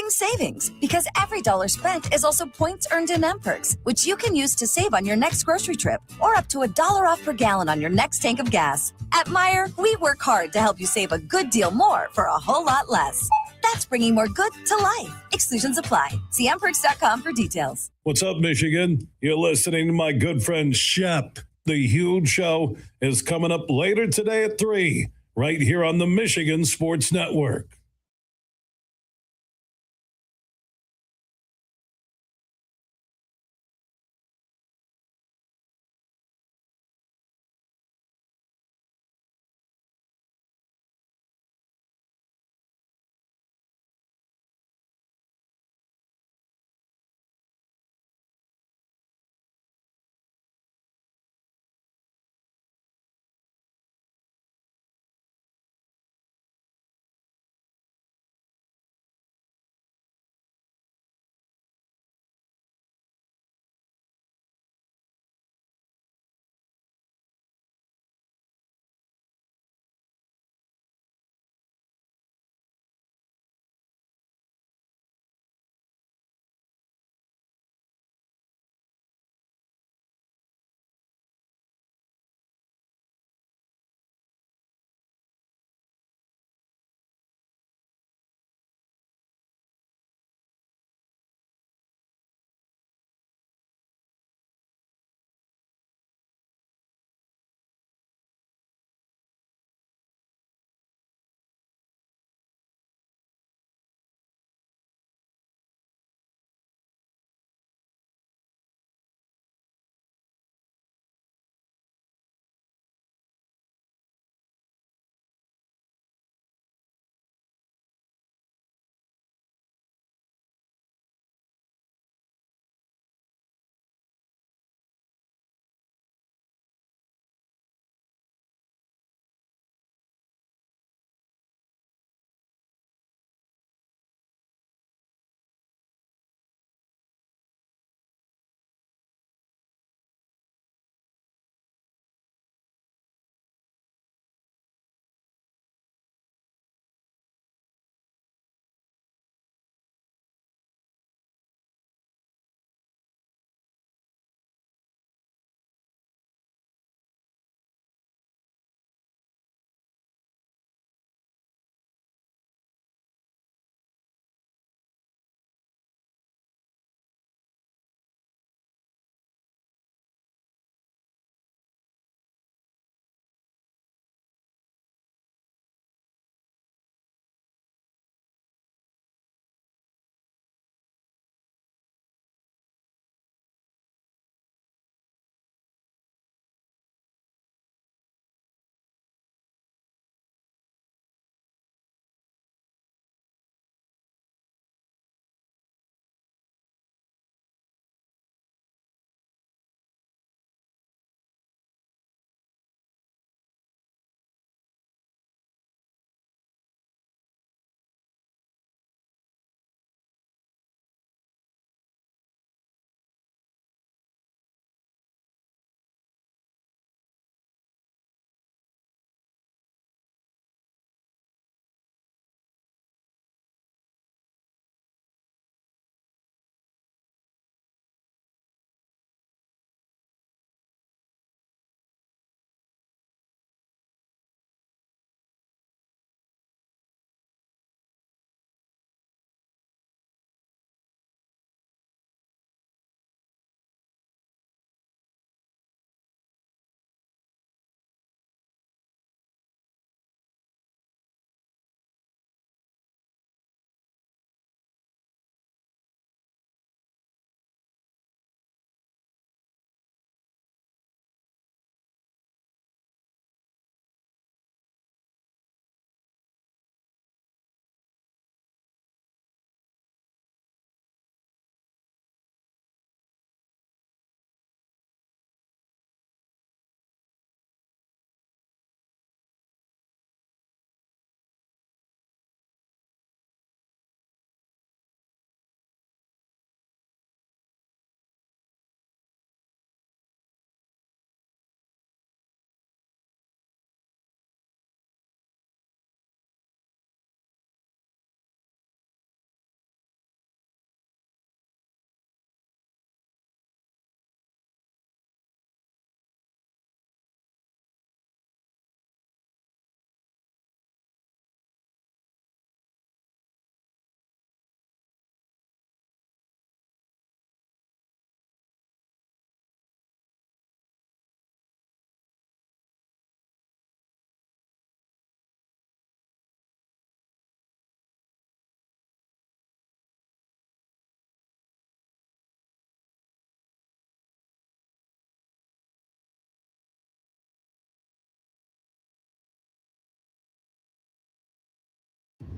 savings, because every dollar spent is also points earned in M-Perks, which you can use to save on your next grocery trip or up to $1 off per gallon on your next tank of gas. At Meijer, we work hard to help you save a good deal more for a whole lot less. That's bringing more good to life. Exclusions apply. See mperks.com for details. What's up, Michigan? You're listening to my good friend Shep. The huge show is coming up later today at 3, right here on the Michigan Sports Network.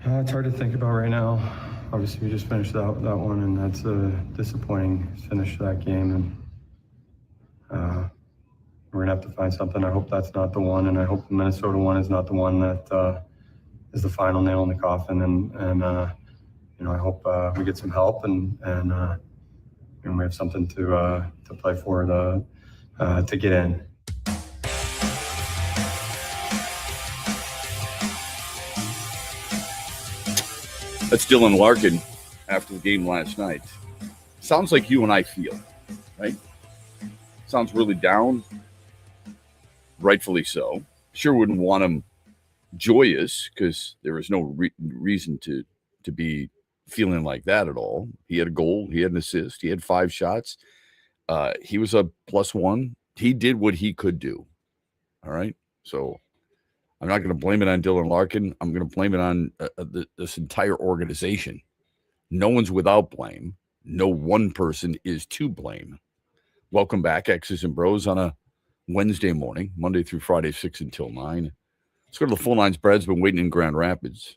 It's hard to think about right now. Obviously, we just finished that one, and that's a disappointing finish to that game. And we're gonna have to find something. I hope that's not the one, and I hope the Minnesota one is not the one that is the final nail in the coffin. And I hope we get some help and we have something to play for to get in. That's Dylan Larkin after the game last night. Sounds like you and I feel, right? Sounds really down. Rightfully so. Sure wouldn't want him joyous because there was no reason to be feeling like that at all. He had a goal. He had an assist. He had 5 shots. He was a +1. He did what he could do. All right? So I'm not going to blame it on Dylan Larkin. I'm going to blame it on this entire organization. No one's without blame. No one person is to blame. Welcome back, X's and Bros, on a Wednesday morning, Monday through Friday, 6 until 9. Let's go to the phone lines. Brad's been waiting in Grand Rapids.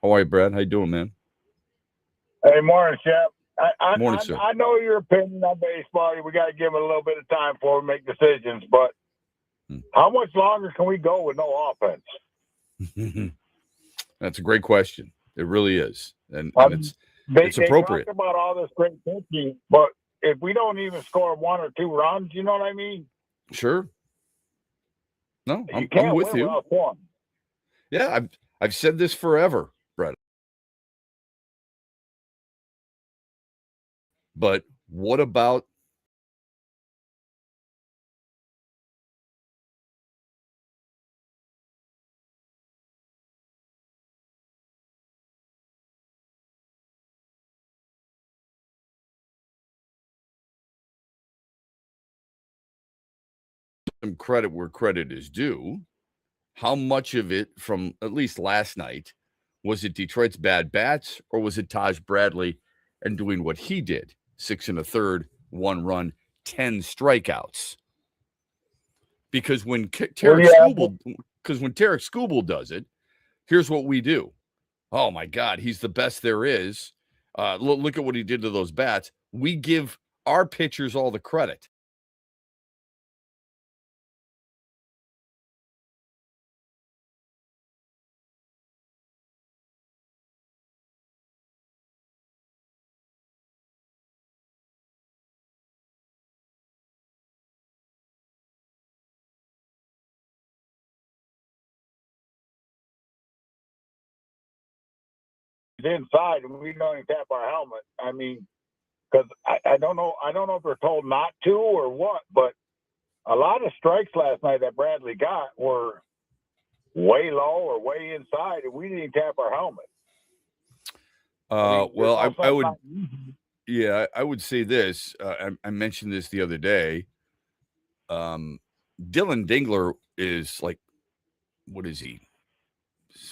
How are you, Brad? How you doing, man? Hey, morning, Shep. Morning, sir. I know your opinion on baseball. We got to give it a little bit of time before we make decisions, but how much longer can we go with no offense? That's a great question. It really is. And it's appropriate. They talk about all this great pitching, but if we don't even score 1 or 2 runs, you know what I mean? Sure. No, I'm with you. Yeah, I've said this forever, Brett. But what about some credit where credit is due? How much of it from at least last night was it Detroit's bad bats, or was it Taj Bradley and doing what he did? 6 1/3, 1 run, 10 strikeouts. Because when Tarek Skubal does it, here's what we do. Oh my God, he's the best there is. Look at what he did to those bats. We give our pitchers all the credit. Inside, and we don't even tap our helmet. I mean, because I don't know if we're told not to or what, but a lot of strikes last night that Bradley got were way low or way inside, and we didn't tap our helmet. I would say this. I mentioned this the other day. Dylan Dingler is like, what is he?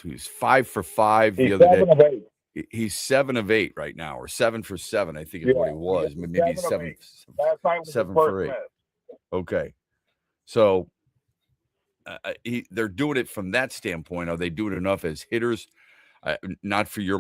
He's 5 for 5 the other day. He's 7 of 8 right now, or 7 for 7, I think is what he was. Maybe he's 7 for 8. Okay. So they're doing it from that standpoint. Are they doing enough as hitters? Not for your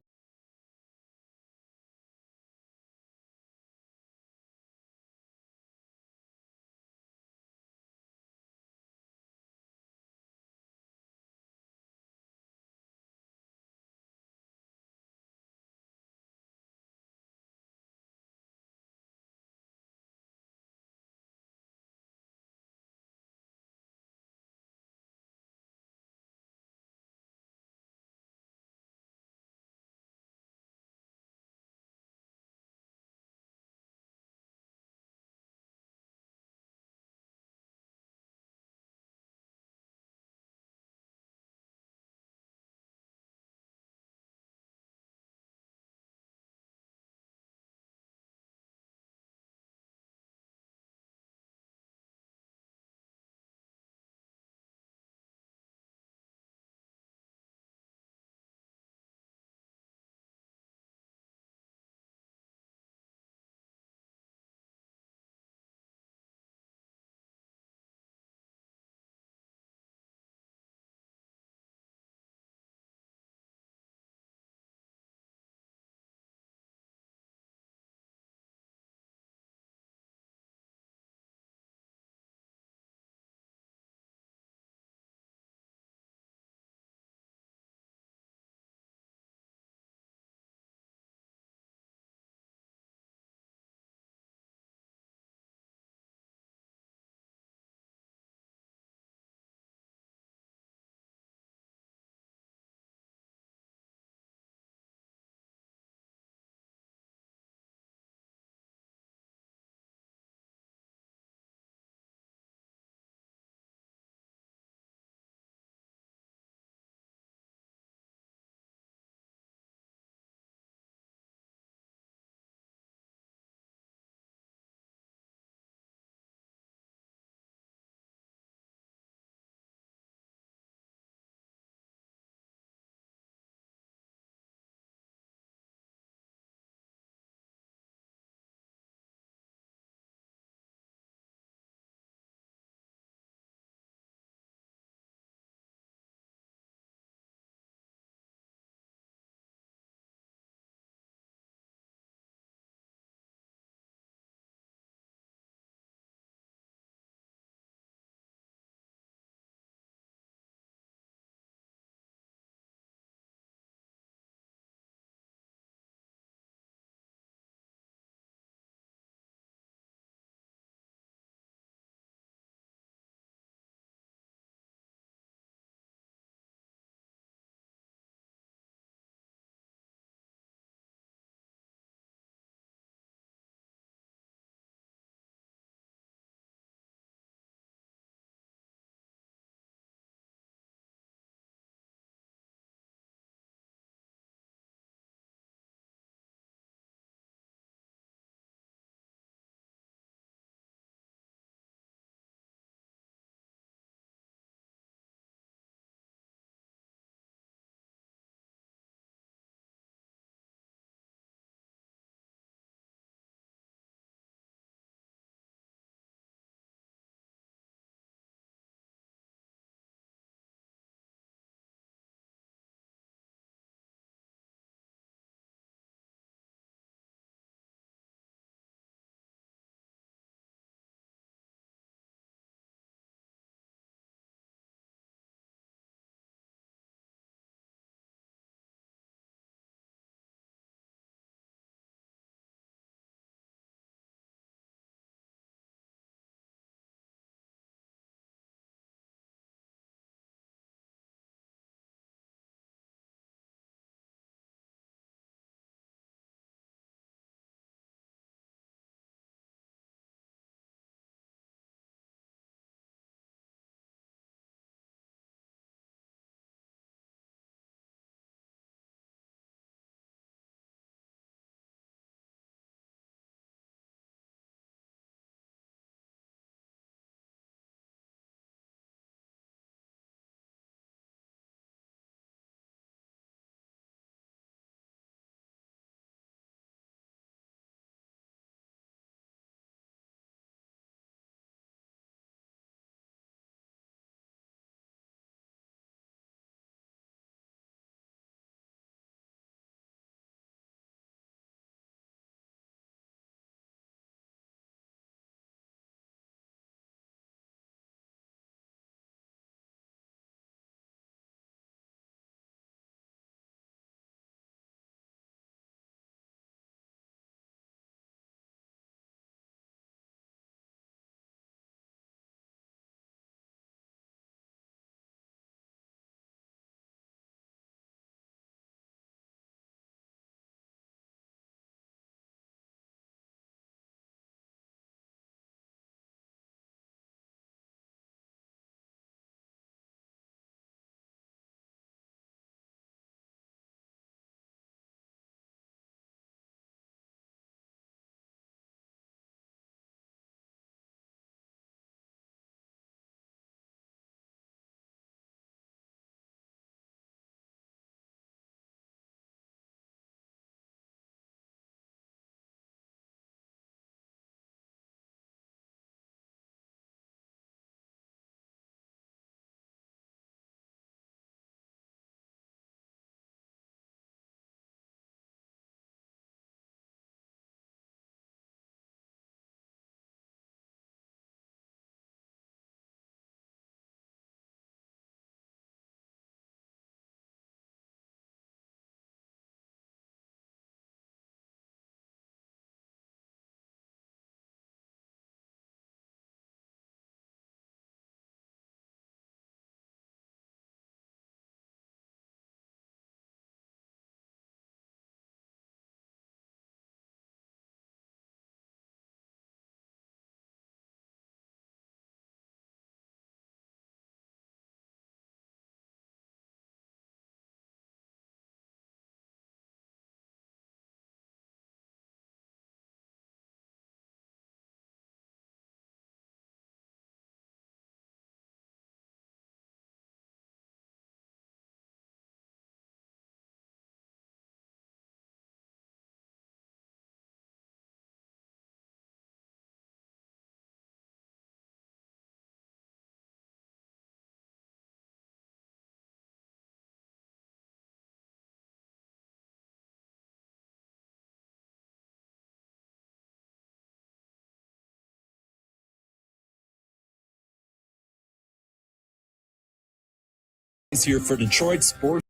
here for Detroit Sports.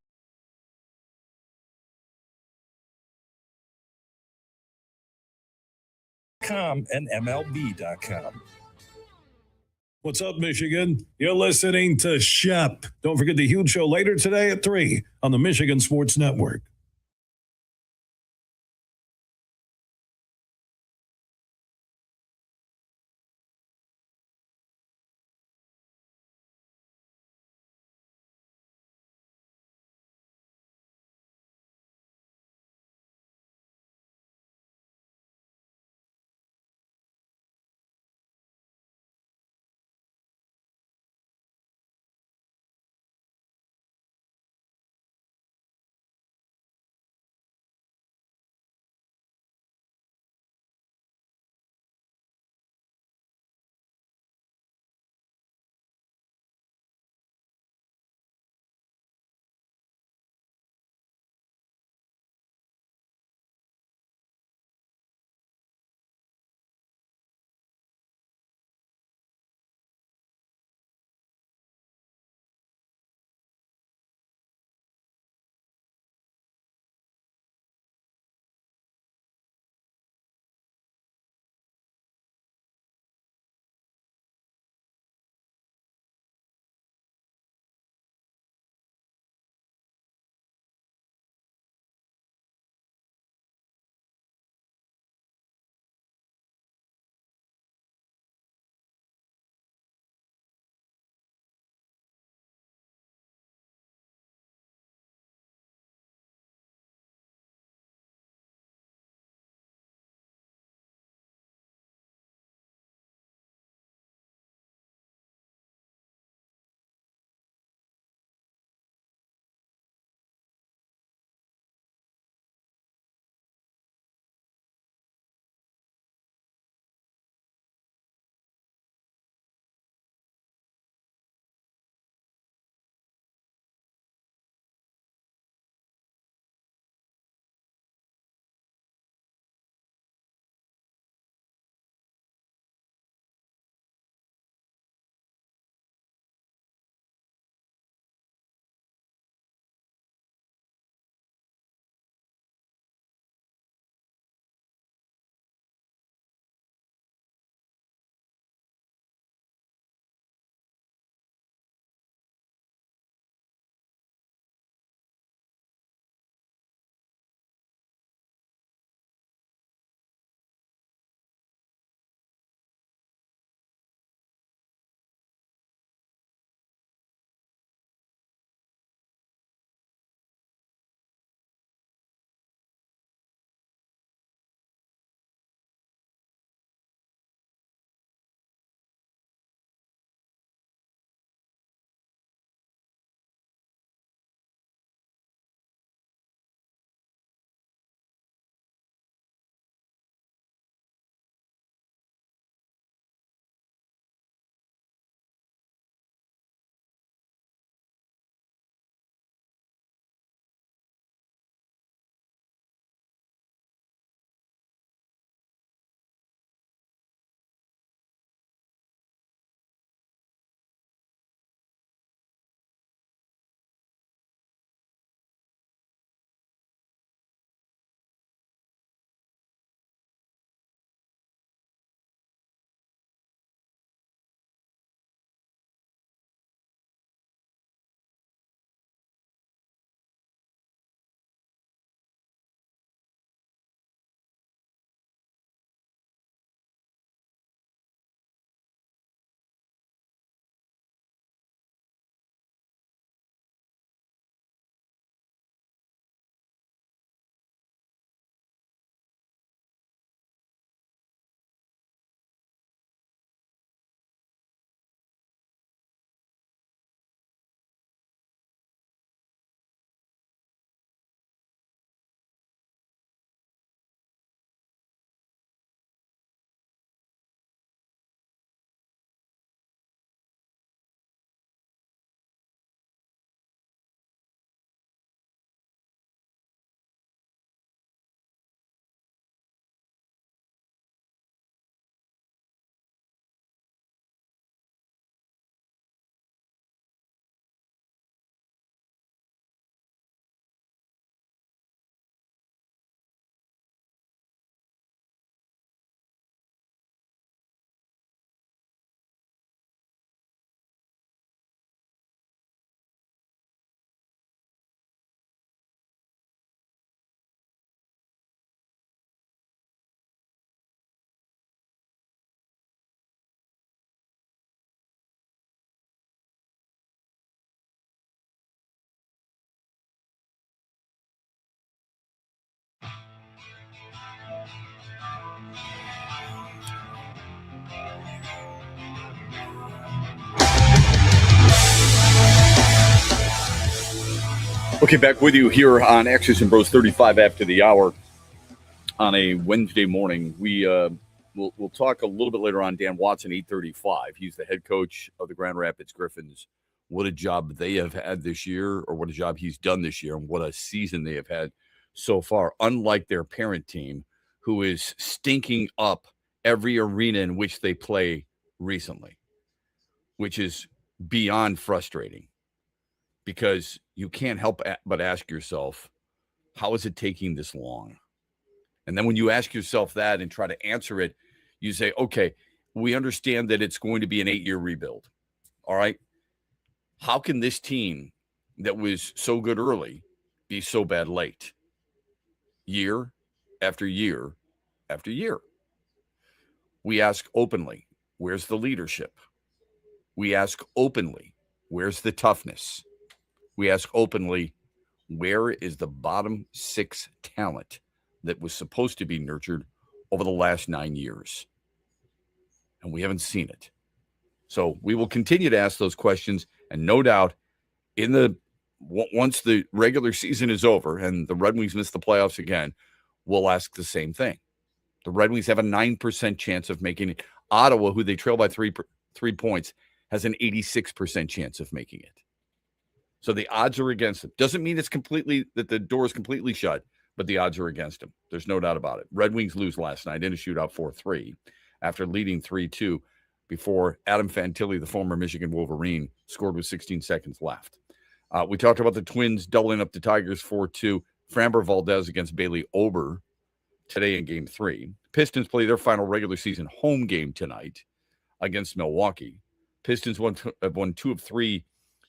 And MLB.com. What's up, Michigan? You're listening to Shep. Don't forget the huge show later today at 3 on the Michigan Sports Network. Okay, back with you here on X's and Bros 35 after the hour on a Wednesday morning. We'll talk a little bit later on. Dan Watson, 8:35. He's the head coach of the Grand Rapids Griffins. What a job they have had this year, or what a job he's done this year, and what a season they have had so far. Unlike their parent team, who is stinking up every arena in which they play recently, which is beyond frustrating. Because you can't help but ask yourself, how is it taking this long? And then when you ask yourself that and try to answer it, you say, okay, we understand that it's going to be an 8-year rebuild. All right. How can this team that was so good early be so bad late? Year after year after year. We ask openly, where's the leadership? We ask openly, where's the toughness? We ask openly, where is the bottom 6 talent that was supposed to be nurtured over the last 9 years? And we haven't seen it. So we will continue to ask those questions. And no doubt, once the regular season is over and the Red Wings miss the playoffs again, we'll ask the same thing. The Red Wings have a 9% chance of making it. Ottawa, who they trail by 3 points, has an 86% chance of making it. So the odds are against them. Doesn't mean that the door is completely shut, but the odds are against them. There's no doubt about it. Red Wings lose last night in a shootout 4-3 after leading 3-2 before Adam Fantilli, the former Michigan Wolverine, scored with 16 seconds left. We talked about the Twins doubling up the Tigers 4-2. Framber Valdez against Bailey Ober today in Game 3. Pistons play their final regular season home game tonight against Milwaukee. Pistons have won 2 of 3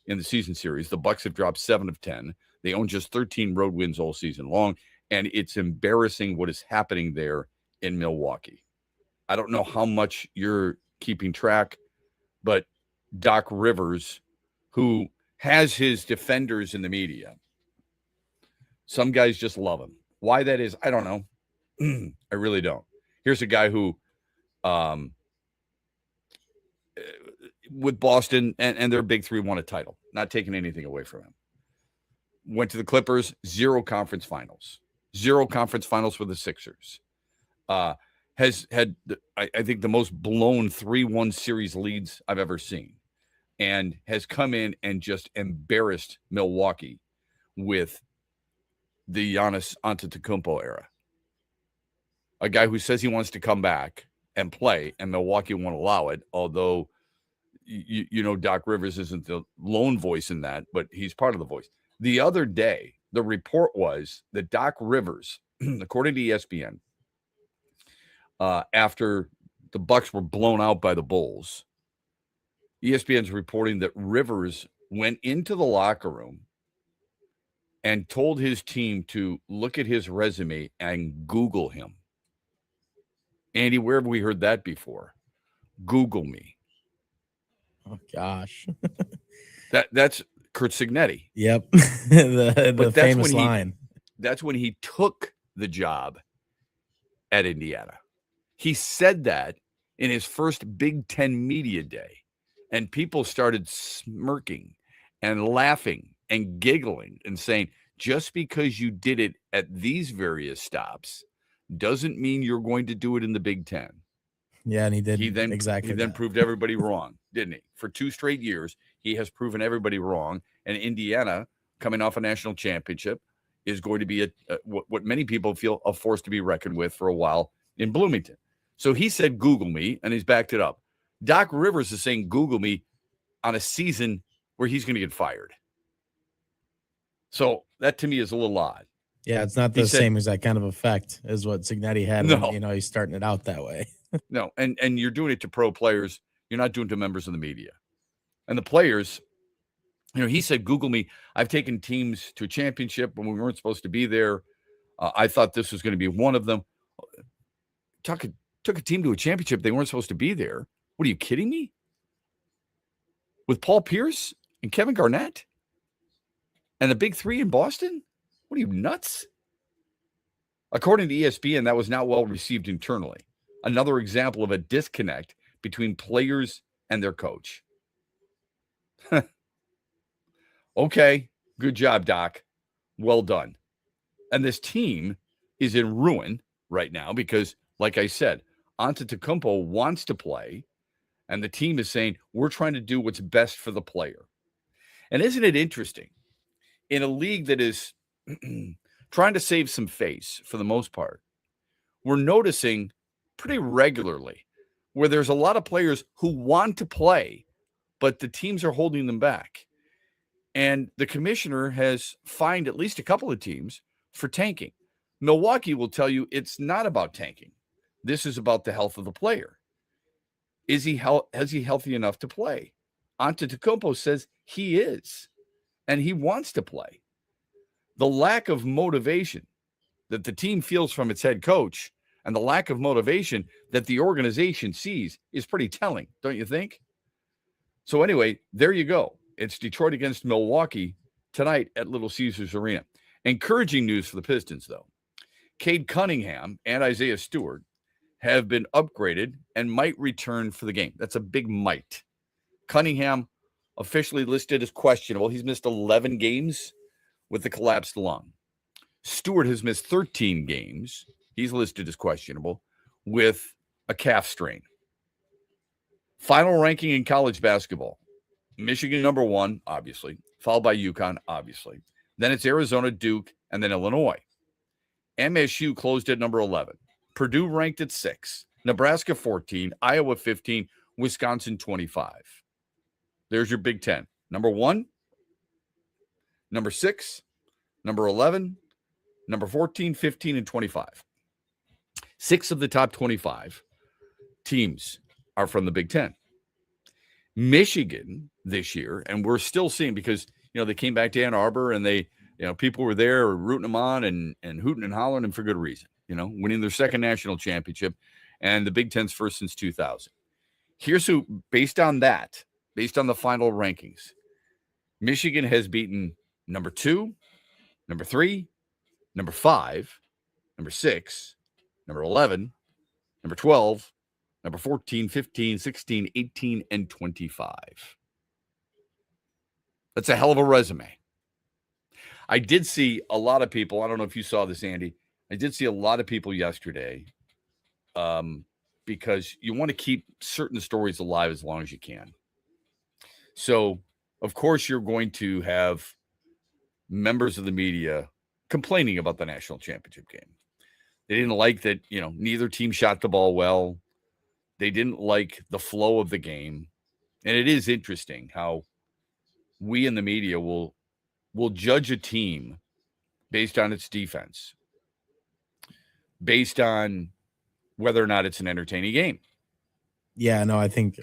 in the season series. The Bucks have dropped 7 of 10. They own just 13 road wins all season long, and it's embarrassing what is happening there in Milwaukee. I don't know how much you're keeping track, but Doc Rivers, who has his defenders in the media, some guys just love him. Why that is, I don't know. I really don't. Here's a guy who with Boston and their big 3 won a title, not taking anything away from him. Went to the Clippers, 0 conference finals. 0 conference finals for the Sixers. Has had, I think, the most blown 3-1 series leads I've ever seen. And has come in and just embarrassed Milwaukee with the Giannis Antetokounmpo era. A guy who says he wants to come back and play, and Milwaukee won't allow it, although you know, Doc Rivers isn't the lone voice in that, but he's part of the voice. The other day, the report was that Doc Rivers, according to ESPN, after the Bucks were blown out by the Bulls, ESPN's reporting that Rivers went into the locker room and told his team to look at his resume and Google him. Andy, where have we heard that before? Google me. Oh gosh. That's Kurt Signetti. Yep. the famous line. That's when he took the job at Indiana. He said that in his first Big Ten media day, and people started smirking and laughing and giggling and saying, just because you did it at these various stops doesn't mean you're going to do it in the Big Ten. Yeah, and he did. He then proved everybody wrong, didn't he? For 2 straight years, he has proven everybody wrong. And Indiana, coming off a national championship, is going to be what many people feel a force to be reckoned with for a while in Bloomington. So he said, Google me, and he's backed it up. Doc Rivers is saying, Google me on a season where he's going to get fired. So that to me is a little odd. Yeah, it's not the same exact kind of effect as what Signetti had when, he's starting it out that way. No, and you're doing it to pro players. You're not doing it to members of the media. And the players, he said, Google me. I've taken teams to a championship when we weren't supposed to be there. I thought this was going to be one of them. Took a team to a championship. They weren't supposed to be there. What, are you kidding me? With Paul Pierce and Kevin Garnett and the big 3 in Boston? What are you, nuts? According to ESPN, that was not well received internally. Another example of a disconnect between players and their coach. Okay, good job, Doc. Well done. And this team is in ruin right now because, like I said, Antetokounmpo wants to play, and the team is saying, we're trying to do what's best for the player. And isn't it interesting? In a league that is trying to save some face for the most part, we're noticing pretty regularly where there's a lot of players who want to play, but the teams are holding them back. And the commissioner has fined at least a couple of teams for tanking. Milwaukee will tell you it's not about tanking. This is about the health of the player. Is he healthy enough to play? Antetokounmpo says he is, and he wants to play. The lack of motivation that the team feels from its head coach and the lack of motivation that the organization sees is pretty telling, don't you think? So anyway, there you go. It's Detroit against Milwaukee tonight at Little Caesars Arena. Encouraging news for the Pistons, though. Cade Cunningham and Isaiah Stewart have been upgraded and might return for the game. That's a big might. Cunningham officially listed as questionable. He's missed 11 games with the collapsed lung. Stewart has missed 13 games. He's listed as questionable with a calf strain. Final ranking in college basketball. Michigan number 1, obviously, followed by UConn, obviously. Then it's Arizona, Duke, and then Illinois. MSU closed at number 11. Purdue ranked at 6. Nebraska 14. Iowa 15. Wisconsin 25. There's your Big Ten. Number 1, number 6, number 11, number 14, 15, and 25. 6 of the top 25 teams are from the Big Ten. Michigan this year, and we're still seeing because, they came back to Ann Arbor and they, people were there rooting them on and hooting and hollering, and for good reason, winning their second national championship and the Big Ten's first since 2000. Here's who, based on the final rankings, Michigan has beaten number 2, number 3, number 5, number 6, number 11, number 12, number 14, 15, 16, 18, and 25. That's a hell of a resume. I did see a lot of people. I don't know if you saw this, Andy. I did see a lot of people yesterday because you want to keep certain stories alive as long as you can. So, of course, you're going to have members of the media complaining about the national championship game. They didn't like that, neither team shot the ball well. They didn't like the flow of the game. And it is interesting how we in the media will judge a team based on its defense, based on whether or not it's an entertaining game. Yeah, no, I think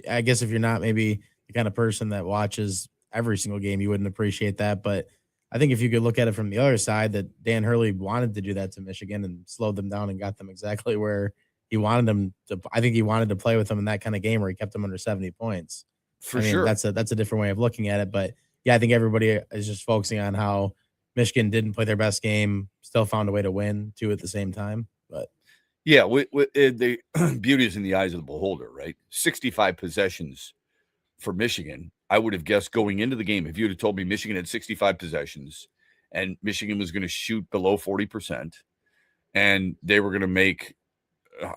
I guess if you're not maybe the kind of person that watches every single game, you wouldn't appreciate that. But I think if you could look at it from the other side, that Dan Hurley wanted to do that to Michigan and slowed them down and got them exactly where he wanted them to. I think he wanted to play with them in that kind of game where he kept them under 70 points. For sure. That's a different way of looking at it. But yeah, I think everybody is just focusing on how Michigan didn't play their best game, still found a way to win too at the same time. But yeah, the beauty is in the eyes of the beholder, right? 65 possessions for Michigan. I would have guessed going into the game, if you would have told me Michigan had 65 possessions and Michigan was going to shoot below 40% and they were going to make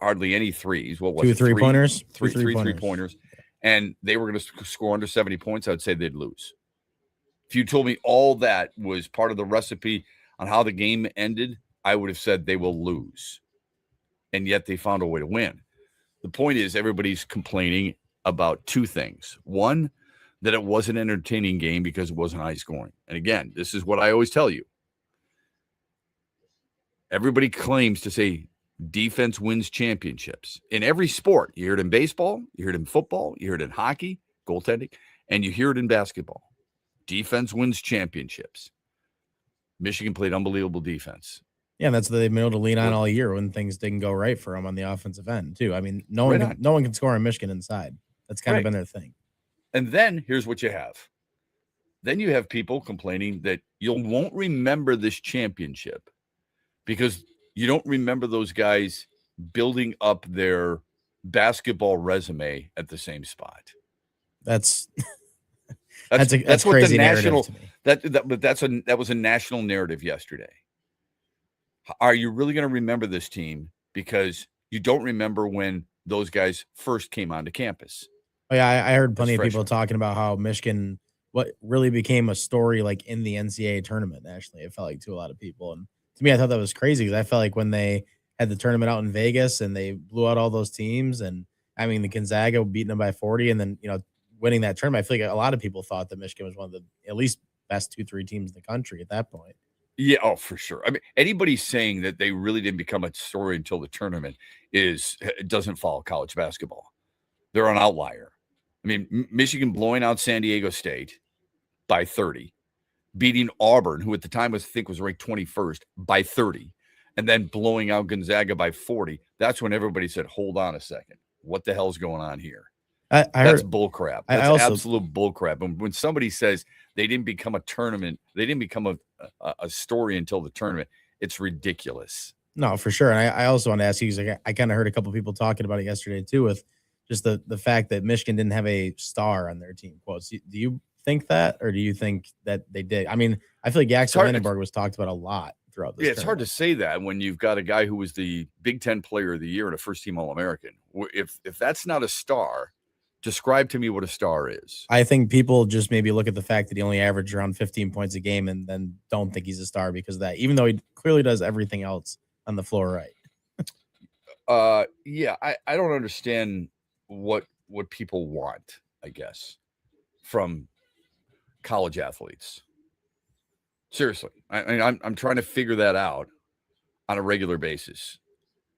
hardly any threes. What was it? 2 3-pointers? Three 3-pointers. And they were going to score under 70 points. I would say they'd lose. If you told me all that was part of the recipe on how the game ended, I would have said they will lose. And yet they found a way to win. The point is everybody's complaining about 2 things. One, that it was an entertaining game because it wasn't high scoring. And again, this is what I always tell you. Everybody claims to say defense wins championships in every sport. You hear it in baseball, you hear it in football, you hear it in hockey, goaltending, and you hear it in basketball. Defense wins championships. Michigan played unbelievable defense. Yeah, that's what they've been able to lean on all year when things didn't go right for them on the offensive end, too. I mean, no one can score on Michigan inside. That's kind of been their thing. And then here's what you have. Then you have people complaining that you won't remember this championship because you don't remember those guys building up their basketball resume at the same spot. That's That's what crazy the national to me. that was a national narrative yesterday. Are you really going to remember this team because you don't remember when those guys first came onto campus? Oh, yeah, I heard plenty of people freshmen. talking about how Michigan, what really became a story like in the NCAA tournament. Actually, it felt like to a lot of people, and to me, I thought that was crazy because I felt like when they had the tournament out in Vegas and they blew out all those teams, and I mean the Gonzaga beating them by 40, and then winning that tournament, I feel like a lot of people thought that Michigan was one of the at least best 2-3 teams in the country at that point. Yeah, oh, for sure. I mean, anybody saying that they really didn't become a story until the tournament doesn't follow college basketball. They're an outlier. I mean, Michigan blowing out San Diego State by 30, beating Auburn, who at the time was ranked 21st, by 30, and then blowing out Gonzaga by 40. That's when everybody said, "Hold on a second, what the hell's going on here?" That's bullcrap. That's absolute bullcrap. And when somebody says they didn't become a tournament, they didn't become a story until the tournament, it's ridiculous. No, for sure. And I also want to ask you, because I kind of heard a couple people talking about it yesterday too, with just the fact that Michigan didn't have a star on their team. Quotes. Do you think that, or do you think that they did? I mean, I feel like Axel Vandenberg was talked about a lot throughout this. Yeah, it's hard to say that when you've got a guy who was the Big Ten Player of the Year and a first-team All-American. If that's not a star, describe to me what a star is. I think people just maybe look at the fact that he only averaged around 15 points a game and then don't think he's a star because of that, even though he clearly does everything else on the floor right. Yeah, I don't understand what people want, I guess, from college athletes. Seriously. I'm trying to figure that out on a regular basis.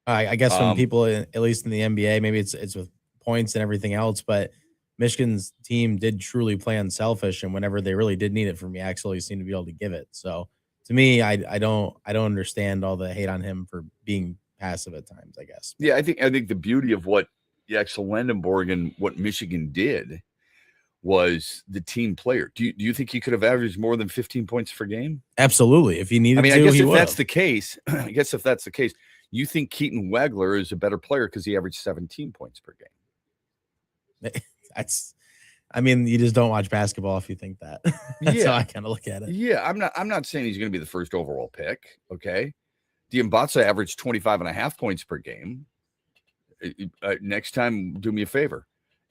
I guess from people, at least in the NBA, maybe it's with points and everything else, but Michigan's team did truly play unselfish, and whenever they really did need it from Axel, he seemed to be able to give it. So to me, I don't understand all the hate on him for being passive at times, I guess. Yeah, I think the beauty of what Axel Vandenberg and what Michigan did was the team player. Do you think he could have averaged more than 15 points per game? Absolutely. If he needed to, I guess if that's the case, you think Keaton Wagler is a better player because he averaged 17 points per game. You just don't watch basketball if you think that. That's how I kind of look at it. Yeah, I'm not saying he's going to be the first overall pick, okay? Diambazza averaged 25.5 points per game. Next time, do me a favor.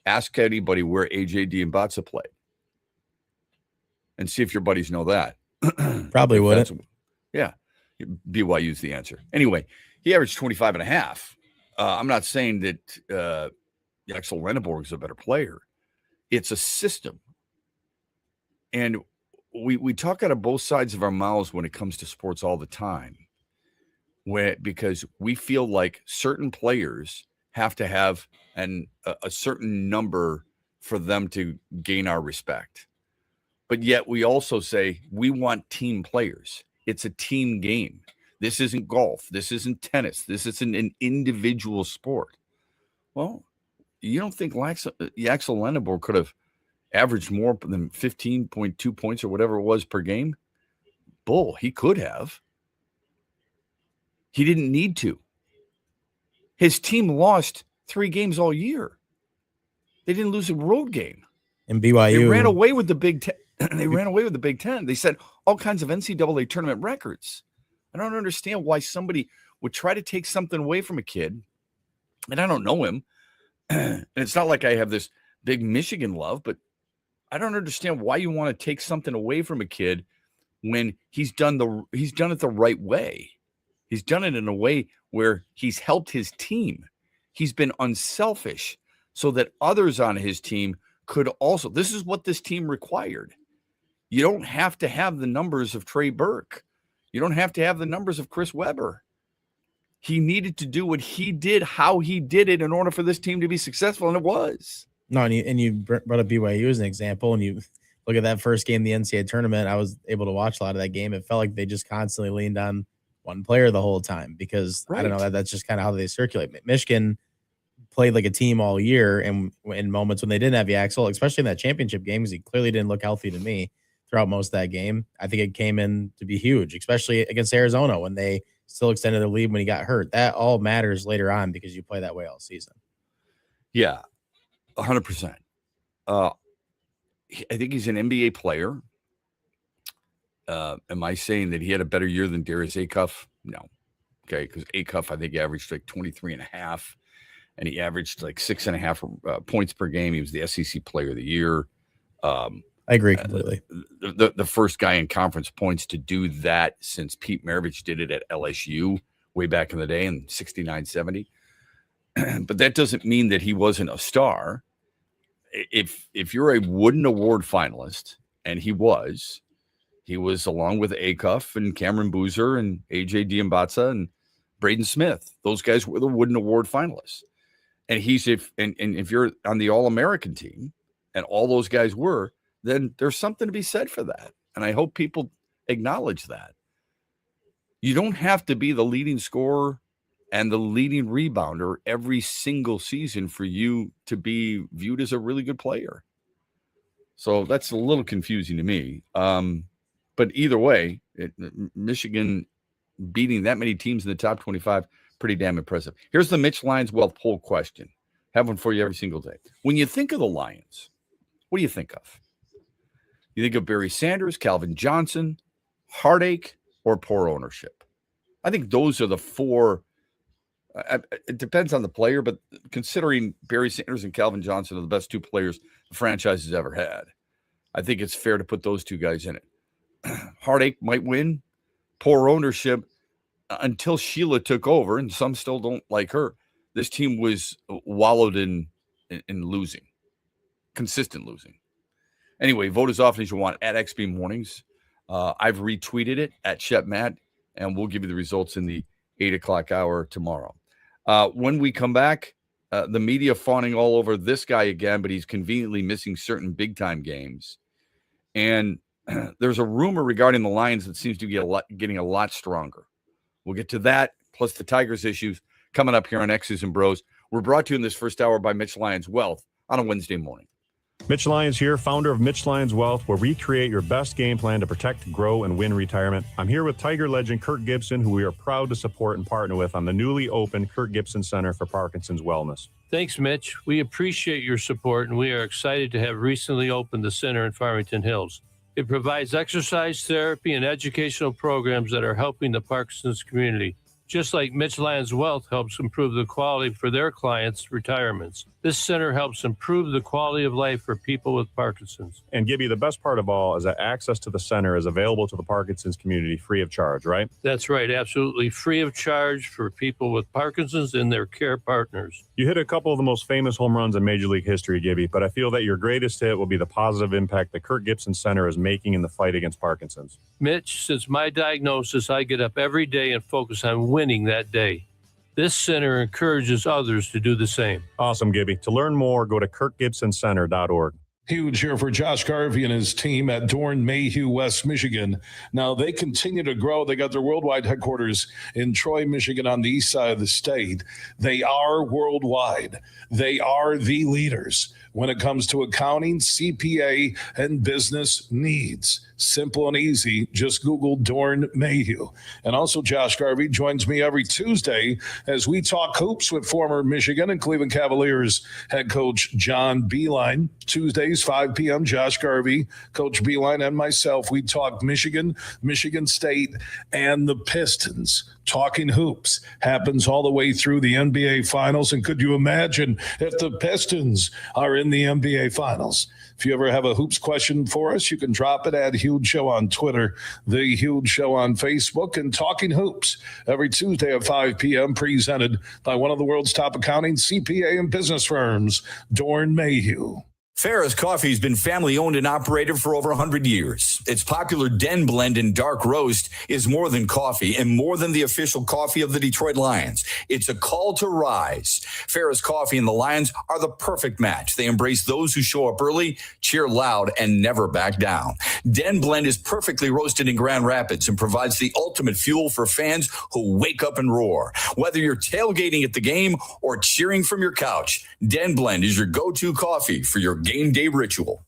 Ask anybody where AJ Diambazza played and see if your buddies know that. Probably wouldn't. Yeah. BYU's the answer. Anyway, he averaged 25.5. I'm not saying that Axel Vandenberg is a better player. It's a system. And we talk out of both sides of our mouths when it comes to sports all the time. Because we feel like certain players have to have a certain number for them to gain our respect. But yet we also say we want team players. It's a team game. This isn't golf. This isn't tennis. This isn't an individual sport. Well, you don't think Axel Vandenberg could have averaged more than 15.2 points or whatever it was per game? Bull, he could have. He didn't need to. His team lost 3 games all year. They didn't lose a road game. And BYU, they ran away with the Big Ten. They ran away with the Big Ten. They set all kinds of NCAA tournament records. I don't understand why somebody would try to take something away from a kid. And I don't know him. And it's not like I have this big Michigan love, but I don't understand why you want to take something away from a kid when he's done it the right way. He's done it in a way where he's helped his team. He's been unselfish so that others on his team could also. This is what this team required. You don't have to have the numbers of Trey Burke. You don't have to have the numbers of Chris Webber. He needed to do what he did, how he did it in order for this team to be successful, and it was. No, and you brought up BYU as an example, and you look at that first game, the NCAA tournament. I was able to watch a lot of that game. It felt like they just constantly leaned on one player the whole time because I don't know, that's just kind of how they circulate. Michigan played like a team all year, and in moments when they didn't have Axel, especially in that championship game, because he clearly didn't look healthy to me throughout most of that game. I think it came in to be huge, especially against Arizona when they still extended the lead when he got hurt. That all matters later on because you play that way all season. Yeah, 100%. I think he's an NBA player. Am I saying that he had a better year than Darius Acuff? No. Okay, because Acuff, I think, averaged like 23.5, and he averaged like 6.5 points per game. He was the SEC Player of the Year. I agree completely. The first guy in conference points to do that since Pete Maravich did it at LSU way back in the day in 69, 70. But that doesn't mean that he wasn't a star. If you're a Wooden Award finalist, and he was along with Acuff and Cameron Boozer and A.J. Diambazza and Braden Smith. Those guys were the Wooden Award finalists. And if you're on the All-American team, and all those guys were, then there's something to be said for that. And I hope people acknowledge that. You don't have to be the leading scorer and the leading rebounder every single season for you to be viewed as a really good player. So that's a little confusing to me. But either way, Michigan beating that many teams in the top 25, pretty damn impressive. Here's the Mitch Lions Wealth poll question. Have one for you every single day. When you think of the Lions, what do you think of? You think of Barry Sanders, Calvin Johnson, heartache, or poor ownership? I think those are the four. It depends on the player, but considering Barry Sanders and Calvin Johnson are the best two players the franchise has ever had, I think it's fair to put those two guys in it. Heartache might win. Poor ownership, until Sheila took over, and some still don't like her, this team was wallowed in losing, consistent losing. Anyway, vote as often as you want at XB Mornings. I've retweeted it at Shep Matt, and we'll give you the results in the 8 o'clock hour tomorrow. When we come back, the media fawning all over this guy again, but he's conveniently missing certain big-time games. And there's a rumor regarding the Lions that seems to be getting a lot stronger. We'll get to that, plus the Tigers issues coming up here on X's and Bros. We're brought to you in this first hour by Mitch Lions Wealth on a Wednesday morning. Mitch Lyons here, founder of Mitch Lyons Wealth, where we create your best game plan to protect, grow, and win retirement. I'm here with Tiger legend Kirk Gibson, who we are proud to support and partner with on the newly opened Kirk Gibson Center for Parkinson's Wellness. Thanks, Mitch. We appreciate your support, and we are excited to have recently opened the center in Farmington Hills. It provides exercise therapy and educational programs that are helping the Parkinson's community, just like Mitch Lyons Wealth helps improve the quality for their clients' retirements. This center helps improve the quality of life for people with Parkinson's. And Gibby, the best part of all is that access to the center is available to the Parkinson's community free of charge, right? That's right, absolutely free of charge for people with Parkinson's and their care partners. You hit a couple of the most famous home runs in Major League history, Gibby, but I feel that your greatest hit will be the positive impact the Kirk Gibson Center is making in the fight against Parkinson's. Mitch, since my diagnosis, I get up every day and focus on winning that day. This center encourages others to do the same. Awesome, Gibby. To learn more, go to kirkgibsoncenter.org. Huge here for Josh Garvey and his team at Dorn Mayhew, West Michigan. Now, they continue to grow. They got their worldwide headquarters in Troy, Michigan, on the east side of the state. They are worldwide. They are the leaders when it comes to accounting, CPA, and business needs. Simple and easy. Just Google Dorn Mayhew. And also, Josh Garvey joins me every Tuesday as we talk hoops with former Michigan and Cleveland Cavaliers head coach John Beilein. Tuesdays, 5 p.m., Josh Garvey, Coach Beilein, and myself, we talk Michigan, Michigan State, and the Pistons. Talking hoops happens all the way through the NBA Finals. And could you imagine if the Pistons are in the NBA Finals? If you ever have a hoops question for us, you can drop it at Huge Show on Twitter, The Huge Show on Facebook, and Talking Hoops every Tuesday at 5 p.m., presented by one of the world's top accounting, CPA, and business firms, Dorn Mayhew. Farrah's Coffee has been family-owned and operated for over 100 years. Its popular Den Blend and Dark Roast is more than coffee and more than the official coffee of the Detroit Lions. It's a call to rise. Farrah's Coffee and the Lions are the perfect match. They embrace those who show up early, cheer loud, and never back down. Den Blend is perfectly roasted in Grand Rapids and provides the ultimate fuel for fans who wake up and roar. Whether you're tailgating at the game or cheering from your couch, Den Blend is your go-to coffee for your game day ritual.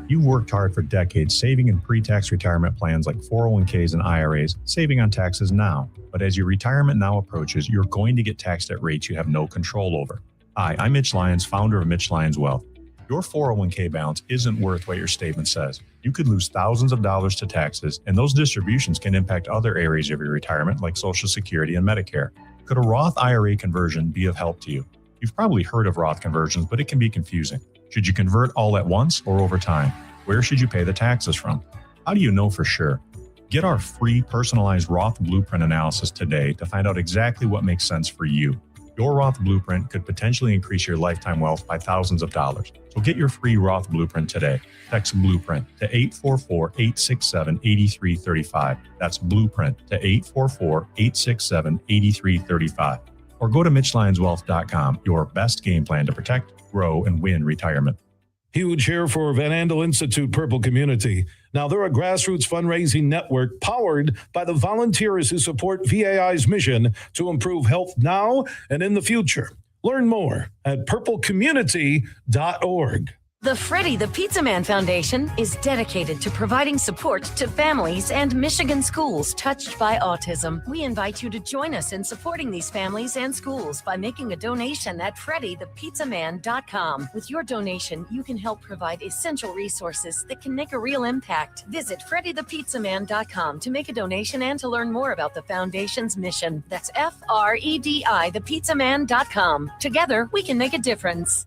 You've worked hard for decades saving in pre-tax retirement plans like 401ks and IRAs, saving on taxes now. But as your retirement now approaches, you're going to get taxed at rates you have no control over. Hi, I'm Mitch Lyons, founder of Mitch Lyons Wealth. Your 401k balance isn't worth what your statement says. You could lose thousands of dollars to taxes, and those distributions can impact other areas of your retirement like Social Security and Medicare. Could a Roth IRA conversion be of help to you? You've probably heard of Roth conversions, but it can be confusing. Should you convert all at once or over time? Where should you pay the taxes from? How do you know for sure? Get our free personalized Roth Blueprint analysis today to find out exactly what makes sense for you. Your Roth Blueprint could potentially increase your lifetime wealth by thousands of dollars. So get your free Roth Blueprint today. Text Blueprint to 844-867-8335. That's Blueprint to 844-867-8335. Or go to MitchLyonsWealth.com, your best game plan to protect, grow, and win retirement. Huge here for Van Andel Institute Purple Community. Now, they're a grassroots fundraising network powered by the volunteers who support VAI's mission to improve health now and in the future. Learn more at purplecommunity.org. The Freddie the Pizza Man Foundation is dedicated to providing support to families and Michigan schools touched by autism. We invite you to join us in supporting these families and schools by making a donation at freddythepizzaman.com. With your donation, you can help provide essential resources that can make a real impact. Visit freddythepizzaman.com to make a donation and to learn more about the foundation's mission. That's FREDI thepizzaman.com. Together, we can make a difference.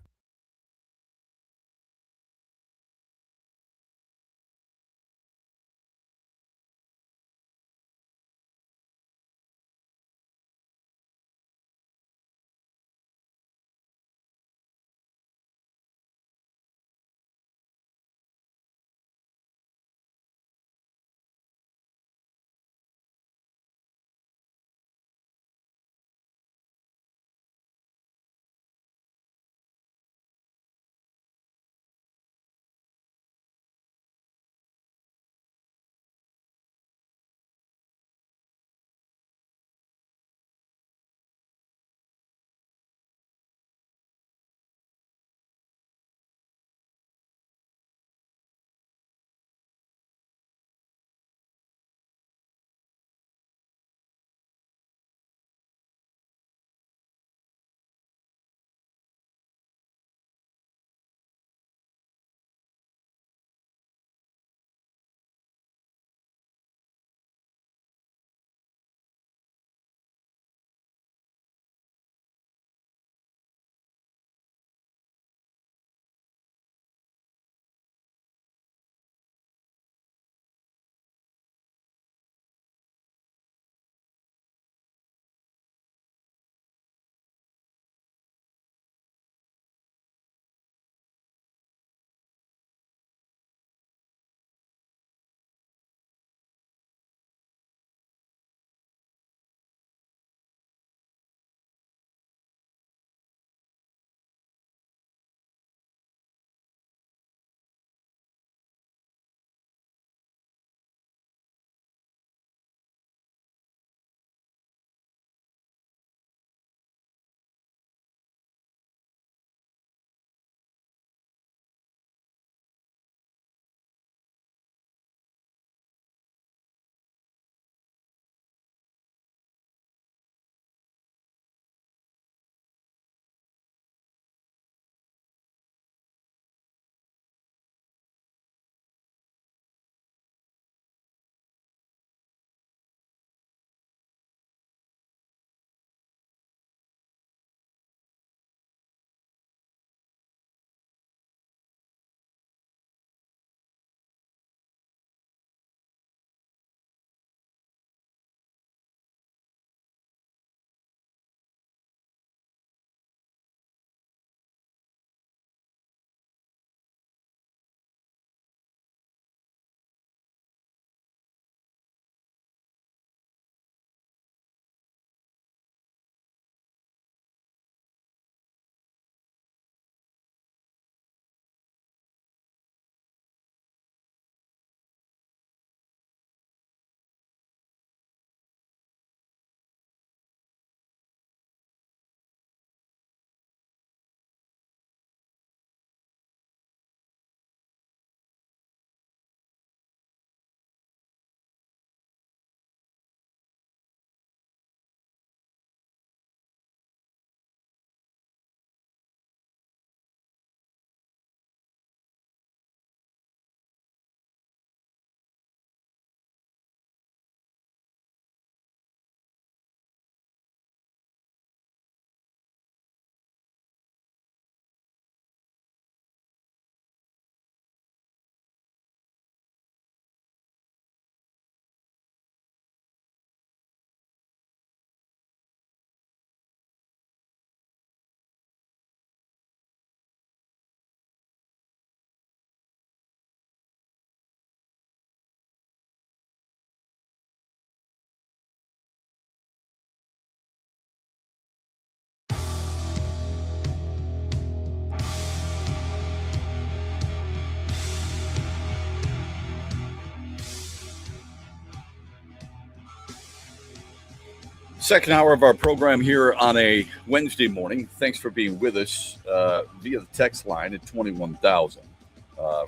Second hour of our program here on a Wednesday morning. Thanks for being with us via the text line at 21,000.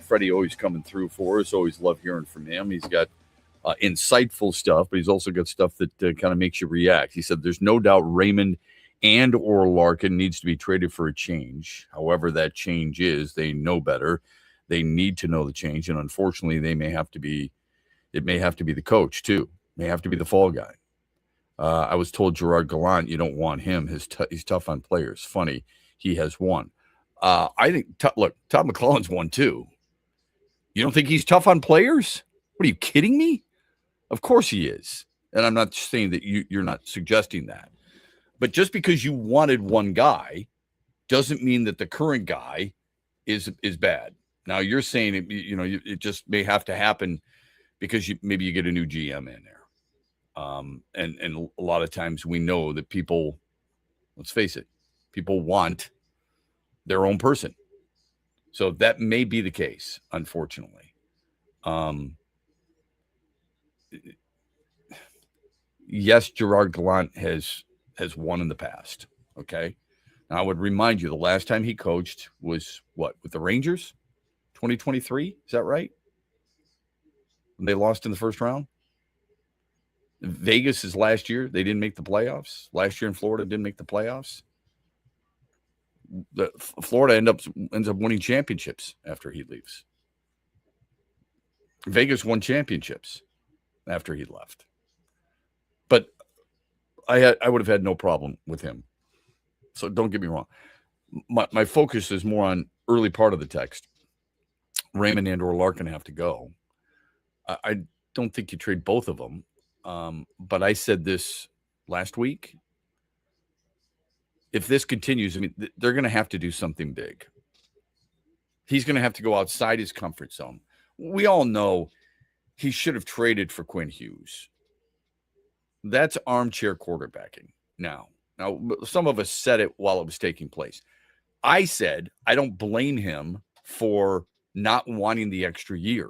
Freddie always coming through for us. Always love hearing from him. He's got insightful stuff, but he's also got stuff that kind of makes you react. He said there's no doubt Raymond and or Larkin needs to be traded for a change. However that change is, they know better. They need to know the change, and unfortunately, it may have to be the coach too. May have to be the fall guy. I was told Gerard Gallant, you don't want him. He's tough on players. Funny, he has won. I think, look, Todd McClellan's won too. You don't think he's tough on players? What, are you kidding me? Of course he is. And I'm not saying that you're not suggesting that. But just because you wanted one guy doesn't mean that the current guy is bad. Now, you're saying, it just may have to happen because maybe you get a new GM in there. And a lot of times we know that people, let's face it, people want their own person. So that may be the case, unfortunately. Yes, Gerard Gallant has won in the past. Okay. Now I would remind you the last time he coached was what, with the Rangers? 2023? Is that right? When they lost in the first round? Vegas is last year. They didn't make the playoffs. Last year in Florida didn't make the playoffs. Florida ends up winning championships after he leaves. Vegas won championships after he left. But I would have had no problem with him. So don't get me wrong. My focus is more on early part of the text. Raymond and or Larkin have to go. I don't think you trade both of them. But I said this last week. If this continues, I mean, they're going to have to do something big. He's going to have to go outside his comfort zone. We all know he should have traded for Quinn Hughes. That's armchair quarterbacking. Now, some of us said it while it was taking place. I said I don't blame him for not wanting the extra year.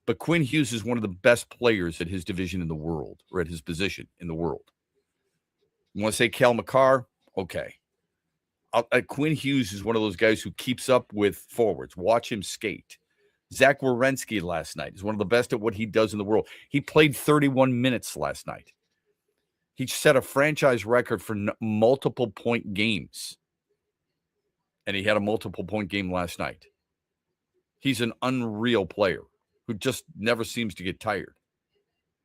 But Quinn Hughes is one of the best players at his division in the world, or at his position in the world. You want to say Cal McCarr? Okay. Quinn Hughes is one of those guys who keeps up with forwards. Watch him skate. Zach Werenski last night is one of the best at what he does in the world. He played 31 minutes last night. He set a franchise record for multiple point games. And he had a multiple point game last night. He's an unreal player who just never seems to get tired.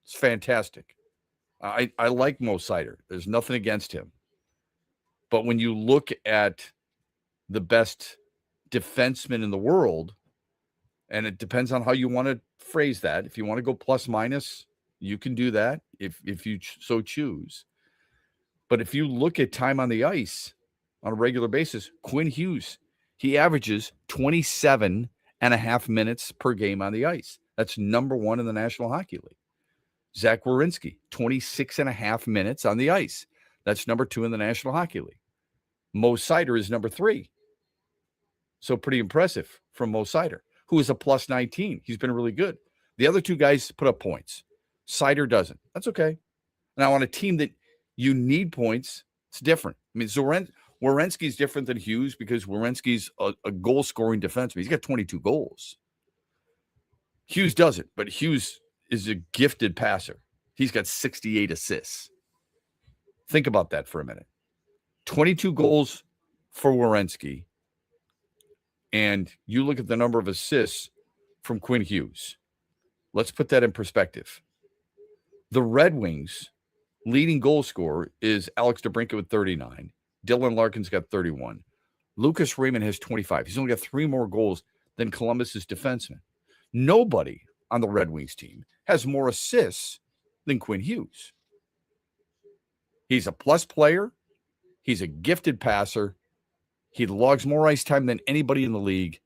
It's fantastic. I like Mo Sider. There's nothing against him. But when you look at the best defenseman in the world, and it depends on how you want to phrase that. If you want to go plus minus, you can do that if you so choose. But if you look at time on the ice on a regular basis, Quinn Hughes, he averages 27.5 minutes per game on the ice. That's number one in the National Hockey League. Zach Werenski, 26.5 minutes on the ice. That's number two in the National Hockey League. Mo Sider is number three. So pretty impressive from Mo Sider, who is a plus 19. He's been really good. The other two guys put up points. Sider doesn't. That's okay. Now, on a team that you need points, it's different. I mean, Werenski's different than Hughes because Werenski's a goal-scoring defenseman. He's got 22 goals. Hughes doesn't, but Hughes is a gifted passer. He's got 68 assists. Think about that for a minute. 22 goals for Werenski, and you look at the number of assists from Quinn Hughes. Let's put that in perspective. The Red Wings' leading goal scorer is Alex DeBrincat with 39. Dylan Larkin's got 31. Lucas Raymond has 25. He's only got 3 more goals than Columbus's defenseman. Nobody on the Red Wings team has more assists than Quinn Hughes. He's a plus player. He's a gifted passer. He logs more ice time than anybody in the league.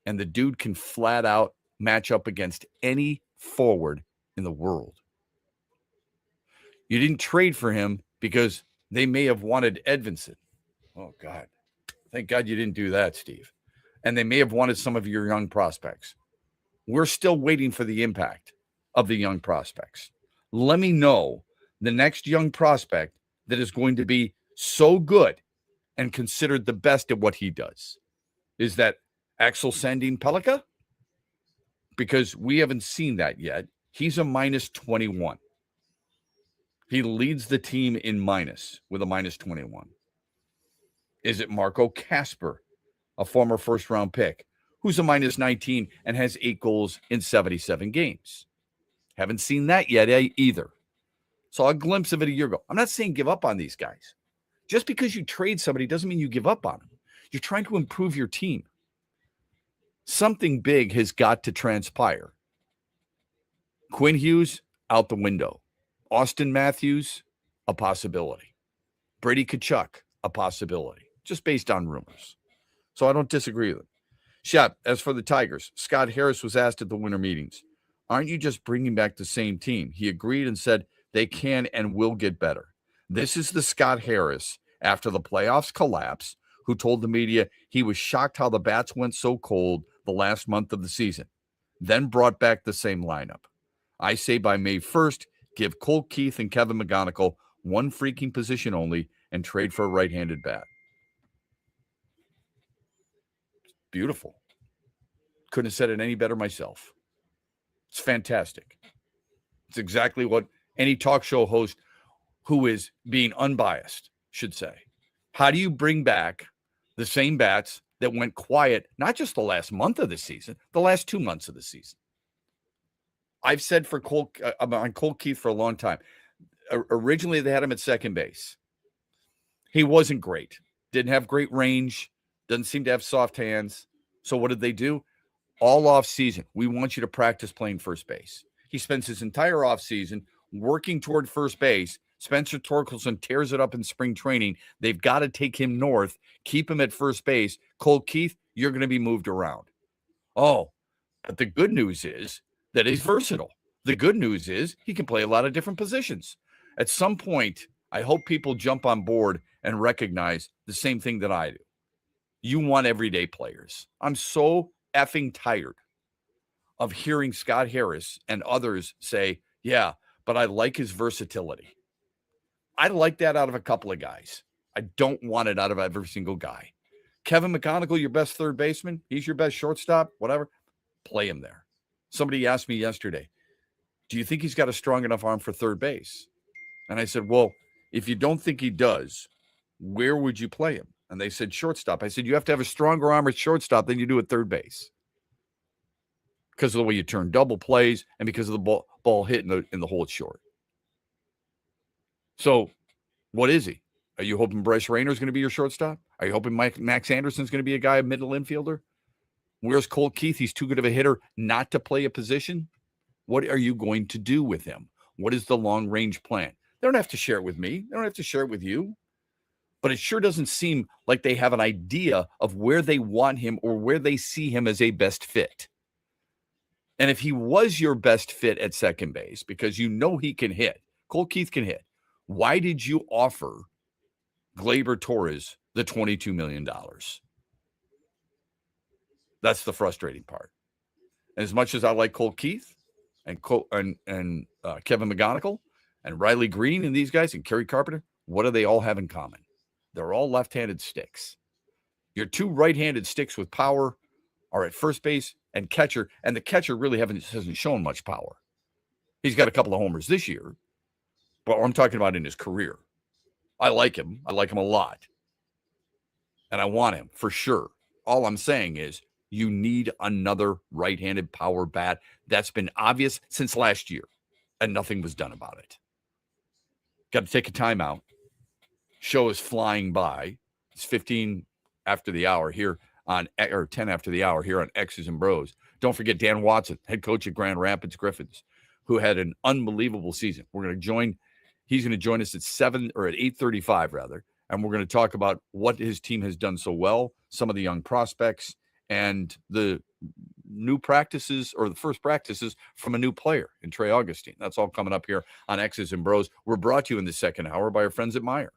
And the dude can flat out match up against any forward in the world. You didn't trade for him because they may have wanted Edvinsson. Oh, God. Thank God you didn't do that, Steve. And they may have wanted some of your young prospects. We're still waiting for the impact of the young prospects. Let me know the next young prospect that is going to be so good and considered the best at what he does? Is that Axel Sandin Pellikka? Because we haven't seen that yet. He's a minus 21. He leads the team in minus with a minus 21. Is it Marco Casper, a former first-round pick, who's a minus 19 and has 8 goals in 77 games? Haven't seen that yet either. Saw a glimpse of it a year ago. I'm not saying give up on these guys. Just because you trade somebody doesn't mean you give up on them. You're trying to improve your team. Something big has got to transpire. Quinn Hughes, out the window. Austin Matthews, a possibility. Brady Tkachuk, a possibility, just based on rumors. So I don't disagree with him. Shep, as for the Tigers, Scott Harris was asked at the winter meetings, aren't you just bringing back the same team? He agreed and said they can and will get better. This is the Scott Harris after the playoffs collapse who told the media he was shocked how the bats went so cold the last month of the season, then brought back the same lineup. I say by May 1st, give Cole Keith and Kevin McGonigal one freaking position only and trade for a right-handed bat. Beautiful. Couldn't have said it any better myself. It's fantastic. It's exactly what any talk show host who is being unbiased should say. How do you bring back the same bats that went quiet, not just the last month of the season, the last 2 months of the season? I've said for on Cole Keith for a long time. Originally, they had him at second base. He wasn't great. Didn't have great range. Doesn't seem to have soft hands. So what did they do? All off season, we want you to practice playing first base. He spends his entire off season working toward first base. Spencer Torkelson tears it up in spring training. They've got to take him north, keep him at first base. Cole Keith, you're going to be moved around. Oh, but the good news is that he's versatile. The good news is he can play a lot of different positions. At some point, I hope people jump on board and recognize the same thing that I do. You want everyday players. I'm so effing tired of hearing Scott Harris and others say, yeah, but I like his versatility. I like that out of a couple of guys. I don't want it out of every single guy. Kevin McGonigal, your best third baseman. He's your best shortstop, whatever. Play him there. Somebody asked me yesterday, do you think he's got a strong enough arm for third base? And I said, well, if you don't think he does, where would you play him? And they said shortstop. I said, you have to have a stronger arm at shortstop than you do at third base because of the way you turn double plays and because of the ball hit in the hole it's short. So what is he? Are you hoping Bryce Rayner is going to be your shortstop? Are you hoping Max Anderson is going to be a guy, a middle infielder? Where's Cole Keith? He's too good of a hitter not to play a position. What are you going to do with him? What is the long-range plan? They don't have to share it with me. They don't have to share it with you. But it sure doesn't seem like they have an idea of where they want him or where they see him as a best fit. And if he was your best fit at second base, because you know he can hit, Cole Keith can hit, why did you offer Gleyber Torres the $22 million? That's the frustrating part. And as much as I like Cole Keith and Kevin McGonigal and Riley Green and these guys and Kerry Carpenter, what do they all have in common? They're all left-handed sticks. Your two right-handed sticks with power are at first base and catcher, and the catcher really hasn't shown much power. He's got a couple of homers this year, but I'm talking about in his career. I like him. I like him a lot. And I want him for sure. All I'm saying is you need another right-handed power bat. That's been obvious since last year, and nothing was done about it. Got to take a timeout. Show is flying by. It's 15 after the hour here on, or 10 after the hour here on X's and Bros. Don't forget Dan Watson, head coach at Grand Rapids Griffins, who had an unbelievable season. He's going to join us at 8:35 rather. And we're going to talk about what his team has done so well, some of the young prospects, and the new practices or the first practices from a new player in Trey Augustine. That's all coming up here on X's and Bros. We're brought to you in the second hour by our friends at Meijer.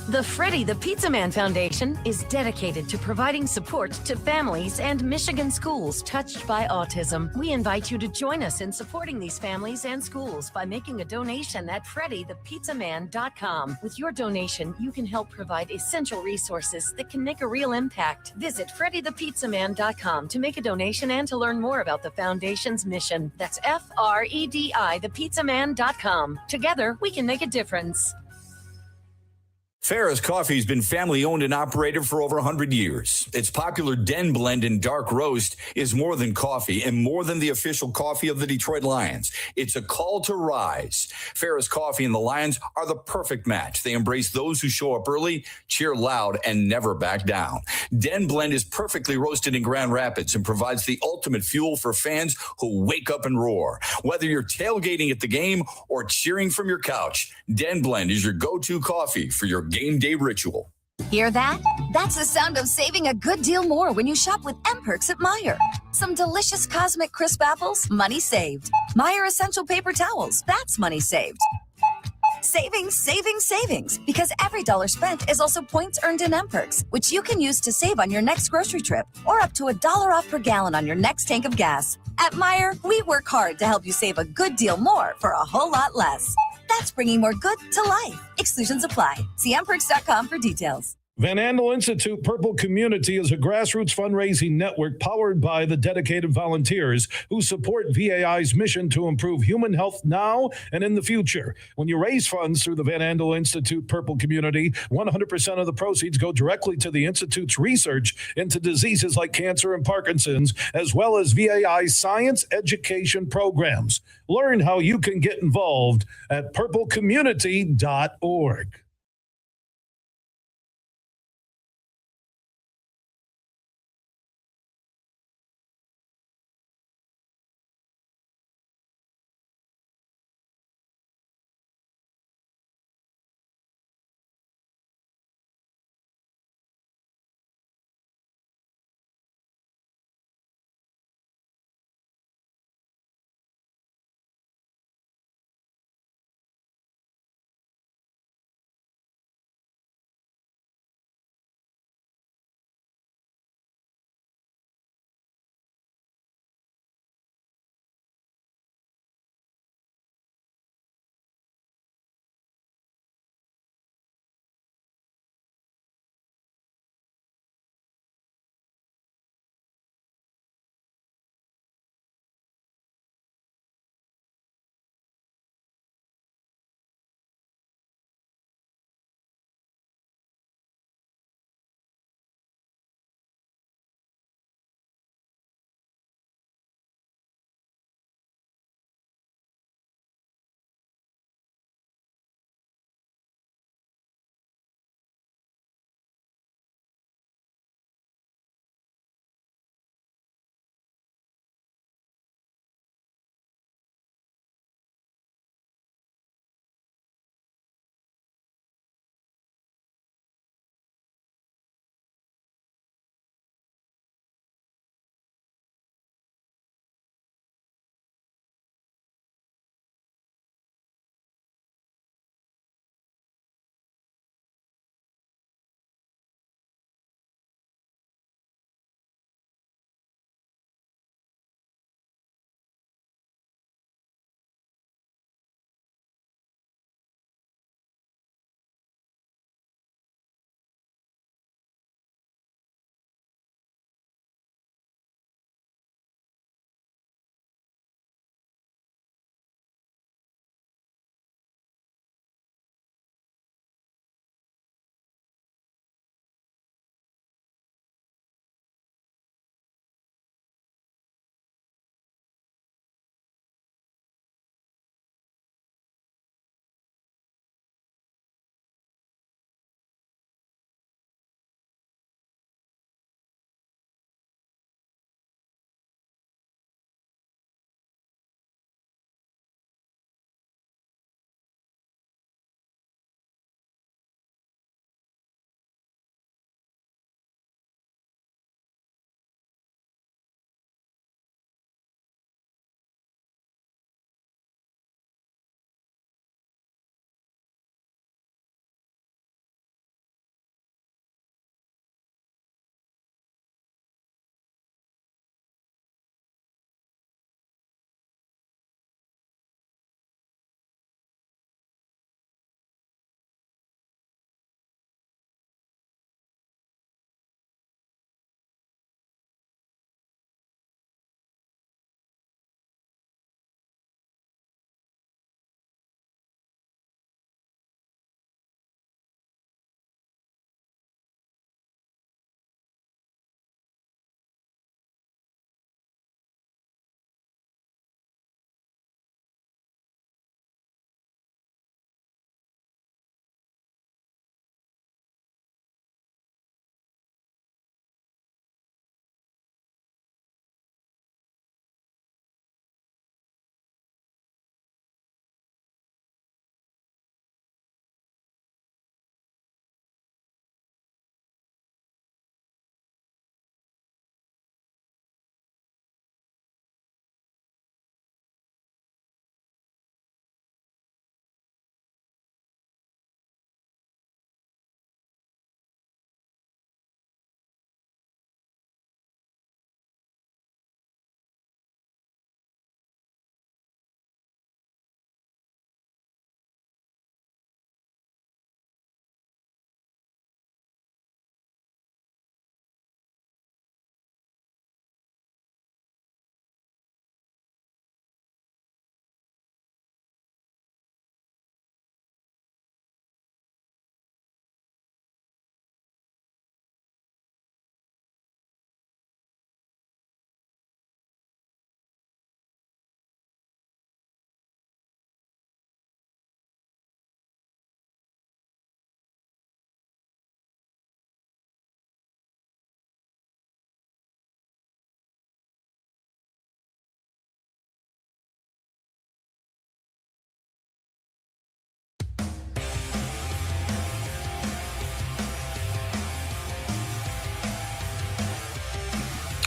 The Freddie the Pizza Man Foundation is dedicated to providing support to families and Michigan schools touched by autism. We invite you to join us in supporting these families and schools by making a donation at freddythepizzaman.com. With your donation, you can help provide essential resources that can make a real impact. Visit freddythepizzaman.com to make a donation and to learn more about the foundation's mission. That's FREDI thepizzaman.com. Together, we can make a difference. Ferris Coffee has been family owned and operated for over 100 years. Its popular Den Blend and Dark Roast is more than coffee and more than the official coffee of the Detroit Lions. It's a call to rise. Ferris Coffee and the Lions are the perfect match. They embrace those who show up early, cheer loud, and never back down. Den Blend is perfectly roasted in Grand Rapids and provides the ultimate fuel for fans who wake up and roar. Whether you're tailgating at the game or cheering from your couch, Den Blend is your go-to coffee for your game day ritual. Hear that? That's the sound of saving a good deal more when you shop with M-Perks at Meijer. Some delicious Cosmic Crisp apples, money saved. Meijer Essential Paper Towels, that's money saved. Savings, savings, savings. Because every dollar spent is also points earned in M-Perks, which you can use to save on your next grocery trip or up to $1 off per gallon on your next tank of gas. At Meijer, we work hard to help you save a good deal more for a whole lot less. That's bringing more good to life. Exclusions apply. See mperks.com for details. Van Andel Institute Purple Community is a grassroots fundraising network powered by the dedicated volunteers who support VAI's mission to improve human health now and in the future. When you raise funds through the Van Andel Institute Purple Community, 100% of the proceeds go directly to the Institute's research into diseases like cancer and Parkinson's, as well as VAI's science education programs. Learn how you can get involved at purplecommunity.org.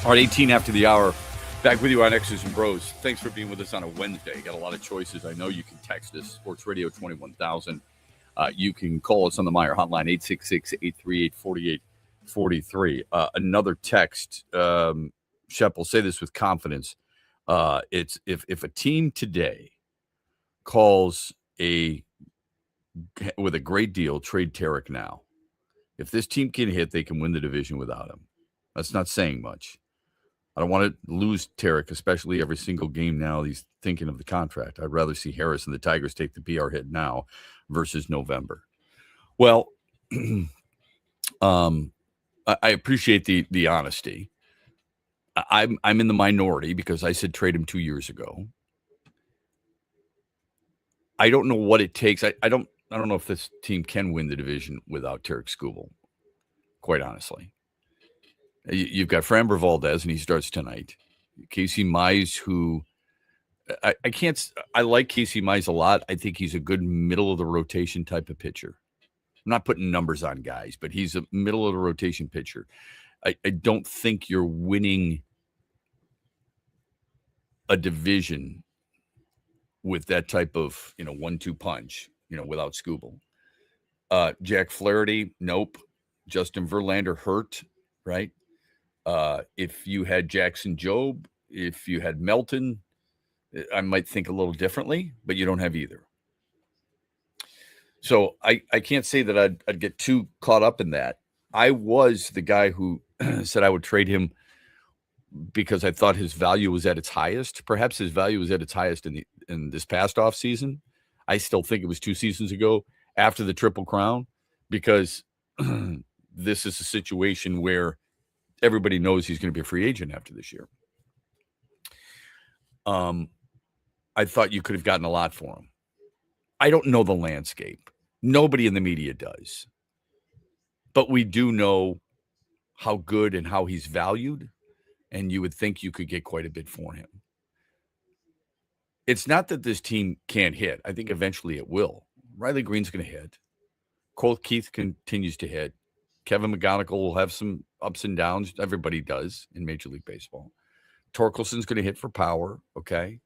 All right, 18 after the hour. Back with you on X's and Bros. Thanks for being with us on a Wednesday. Got a lot of choices. I know you can text us, Sports Radio 21000. You can call us on the Meyer hotline, 866-838-4843. Another text, Shep will say this with confidence. It's if a team today calls with a great deal, trade Tarek now. If this team can hit, they can win the division without him. That's not saying much. I don't want to lose Tarek, especially every single game now. He's thinking of the contract. I'd rather see Harris and the Tigers take the PR hit now versus November. Well, I appreciate the honesty. I'm in the minority because I said trade him 2 years ago. I don't know what it takes. I don't know if this team can win the division without Tarek Skubal, quite honestly. You've got Framber Valdez, and he starts tonight. Casey Mize, who I like Casey Mize a lot. I think he's a good middle-of-the-rotation type of pitcher. I'm not putting numbers on guys, but he's a middle-of-the-rotation pitcher. I don't think you're winning a division with that type of, 1-2 punch, without Skubal. Jack Flaherty, nope. Justin Verlander hurt, right? If you had Jackson Jobe, if you had Melton, I might think a little differently, but you don't have either. So I can't say that I'd get too caught up in that. I was the guy who said I would trade him because I thought his value was at its highest. Perhaps his value was at its highest in this past offseason. I still think it was 2 seasons ago after the Triple Crown, because this is a situation where everybody knows he's going to be a free agent after this year. I thought you could have gotten a lot for him. I don't know the landscape. Nobody in the media does. But we do know how good and how he's valued, and you would think you could get quite a bit for him. It's not that this team can't hit. I think eventually it will. Riley Green's going to hit. Cole Keith continues to hit. Kevin McGonigal will have some ups and downs. Everybody does in Major League Baseball. Torkelson's going to hit for power, okay?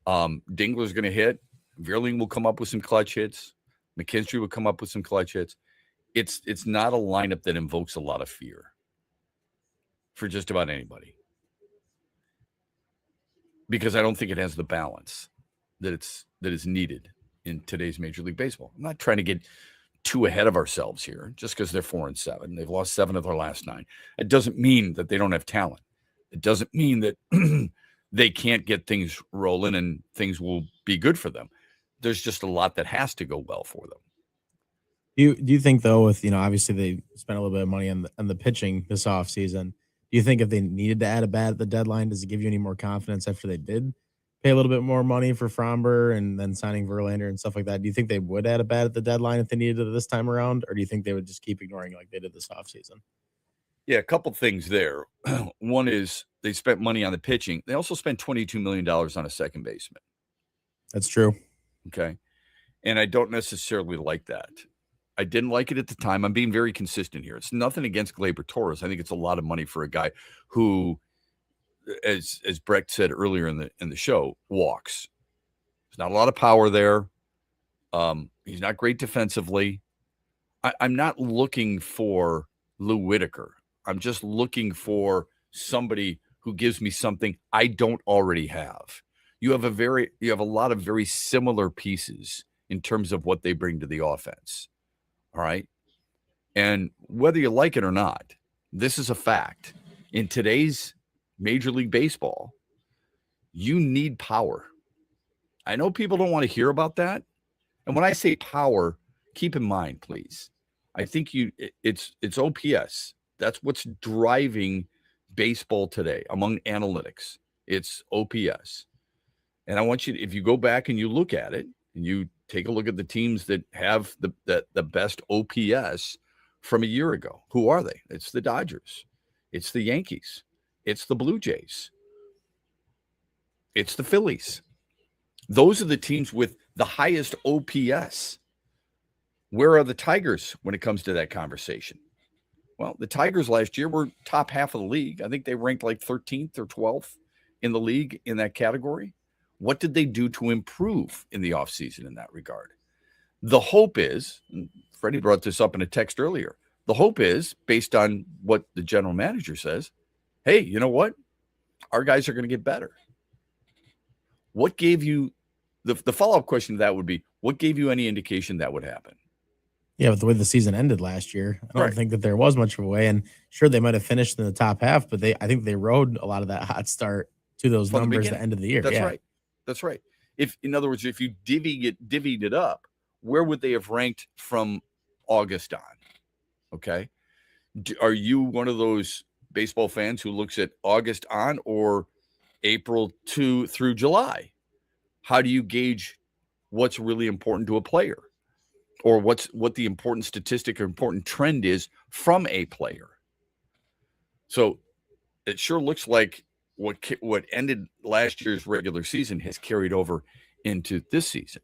Dingler's going to hit. Veerling will come up with some clutch hits. McKinstry will come up with some clutch hits. It's not a lineup that invokes a lot of fear for just about anybody, because I don't think it has the balance that is needed in today's Major League Baseball. I'm not trying to get too ahead of ourselves here just because they're 4-7. They've lost 7 of their last 9. It doesn't mean that they don't have talent. It doesn't mean that they can't get things rolling and things will be good for them. There's just a lot that has to go well for them. Do you think, though, with, obviously they spent a little bit of money on the pitching this offseason, do you think if they needed to add a bat at the deadline, does it give you any more confidence after they did pay a little bit more money for Framber and then signing Verlander and stuff like that? Do you think they would add a bat at the deadline if they needed it this time around, or do you think they would just keep ignoring it like they did this offseason? Yeah, a couple things there. One is they spent money on the pitching. They also spent $22 million on a second baseman. That's true. Okay. And I don't necessarily like that. I didn't like it at the time. I'm being very consistent here. It's nothing against Gleyber Torres. I think it's a lot of money for a guy who, as Brecht said earlier in the show, walks. There's not a lot of power there. He's not great defensively. I'm not looking for Lou Whitaker. I'm just looking for somebody who gives me something I don't already have. You have a lot of very similar pieces in terms of what they bring to the offense. All right. And whether you like it or not, this is a fact. In today's Major League Baseball, you need power. I know people don't want to hear about that. And when I say power, keep in mind, please, I think it's OPS. That's what's driving baseball today among analytics. It's OPS. And I want you to, if you go back and you look at it and you take a look at the teams that have the best OPS from a year ago, who are they? It's the Dodgers. It's the Yankees. It's the Blue Jays. It's the Phillies. Those are the teams with the highest OPS. Where are the Tigers when it comes to that conversation? Well, the Tigers last year were top half of the league. I think they ranked like 13th or 12th in the league in that category. What did they do to improve in the offseason in that regard? The hope is, and Freddie brought this up in a text earlier, the hope is, based on what the general manager says, hey, you know what? Our guys are going to get better. What gave you, the follow-up question to that would be, what gave you any indication that would happen? Yeah, with the way the season ended last year, I don't think that there was much of a way. And sure, they might have finished in the top half, but I think they rode a lot of that hot start to those From numbers at the end of the year. That's yeah. right. That's right. If, in other words, if you divvied it up, where would they have ranked from August on? Okay. Are you one of those baseball fans who looks at August on or April through July? How do you gauge what's really important to a player, or what the important statistic or important trend is from a player? So it sure looks like what ended last year's regular season has carried over into this season.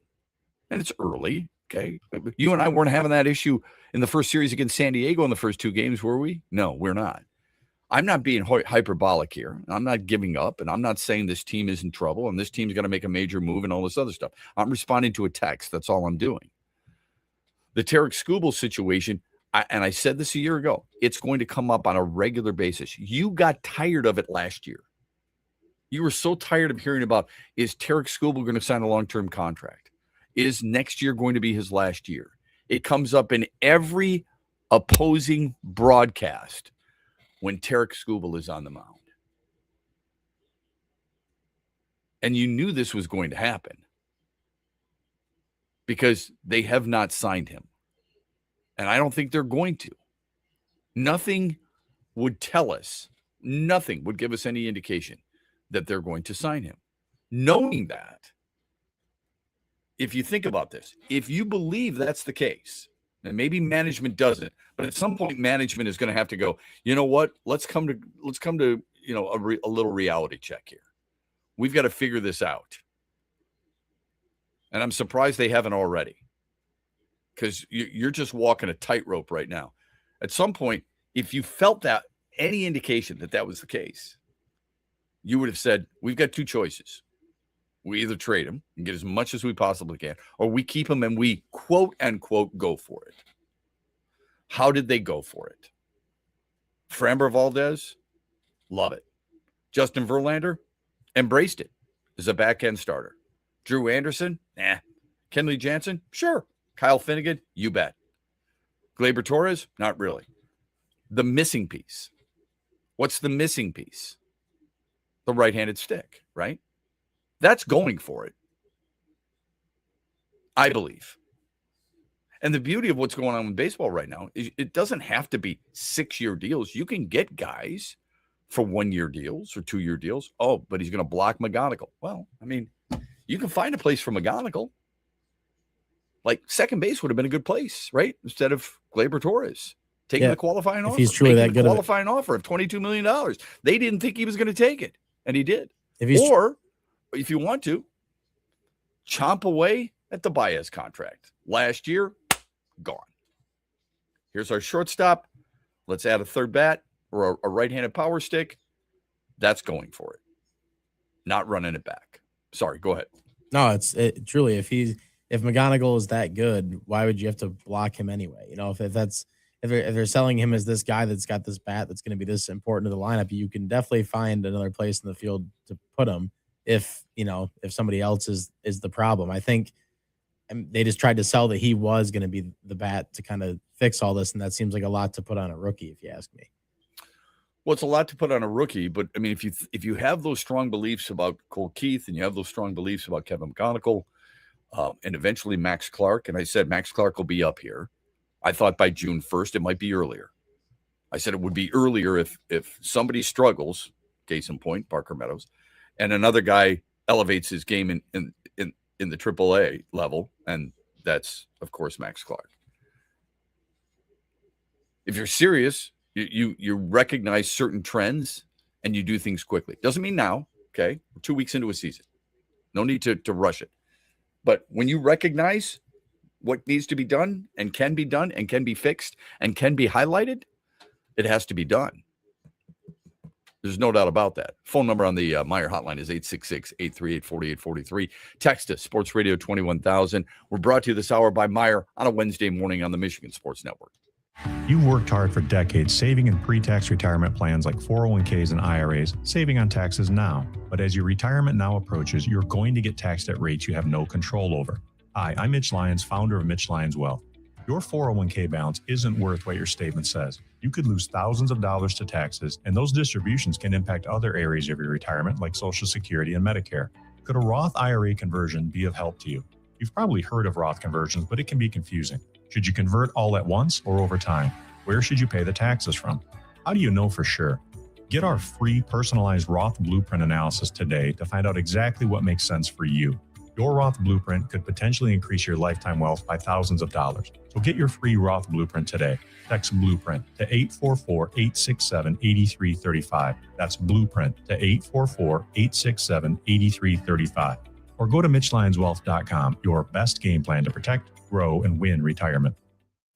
And it's early, okay? You and I weren't having that issue in the first series against San Diego in the first two games, were we? No, we're not. I'm not being hyperbolic here. I'm not giving up, and I'm not saying this team is in trouble and this team's going to make a major move and all this other stuff. I'm responding to a text. That's all I'm doing. The Tarek Skubal situation, and I said this a year ago, it's going to come up on a regular basis. You got tired of it last year. You were so tired of hearing about, is Tarek Skubal going to sign a long-term contract? Is next year going to be his last year? It comes up in every opposing broadcast when Tarek Skubal is on the mound. And you knew this was going to happen because they have not signed him. And I don't think they're going to. Nothing would tell us, nothing would give us any indication that they're going to sign him. Knowing that, if you think about this, if you believe that's the case, and maybe management doesn't, but at some point management is going to have to go, you know what? Let's come to a little reality check here. We've got to figure this out. And I'm surprised they haven't already, because you're just walking a tightrope right now. At some point, if you felt that any indication that was the case, you would have said, we've got two choices. We either trade him and get as much as we possibly can, or we keep him and we quote unquote go for it. How did they go for it? Framber Valdez, love it. Justin Verlander, embraced it as a back-end starter. Drew Anderson, nah. Kenley Jansen, sure. Kyle Finnegan, you bet. Gleyber Torres, not really. The missing piece. What's the missing piece? The right-handed stick, right? That's going for it, I believe. And the beauty of what's going on with baseball right now is it doesn't have to be 6-year deals. You can get guys for 1-year deals or 2-year deals. Oh, but he's going to block McGonigal. Well, I mean, you can find a place for McGonigal. Like second base would have been a good place, right? Instead of Gleyber Torres taking the qualifying offer. He's truly that good. Qualifying offer of $22 million. They didn't think he was going to take it, and he did. Or if you want to, chomp away at the Baez contract. Last year, gone. Here's our shortstop. Let's add a third bat or a right-handed power stick. That's going for it. Not running it back. Sorry, go ahead. No, truly, if McGonigal is that good, why would you have to block him anyway? You know, if they're selling him as this guy that's got this bat that's going to be this important to the lineup, you can definitely find another place in the field to put him. If somebody else is the problem, I think they just tried to sell that he was going to be the bat to kind of fix all this, and that seems like a lot to put on a rookie, if you ask me. Well, it's a lot to put on a rookie, but I mean, if you have those strong beliefs about Cole Keith and you have those strong beliefs about Kevin McGonigal, and eventually Max Clark, and I said Max Clark will be up here. I thought by June 1st it might be earlier. I said it would be earlier if somebody struggles, case in point, Parker Meadows, and another guy elevates his game in the AAA level, and that's, of course, Max Clark. If you're serious, you recognize certain trends and you do things quickly. Doesn't mean now, okay? We're 2 weeks into a season. No need to rush it. But when you recognize what needs to be done and can be fixed and can be highlighted, It has to be done. There's no doubt about that. Phone number on the Meyer hotline is 866-838-4843. Text us, Sports Radio 21,000. We're brought to you this hour by Meyer on a Wednesday morning on the Michigan Sports Network. You've worked hard for decades saving in pre-tax retirement plans like 401ks and IRAs, saving on taxes now. But as your retirement now approaches, you're going to get taxed at rates you have no control over. Hi, I'm Mitch Lyons, founder of Mitch Lyons Wealth. Your 401k balance isn't worth what your statement says. You could lose thousands of dollars to taxes, and those distributions can impact other areas of your retirement like Social Security and Medicare. Could a Roth IRA conversion be of help to you? You've probably heard of Roth conversions, but it can be confusing. Should you convert all at once or over time? Where should you pay the taxes from? How do you know for sure? Get our free personalized Roth Blueprint analysis today to find out exactly what makes sense for you. Your Roth Blueprint could potentially increase your lifetime wealth by thousands of dollars. So get your free Roth Blueprint today. Text Blueprint to 844-867-8335. That's Blueprint to 844-867-8335. Or go to MitchLyonsWealth.com, your best game plan to protect, grow, and win retirement.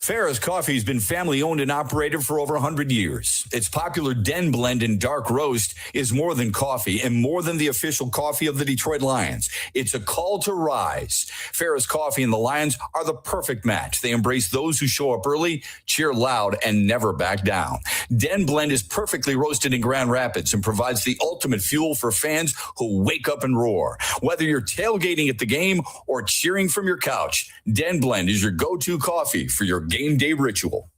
Farrah's Coffee has been family owned and operated for over 100 years. Its popular Den Blend and Dark Roast is more than coffee and more than the official coffee of the Detroit Lions. It's a call to rise. Farrah's Coffee and the Lions are the perfect match. They embrace those who show up early, cheer loud, and never back down. Den Blend is perfectly roasted in Grand Rapids and provides the ultimate fuel for fans who wake up and roar. Whether you're tailgating at the game or cheering from your couch, Den Blend is your go-to coffee for your game day ritual.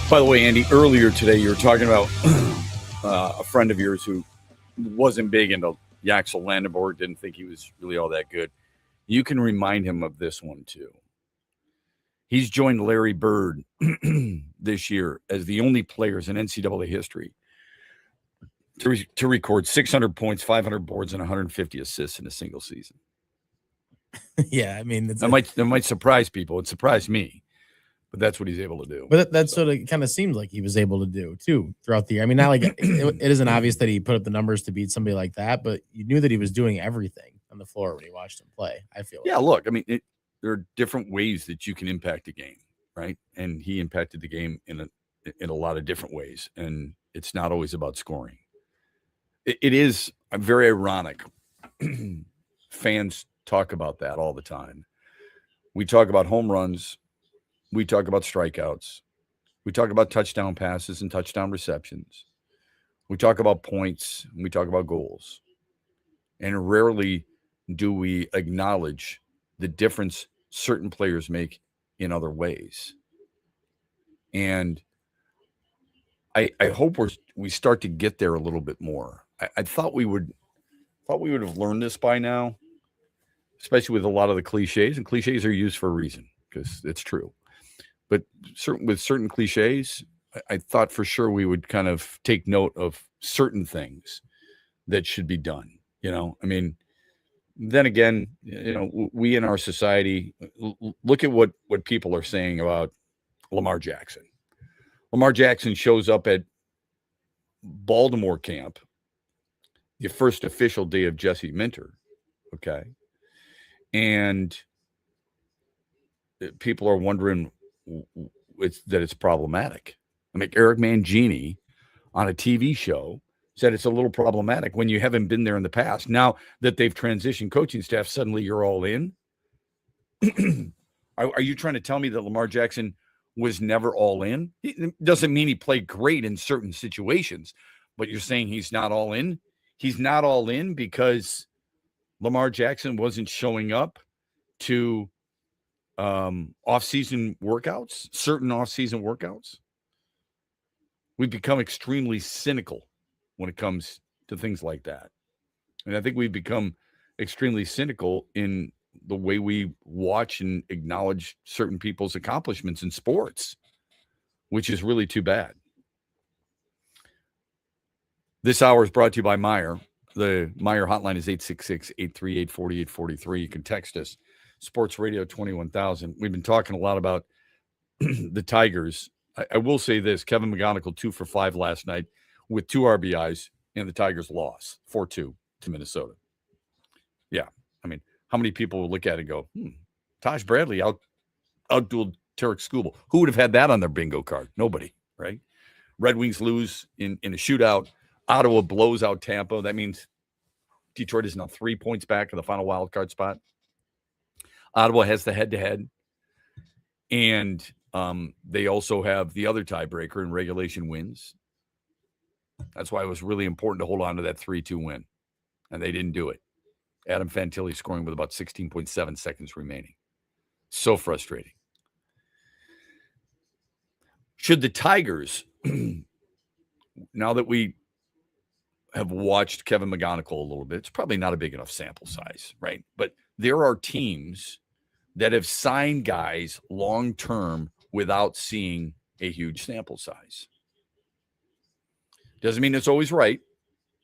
By the way, Andy, earlier today you were talking about a friend of yours who wasn't big into Yaxel Landenborg, didn't think he was really all that good. You can remind him of this one too. He's joined Larry Bird this year as the only players in NCAA history to record 600 points, 500 boards, and 150 assists in a single season. Yeah, I mean, that might surprise people. It surprised me, but that's what he's able to do. But that's what it kind of seemed like he was able to do too throughout the year. I mean, not like it isn't obvious that he put up the numbers to beat somebody like that, but you knew that he was doing everything on the floor when you watched him play. I feel. Yeah, look, I mean, there are different ways that you can impact a game, right? And he impacted the game in a lot of different ways, and it's not always about scoring. It is very ironic. Fans talk about that all the time. We talk about home runs. We talk about strikeouts. We talk about touchdown passes and touchdown receptions. We talk about points. And we talk about goals. And rarely do we acknowledge the difference certain players make in other ways. And I hope we start to get there a little bit more. I thought we would have learned this by now, especially with a lot of the cliches. And cliches are used for a reason because it's true. But with certain cliches, I thought for sure we would kind of take note of certain things that should be done. You know, I mean, then again, you know, we in our society, look at what people are saying about Lamar Jackson. Lamar Jackson shows up at Baltimore camp, the first official day of Jesse Minter, okay? And people are wondering that it's problematic. I mean, Eric Mangini on a TV show said it's a little problematic when you haven't been there in the past. Now that they've transitioned coaching staff, suddenly you're all in. Are you trying to tell me that Lamar Jackson was never all in? It doesn't mean he played great in certain situations, but you're saying he's not all in? He's not all in because Lamar Jackson wasn't showing up to off-season workouts, certain off-season workouts. We've become extremely cynical when it comes to things like that. And I think we've become extremely cynical in the way we watch and acknowledge certain people's accomplishments in sports, which is really too bad. This hour is brought to you by Meijer. The Meijer hotline is 866-838-4843. You can text us, Sports Radio 21,000. We've been talking a lot about the Tigers. I will say this, Kevin McGonigal 2 for 5 last night with 2 RBIs, and the Tigers lost 4-2 to Minnesota. Yeah, I mean, how many people will look at it and go, Taj Bradley outdueled Tarek Skubal. Who would have had that on their bingo card? Nobody, right? Red Wings lose in a shootout. Ottawa blows out Tampa. That means Detroit is now 3 points back in the final wild card spot. Ottawa has the head-to-head. And they also have the other tiebreaker in regulation wins. That's why it was really important to hold on to that 3-2 win. And they didn't do it. Adam Fantilli scoring with about 16.7 seconds remaining. So frustrating. Should the Tigers, now that we have watched Kevin McGonigal a little bit, it's probably not a big enough sample size, right? But there are teams that have signed guys long-term without seeing a huge sample size. Doesn't mean it's always right,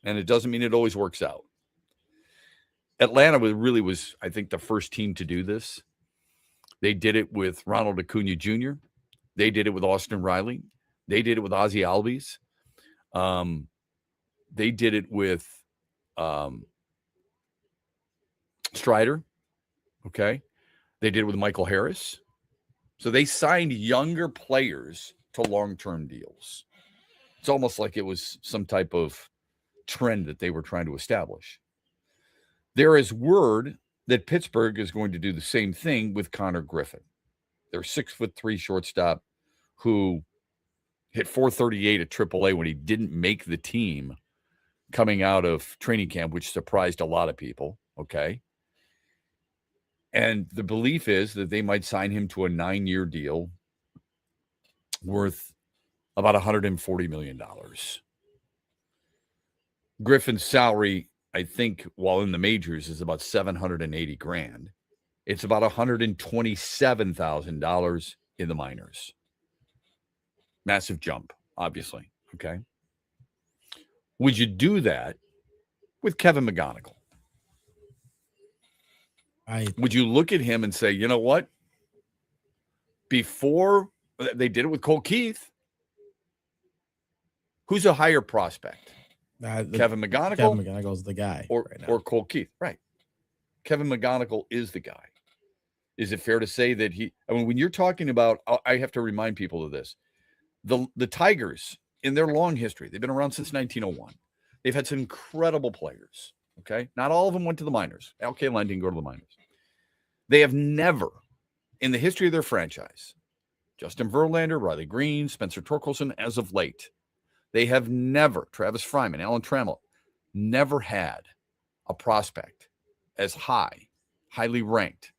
and it doesn't mean it always works out. Atlanta really was, I think, the first team to do this. They did it with Ronald Acuna Jr. They did it with Austin Riley. They did it with Ozzie Albies. They did it with Strider. Okay. They did it with Michael Harris. So they signed younger players to long-term deals. It's almost like it was some type of trend that they were trying to establish. There is word that Pittsburgh is going to do the same thing with Connor Griffin. Their 6'3" shortstop who hit .438 at AAA when he didn't make the team coming out of training camp, which surprised a lot of people. Okay. And the belief is that they might sign him to a 9-year deal worth about $140 million. Griffin's salary, I think, while in the majors, is about $780,000. It's about $127,000 in the minors. Massive jump, obviously. Okay. Would you do that with Kevin McGonigal? Would you look at him and say, you know what? Before they did it with Cole Keith, who's a higher prospect? Kevin McGonigal? Kevin McGonigal's the guy. Or Cole Keith. Right. Kevin McGonigal is the guy. Is it fair to say that when you're talking about, I have to remind people of this. The Tigers, in their long history, they've been around since 1901. They've had some incredible players. Okay. Not all of them went to the minors. Al Kaline didn't go to the minors. They have never, in the history of their franchise, Justin Verlander, Riley Green, Spencer Torkelson, as of late, they have never, Travis Fryman, Alan Trammell, never had a prospect as highly ranked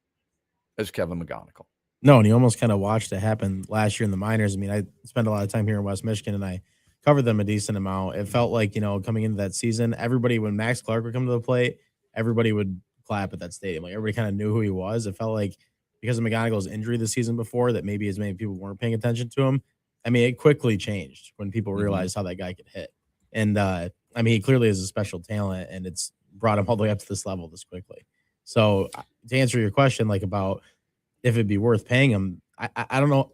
as Kevin McGonigal. No, and you almost kind of watched it happen last year in the minors. I mean, I spent a lot of time here in West Michigan, and I covered them a decent amount. It felt like, coming into that season, everybody, when Max Clark would come to the plate, everybody would clap at that stadium. Like, everybody kind of knew who he was. It felt like because of McGonigal's injury the season before that maybe as many people weren't paying attention to him. I mean, it quickly changed when people realized how that guy could hit. And, I mean, he clearly is a special talent, and it's brought him all the way up to this level this quickly. So to answer your question, like about if it'd be worth paying him, I don't know.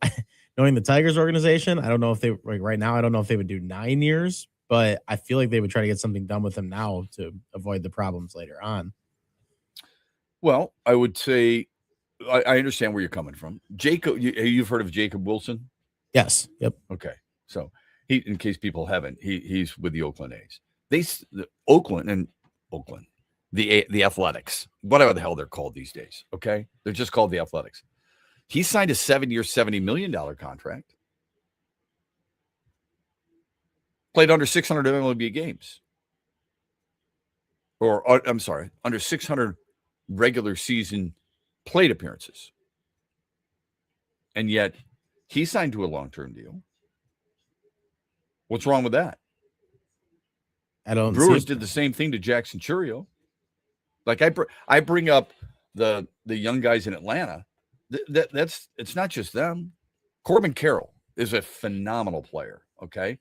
Knowing the Tigers organization, I don't know if they, like right now, I don't know if they would do 9 years, but I feel like they would try to get something done with him now to avoid the problems later on. Well, I would say I understand where you're coming from. Jacob, you've heard of Jacob Wilson? Yes. Yep. Okay. So in case people haven't, he's with the Oakland A's. The Athletics, whatever the hell they're called these days. Okay. They're just called the Athletics. He signed a 7-year, $70 million contract. Played under 600 MLB games. I'm sorry, under 600 regular season plate appearances. And yet he signed to a long-term deal. What's wrong with that? Brewers did the same thing to Jackson Chourio. Like I bring up the young guys in Atlanta. It's not just them. Corbin Carroll is a phenomenal player. Okay.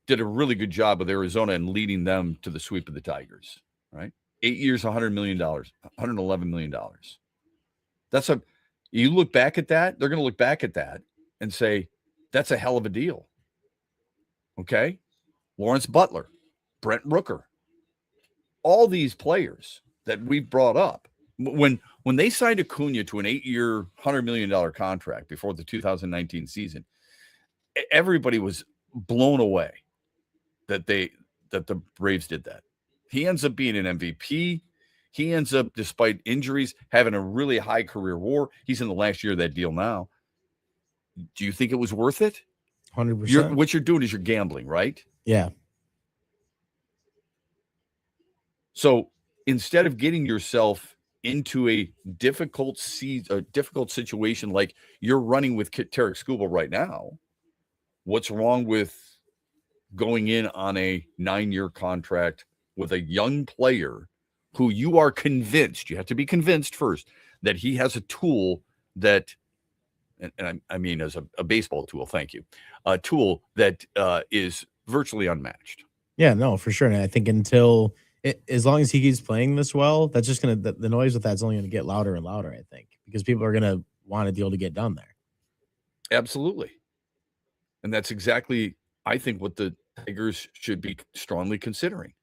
Did a really good job with Arizona and leading them to the sweep of the Tigers, right? 8 years, $100 million, $111 million. You look back at that, they're going to look back at that and say, that's a hell of a deal. Okay. Lawrence Butler, Brent Rooker, all these players that we brought up, when they signed Acuna to an 8-year, $100 million contract before the 2019 season, everybody was blown away that the Braves did that. He ends up being an MVP. He ends up, despite injuries, having a really high career WAR. He's in the last year of that deal now. Do you think it was worth it? 100%. What you're doing is you're gambling, right? Yeah. So instead of getting yourself into a difficult situation like you're running with Tarek Skubal right now, what's wrong with going in on a 9-year contract with a young player who you are convinced, you have to be convinced first, that he has a tool that, and I mean as a baseball tool, thank you, a tool that is virtually unmatched. Yeah, no, for sure. And I think as long as he keeps playing this well, that's just going to, the noise with that's only going to get louder and louder, I think, because people are going to want a deal to get done there. Absolutely. And that's exactly, I think, what the Tigers should be strongly considering.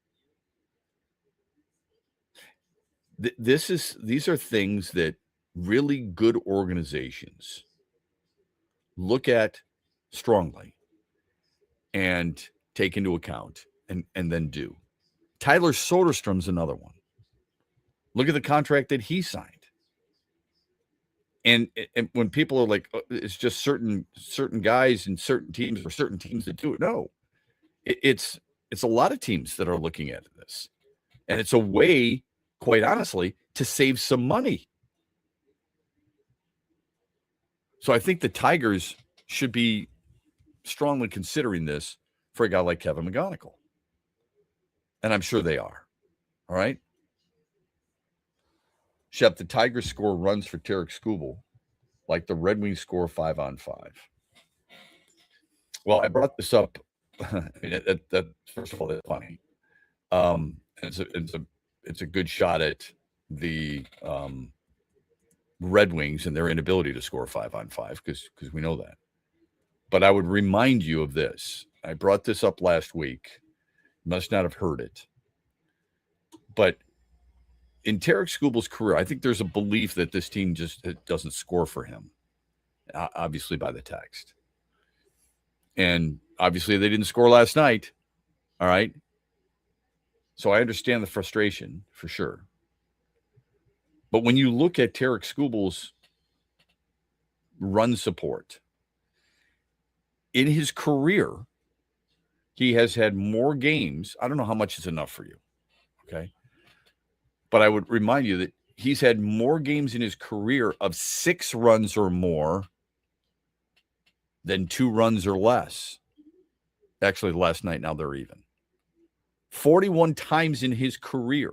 These are things that really good organizations look at strongly and take into account and then do. Tyler Soderstrom's another one. Look at the contract that he signed. And when people are like, oh, it's just certain guys and certain teams or certain teams that do it. No, it's a lot of teams that are looking at this. And it's a way, quite honestly, to save some money. So I think the Tigers should be strongly considering this for a guy like Kevin McGonigal. And I'm sure they are. All right. Shep, the Tigers score runs for Tarek Skubal like the Red Wings score 5-on-5. Well, I brought this up. that first of all, that's funny. It's a good shot at the Red Wings and their inability to score 5-on-5 because we know that. But I would remind you of this. I brought this up last week. You must not have heard it. But in Tarek Skubal's career, I think there's a belief that this team just doesn't score for him, obviously by the text. And obviously they didn't score last night. All right. So I understand the frustration for sure. But when you look at Tarek Skubal's run support, in his career, he has had more games. I don't know how much is enough for you. Okay. But I would remind you that he's had more games in his career of 6 runs or more than 2 runs or less. Actually, last night, now they're even. 41 times in his career,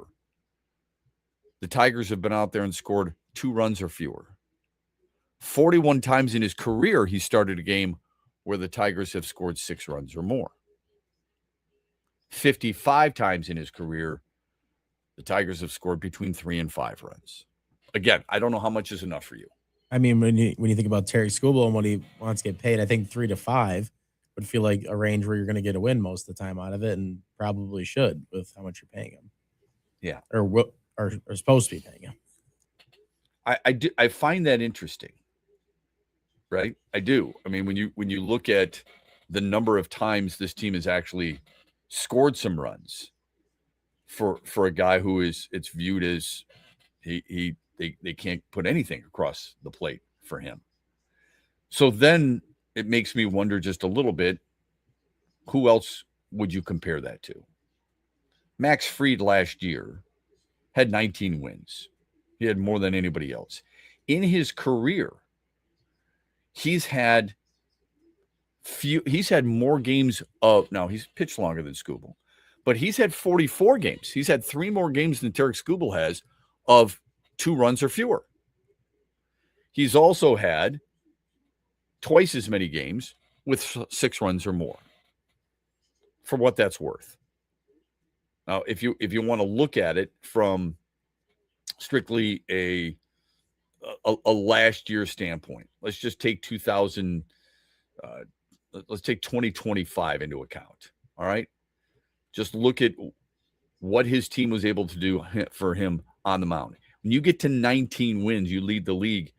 the Tigers have been out there and scored 2 runs or fewer. 41 times in his career, he started a game where the Tigers have scored 6 runs or more. 55 times in his career, the Tigers have scored between 3 and 5 runs. Again, I don't know how much is enough for you. I mean, when you think about Tarek Skubal and what he wants to get paid, I think 3 to 5 would feel like a range where you're going to get a win most of the time out of it, and probably should with how much you're paying him. Yeah, or supposed to be paying him. I find that interesting, right? I do. I mean, when you look at the number of times this team has actually scored some runs for a guy who it's viewed as they can't put anything across the plate for him. So then it makes me wonder just a little bit, who else would you compare that to? Max Fried last year had 19 wins. He had more than anybody else. In his career, he's had more games of, now he's pitched longer than Skubal, but he's had 44 games. He's had 3 more games than Tarek Skubal has of 2 runs or fewer. He's also had twice as many games with 6 runs or more, for what that's worth. Now, if you want to look at it from strictly a last year standpoint, let's just take let's take 2025 into account. All right. Just look at what his team was able to do for him on the mound. When you get to 19 wins, you lead the league.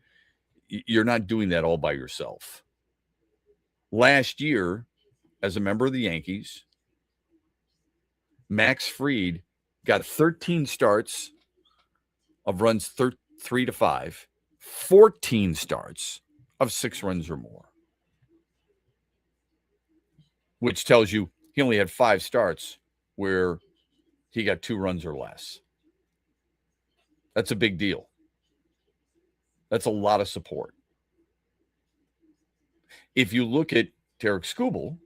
You're not doing that all by yourself. Last year, as a member of the Yankees, Max Fried got 13 starts of runs 3 to 5, 14 starts of 6 runs or more, which tells you he only had 5 starts where he got 2 runs or less. That's a big deal. That's a lot of support. If you look at Tarek Skubal,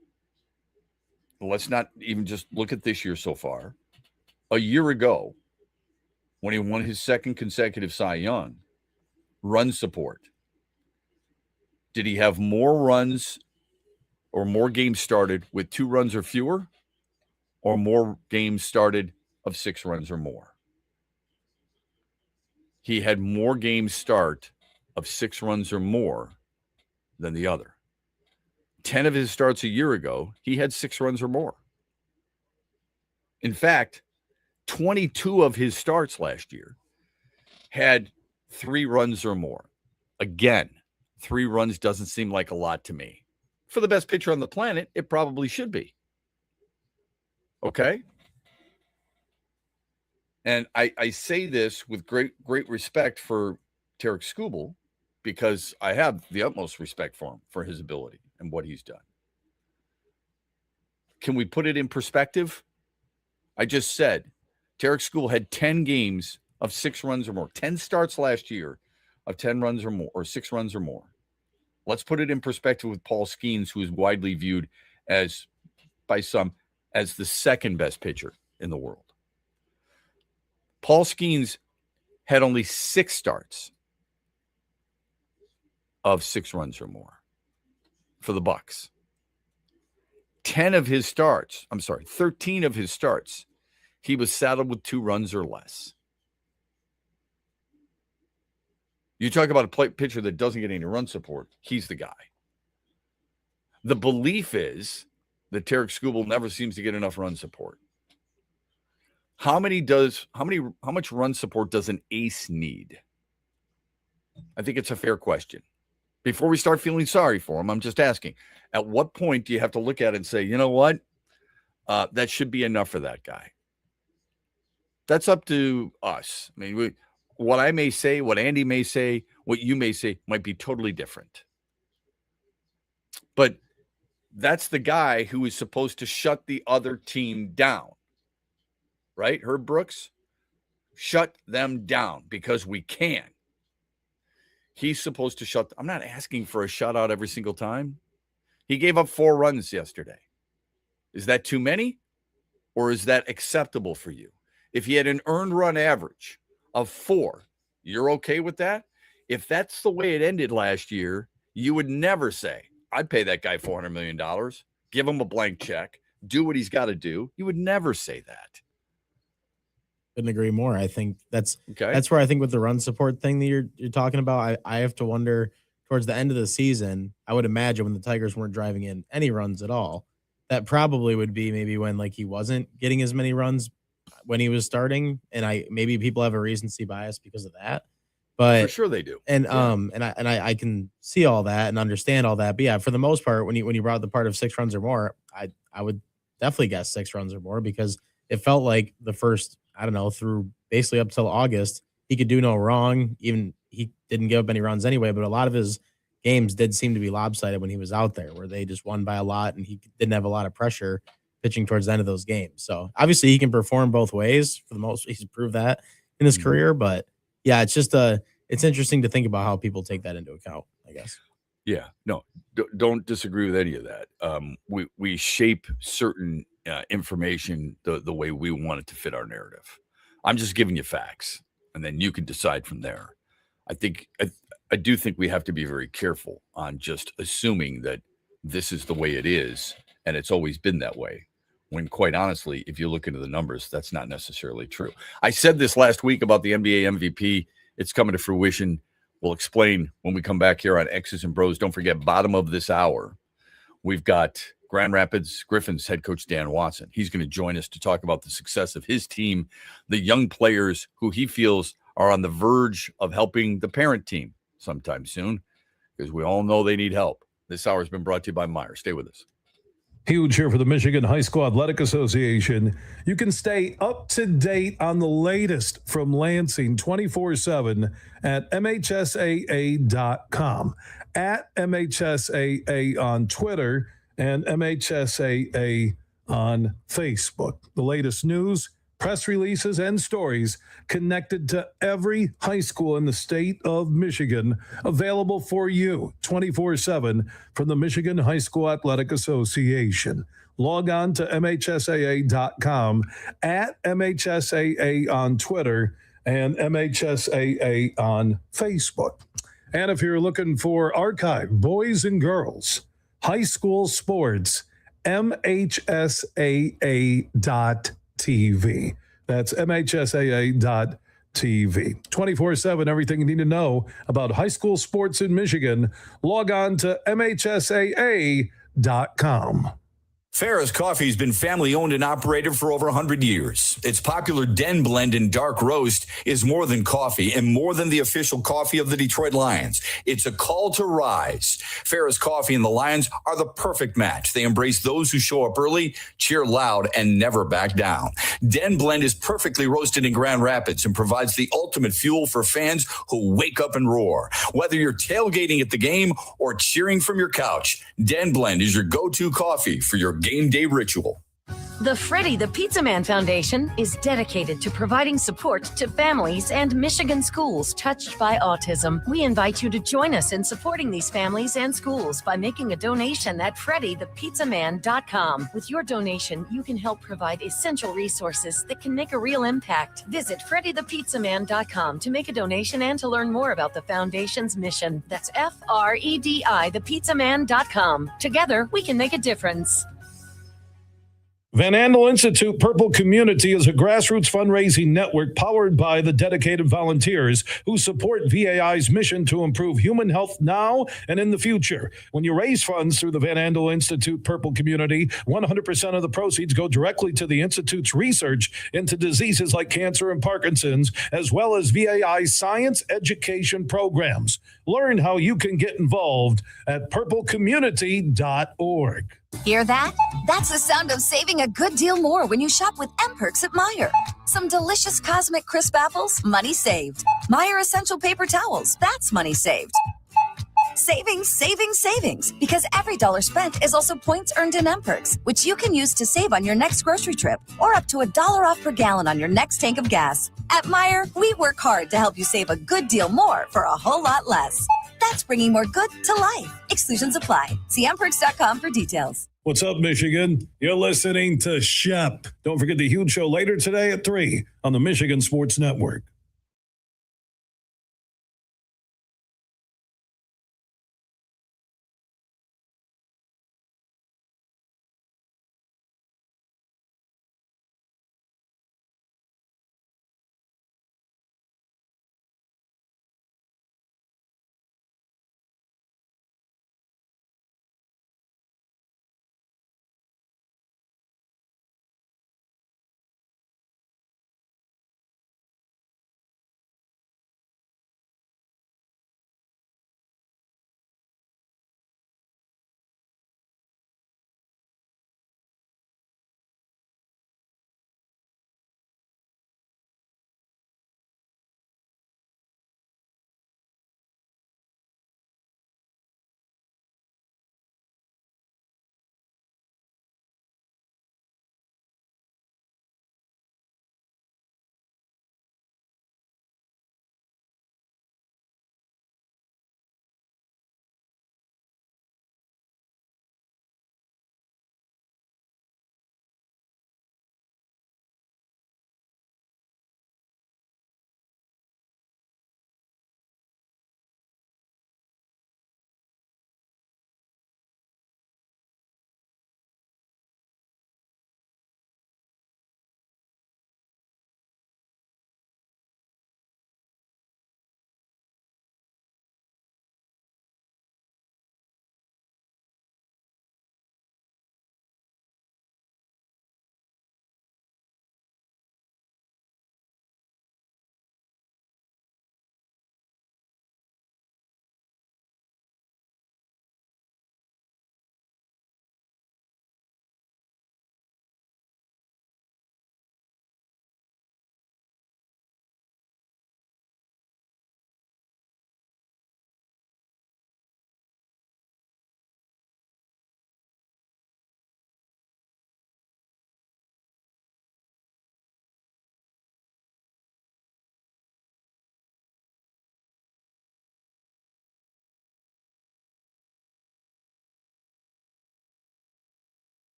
let's not even just look at this year so far. A year ago, when he won his 2nd consecutive Cy Young, run support, did he have more runs or more games started with 2 runs or fewer, or more games started of 6 runs or more? He had more games start of 6 runs or more than the other. 10 of his starts a year ago, he had 6 runs or more. In fact, 22 of his starts last year had 3 runs or more. Again, 3 runs doesn't seem like a lot to me. For the best pitcher on the planet, it probably should be. Okay? And I say this with great respect for Tarek Skubal, because I have the utmost respect for him, for his ability and what he's done. Can we put it in perspective? I just said Tarek Skubal had 10 games of 6 runs or more, 10 starts last year of 10 runs or more, or 6 runs or more. Let's put it in perspective with Paul Skeens, who is widely viewed as, by some, as the second best pitcher in the world. Paul Skeens had only 6 starts of 6 runs or more for the Bucks. 13 of his starts, he was saddled with 2 runs or less. You talk about a pitcher that doesn't get any run support, he's the guy. The belief is that Tarek Skubal never seems to get enough run support. How much run support does an ace need? I think it's a fair question. Before we start feeling sorry for him, I'm just asking, at what point do you have to look at it and say, you know what? That should be enough for that guy. That's up to us. I mean, what I may say, what Andy may say, what you may say might be totally different. But that's the guy who is supposed to shut the other team down. Right? Herb Brooks? Shut them down because we can. He's supposed to I'm not asking for a shutout every single time. He gave up 4 runs yesterday. Is that too many? Or is that acceptable for you? If he had an earned run average of 4, you're okay with that? If that's the way it ended last year, you would never say, I'd pay that guy $400 million, give him a blank check, do what he's got to do. You would never say that. Couldn't agree more. I think that's where I think with the run support thing that you're talking about, I have to wonder towards the end of the season, I would imagine when the Tigers weren't driving in any runs at all, that probably would be maybe when like he wasn't getting as many runs when he was starting, and maybe people have a recency bias because of that. But for sure they do. And I can see all that and understand all that. But yeah, for the most part, when you brought the part of 6 runs or more, I would definitely guess 6 runs or more, because it felt like the first, I don't know, through basically up till August, he could do no wrong. Even he didn't give up any runs anyway, but a lot of his games did seem to be lopsided when he was out there, where they just won by a lot and he didn't have a lot of pressure pitching towards the end of those games. So obviously he can perform both ways for the most. He's proved that in his career, but yeah, it's just it's interesting to think about how people take that into account, I guess. Yeah, no, don't disagree with any of that. We shape certain information the way we want it to fit our narrative. I'm just giving you facts, and then you can decide from there. I do think we have to be very careful on just assuming that this is the way it is, and it's always been that way. When quite honestly, if you look into the numbers, that's not necessarily true. I said this last week about the NBA MVP. It's coming to fruition. We'll explain when we come back here on X's and Bros. Don't forget, bottom of this hour, we've got Grand Rapids Griffins head coach Dan Watson. He's going to join us to talk about the success of his team, the young players who he feels are on the verge of helping the parent team sometime soon, because we all know they need help. This hour has been brought to you by Meyer. Stay with us. Huge here for the Michigan High School Athletic Association. You can stay up to date on the latest from Lansing 24/7 at MHSAA.com, at MHSAA on Twitter, and MHSAA on Facebook. The latest news, press releases, and stories connected to every high school in the state of Michigan, available for you 24/7 from the Michigan High School Athletic Association. Log on to MHSAA.com, at MHSAA on Twitter, and MHSAA on Facebook. And if you're looking for archive boys and girls high school sports, MHSAA.TV. That's MHSAA.TV. 24/7, everything you need to know about high school sports in Michigan. Log on to MHSAA.com. Farrah's Coffee has been family owned and operated for over 100 years. Its popular Den Blend and Dark Roast is more than coffee and more than the official coffee of the Detroit Lions. It's a call to rise. Farrah's Coffee and the Lions are the perfect match. They embrace those who show up early, cheer loud, and never back down. Den Blend is perfectly roasted in Grand Rapids and provides the ultimate fuel for fans who wake up and roar. Whether you're tailgating at the game or cheering from your couch, Den Blend is your go-to coffee for your game day ritual. The Freddie the Pizza Man Foundation is dedicated to providing support to families and Michigan schools touched by autism. We invite you to join us in supporting these families and schools by making a donation at freddythepizzaman.com. With your donation, you can help provide essential resources that can make a real impact. Visit freddythepizzaman.com to make a donation and to learn more about the foundation's mission. That's FREDI thepizzaman.com. Together, we can make a difference. Van Andel Institute Purple Community is a grassroots fundraising network powered by the dedicated volunteers who support VAI's mission to improve human health now and in the future. When you raise funds through the Van Andel Institute Purple Community, 100% of the proceeds go directly to the Institute's research into diseases like cancer and Parkinson's, as well as VAI's science education programs. Learn how you can get involved at purplecommunity.org. Hear that? That's the sound of saving a good deal more when you shop with M-Perks at Meijer. Some delicious Cosmic Crisp apples, money saved. Meijer Essential Paper Towels, that's money saved. Savings, savings, savings. Because every dollar spent is also points earned in M-Perks, which you can use to save on your next grocery trip or up to $1 off per gallon on your next tank of gas. At Meijer, we work hard to help you save a good deal more for a whole lot less. That's bringing more good to life. Exclusions apply. See mperks.com for details. What's up, Michigan? You're listening to Shep. Don't forget the huge show later today at 3 on the Michigan Sports Network.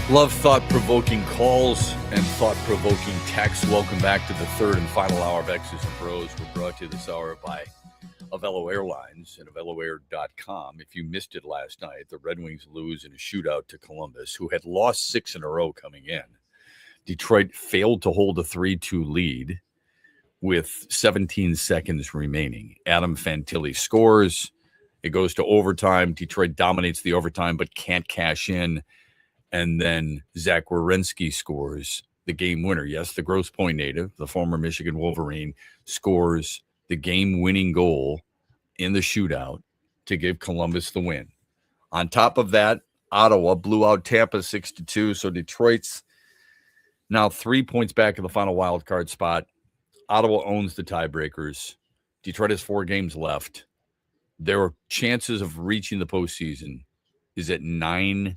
Love thought-provoking calls and thought-provoking texts. Welcome back to the third and final hour of X's and Bros. We're brought to you this hour by Avello Airlines and AvelloAir.com. If you missed it last night, the Red Wings lose in a shootout to Columbus, who had lost 6 in a row coming in. Detroit failed to hold a 3-2 lead with 17 seconds remaining. Adam Fantilli scores. It goes to overtime. Detroit dominates the overtime but can't cash in. And then Zach Werenski scores the game winner. Yes, the Grosse Pointe native, the former Michigan Wolverine, scores the game-winning goal in the shootout to give Columbus the win. On top of that, Ottawa blew out Tampa 6-2, so Detroit's now 3 points back of the final wild card spot. Ottawa owns the tiebreakers. Detroit has 4 games left. Their chances of reaching the postseason is at 9%.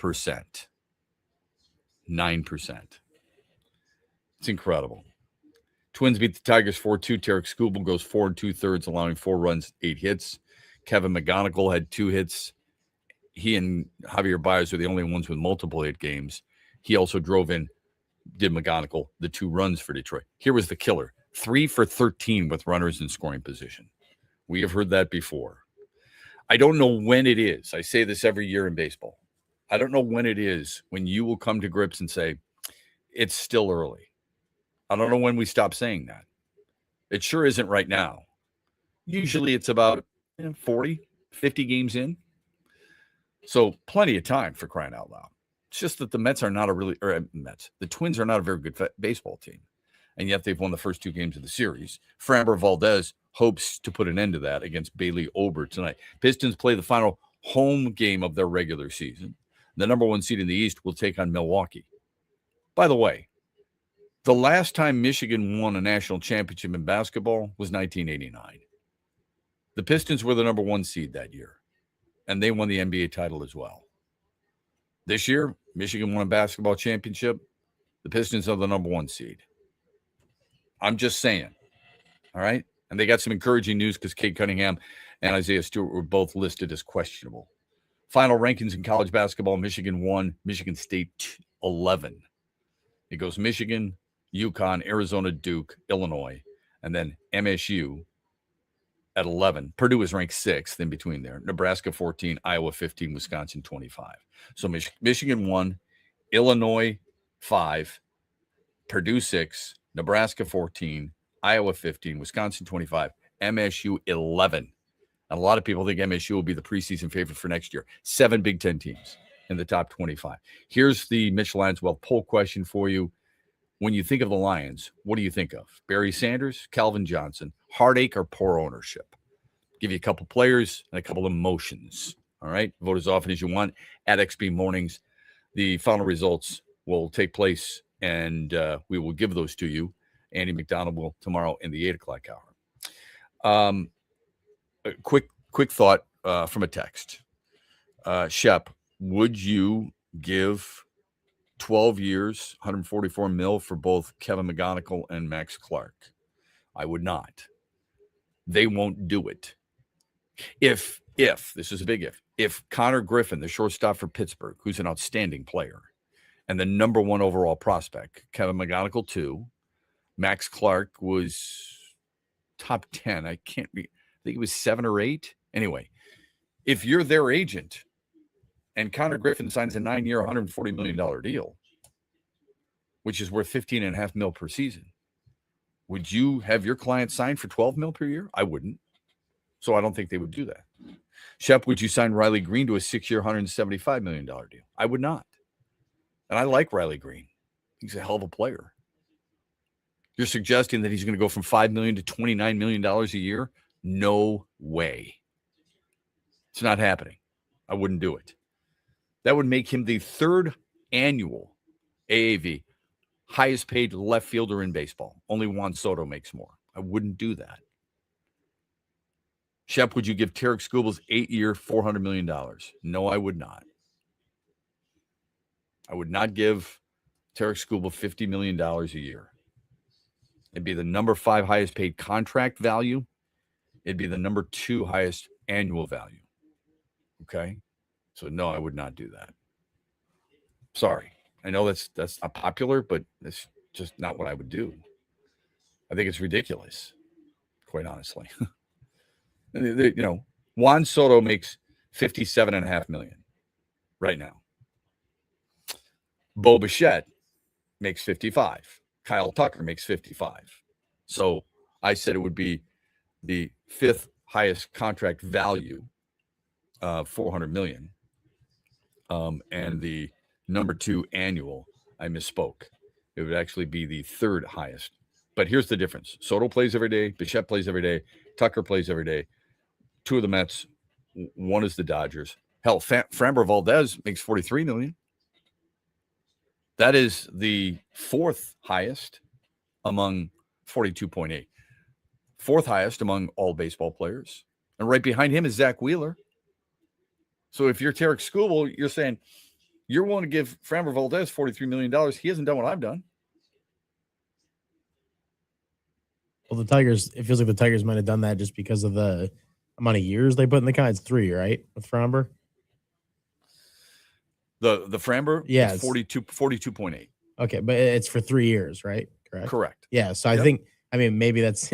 9%. It's incredible. Twins beat the Tigers 4-2. Tarek Skubal goes 4 2/3, allowing 4 runs, 8 hits. Kevin McGonigal had 2 hits. He and Javier Baez are the only ones with multiple hit games. He also did McGonigal the 2 runs for Detroit. Here was the killer. 3 for 13 with runners in scoring position. We have heard that before. I don't know when it is. I say this every year in baseball. I don't know when it is when you will come to grips and say, it's still early. I don't know when we stop saying that. It sure isn't right now. Usually it's about 40, 50 games in. So plenty of time for crying out loud. It's just that the the Twins are not a very good baseball team. And yet they've won the first 2 games of the series. Framber Valdez hopes to put an end to that against Bailey Ober tonight. Pistons play the final home game of their regular season. The number 1 seed in the East will take on Milwaukee. By the way, the last time Michigan won a national championship in basketball was 1989. The Pistons were the number 1 seed that year, and they won the NBA title as well. This year, Michigan won a basketball championship. The Pistons are the number 1 seed. I'm just saying, all right? And they got some encouraging news because Cade Cunningham and Isaiah Stewart were both listed as questionable. Final rankings in college basketball, Michigan 1, Michigan State 11. It goes Michigan, UConn, Arizona, Duke, Illinois, and then MSU at 11. Purdue is ranked 6th in between there. Nebraska 14, Iowa 15, Wisconsin 25. So Michigan 1, Illinois 5, Purdue 6, Nebraska 14, Iowa 15, Wisconsin 25, MSU 11. And a lot of people think MSU will be the preseason favorite for next year. 7 Big Ten teams in the top 25. Here's the Mitch Lions Wealth poll question for you. When you think of the Lions, what do you think of? Barry Sanders, Calvin Johnson, heartache, or poor ownership? Give you a couple players and a couple emotions. All right? Vote as often as you want at XB Mornings. The final results will take place, and we will give those to you. Andy McDonald will tomorrow in the 8 o'clock hour. A quick thought from a text. Shep, would you give 12 years, $144 million for both Kevin McGonigal and Max Clark? I would not. They won't do it. If this is a big if Connor Griffin, the shortstop for Pittsburgh, who's an outstanding player, and the number 1 overall prospect, Kevin McGonigal 2, Max Clark was top 10. I think it was 7 or 8. Anyway, if you're their agent and Connor Griffin signs a 9-year, $140 million deal, which is worth $15.5 million per season, would you have your client sign for $12 million per year? I wouldn't. So I don't think they would do that. Shep, would you sign Riley Green to a 6-year, $175 million deal? I would not. And I like Riley Green. He's a hell of a player. You're suggesting that he's going to go from $5 million to $29 million a year? No way. It's not happening. I wouldn't do it. That would make him the 3rd annual AAV highest paid left fielder in baseball. Only Juan Soto makes more. I wouldn't do that. Shep, would you give Tarek Skubal's 8-year, $400 million? No, I would not. I would not give Tarek Skubal $50 million a year. It'd be the number 5 highest paid contract value. It'd be the number 2 highest annual value. Okay? So, no, I would not do that. Sorry. I know that's not popular, but it's just not what I would do. I think it's ridiculous, quite honestly. Juan Soto makes $57.5 million right now. Bo Bichette makes 55. Kyle Tucker makes 55. So I said it would be the fifth highest contract value, $400 million, and the number 2 annual. I misspoke. It would actually be the third highest. But here's the difference: Soto plays every day, Bichette plays every day, Tucker plays every day. 2 of the Mets, 1 is the Dodgers. Hell, Framber Valdez makes $43 million. That is the 4th highest among 42.8. 4th highest among all baseball players. And right behind him is Zach Wheeler. So if you're Tarek Skubal, you're saying you're willing to give Framber Valdez $43 million. He hasn't done what I've done. Well, the Tigers, it feels like the Tigers might have done that just because of the amount of years they put in the contract. It's 3, right? With Framber? The Framber? Yeah. It's 42.8. Okay, but it's for 3 years, right? Correct. Yeah, so I think, maybe that's,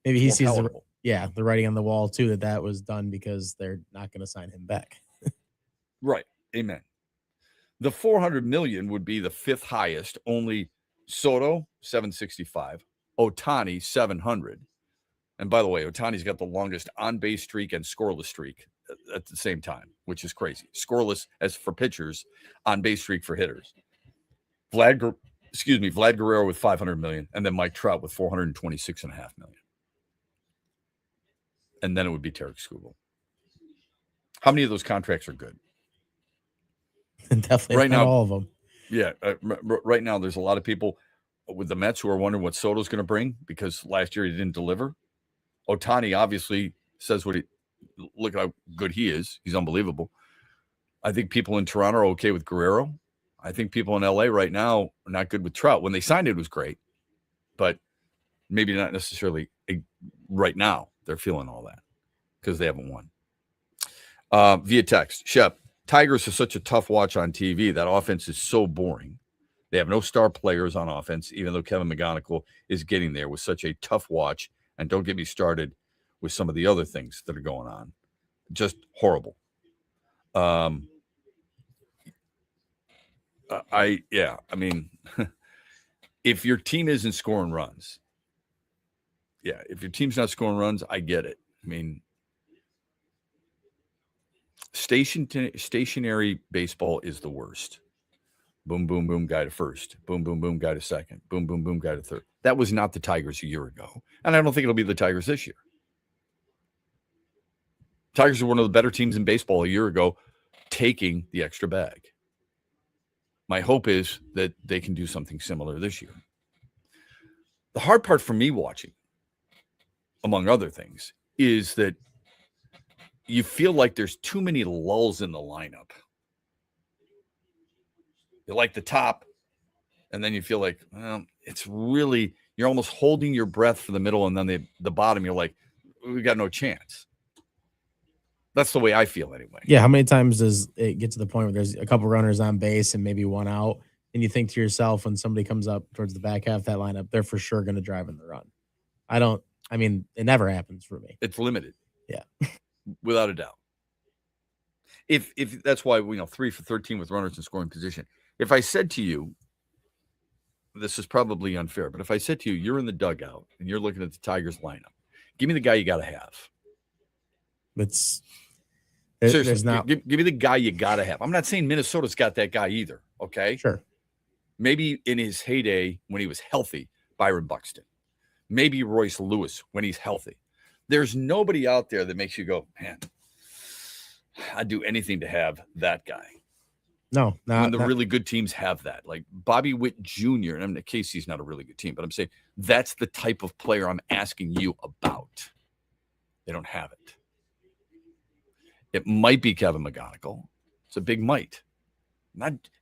maybe he More sees palatable. the writing on the wall too, that was done because they're not going to sign him back. Right. Amen. The $400 million would be the 5th highest. Only Soto, 765. Ohtani, 700. And by the way, Ohtani's got the longest on-base streak and scoreless streak at the same time, which is crazy. Scoreless as for pitchers, on-base streak for hitters. Vlad Guerrero with $500 million, and then Mike Trout with $426.5 million. And then it would be Tarek Skubal. How many of those contracts are good? Definitely right not now, all of them. Yeah, right now there's a lot of people with the Mets who are wondering what Soto's going to bring because last year he didn't deliver. Ohtani obviously says look how good he is. He's unbelievable. I think people in Toronto are okay with Guerrero. I think people in LA right now are not good with Trout. When they signed it was great, but maybe not necessarily right now. They're feeling all that because they haven't won. Via text, Shep, Tigers are such a tough watch on TV. That offense is so boring. They have no star players on offense, even though Kevin McGonigal is getting there with such a tough watch. And don't get me started with some of the other things that are going on. Just horrible. If your team isn't scoring runs, if your team's not scoring runs, I get it. I mean, stationary baseball is the worst. Boom, boom, boom, guy to first. Boom, boom, boom, guy to second. Boom, boom, boom, guy to third. That was not the Tigers a year ago. And I don't think it'll be the Tigers this year. Tigers are one of the better teams in baseball a year ago, taking the extra bag. My hope is that they can do something similar this year. The hard part for me watching, among other things, is that you feel like there's too many lulls in the lineup. You like the top, and then you feel like, well, it's really, you're almost holding your breath for the middle, and then the bottom, you're like, we got no chance. That's the way I feel anyway. Yeah, how many times does it get to the point where there's a couple runners on base and maybe 1 out, and you think to yourself when somebody comes up towards the back half of that lineup, they're for sure going to drive in the run. It never happens for me. It's limited. Yeah. Without a doubt. If that's why 3 for 13 with runners in scoring position. If I said to you, this is probably unfair, but if I said to you, you're in the dugout and you're looking at the Tigers lineup, give me the guy you got to have. There's not. Give me the guy you got to have. I'm not saying Minnesota's got that guy either. Okay. Sure. Maybe in his heyday when he was healthy, Byron Buxton. Maybe Royce Lewis when he's healthy. There's nobody out there that makes you go, man, I'd do anything to have that guy. No, when the really good teams have that, like Bobby Witt Jr. And KC's not a really good team, but I'm saying that's the type of player I'm asking you about. They don't have it. It might be Kevin McGonigal. It's a big might.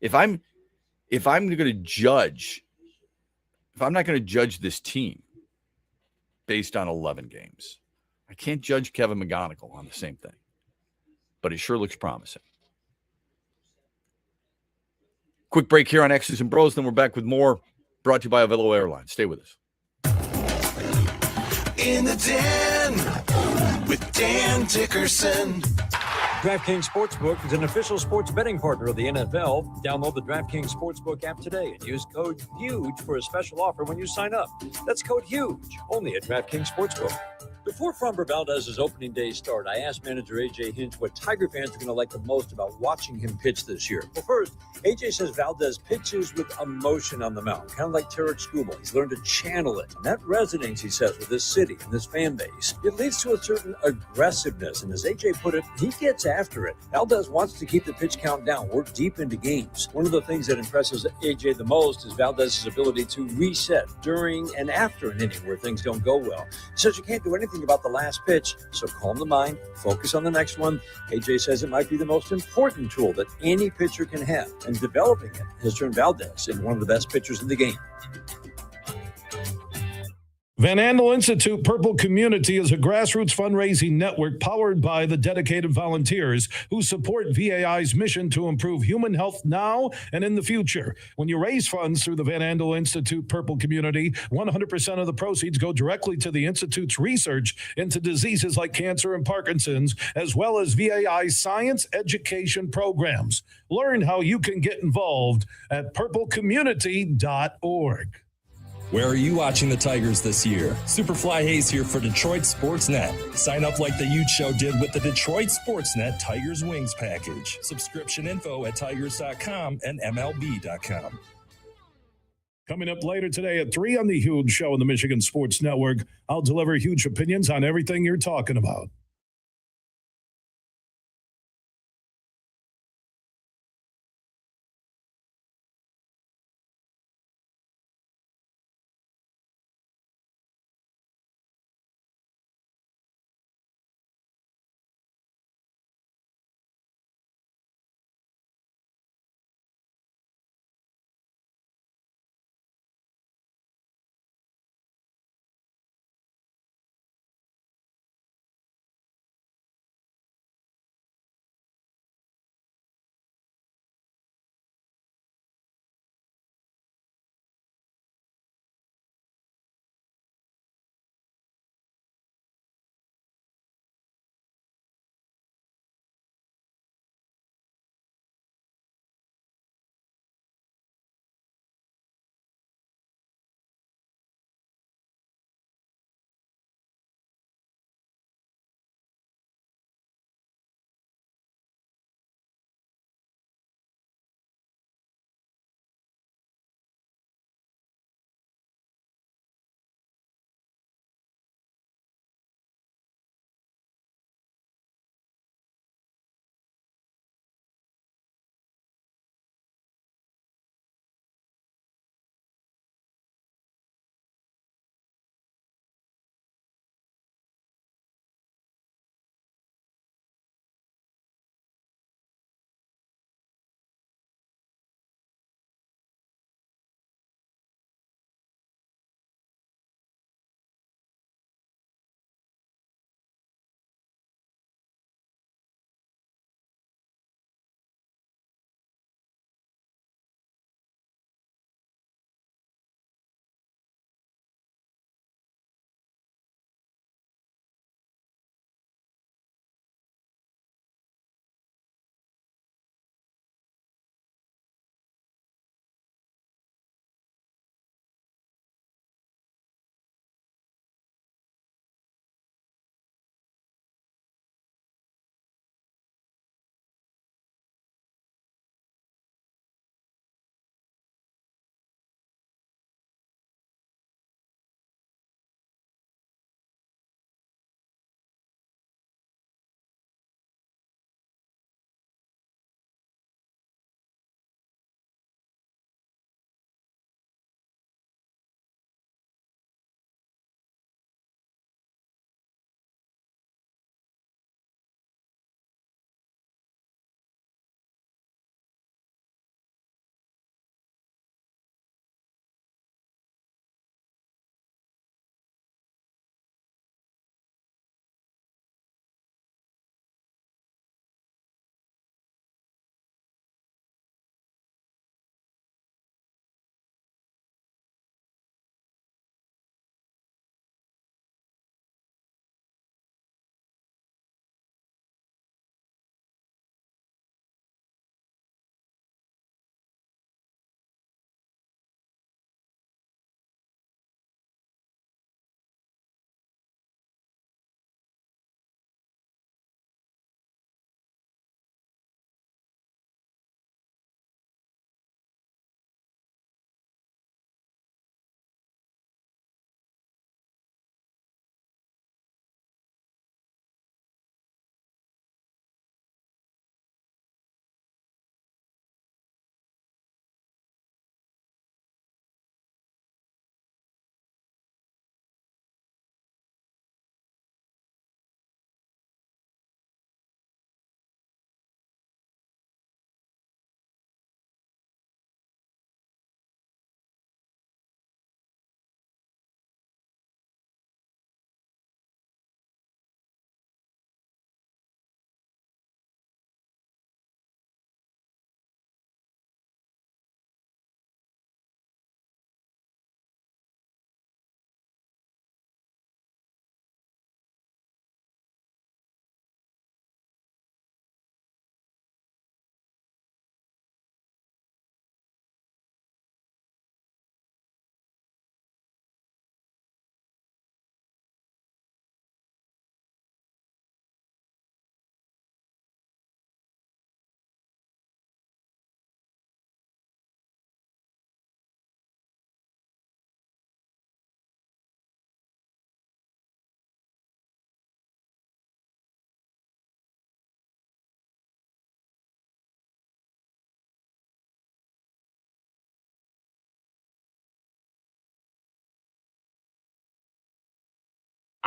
If I'm going to judge, if I'm not going to judge this team based on 11 games, I can't judge Kevin McGonigal on the same thing. But it sure looks promising. Quick break here on X's and Bros, then we're back with more, brought to you by Avello Airlines. Stay with us. In the Den with Dan Dickerson. DraftKings Sportsbook is an official sports betting partner of the NFL. Download the DraftKings Sportsbook app today and use code HUGE for a special offer when you sign up. That's code HUGE, only at DraftKings Sportsbook. Before Framber Valdez's opening day start, I asked manager AJ Hinch what Tiger fans are going to like the most about watching him pitch this year. Well, first, AJ says Valdez pitches with emotion on the mound, kind of like Tarek Skubal. He's learned to channel it, and that resonates, he says, with this city and this fan base. It leads to a certain aggressiveness, and as AJ put it, he gets after it. Valdez wants to keep the pitch count down, work deep into games. One of the things that impresses AJ the most is Valdez's ability to reset during and after an inning where things don't go well. He says you can't do anything about the last pitch, so calm the mind, focus on the next one. AJ says it might be the most important tool that any pitcher can have, and developing it has turned Valdez into one of the best pitchers in the game. Van Andel Institute Purple Community is a grassroots fundraising network powered by the dedicated volunteers who support VAI's mission to improve human health now and in the future. When you raise funds through the Van Andel Institute Purple Community, 100% of the proceeds go directly to the Institute's research into diseases like cancer and Parkinson's, as well as VAI's science education programs. Learn how you can get involved at purplecommunity.org. Where are you watching the Tigers this year? Superfly Hayes here for Detroit Sportsnet. Sign up like the Ute Show did with the Detroit Sportsnet Tigers Wings package. Subscription info at tigers.com and MLB.com. Coming up later today at 3 on the Huge Show on the Michigan Sports Network, I'll deliver huge opinions on everything you're talking about.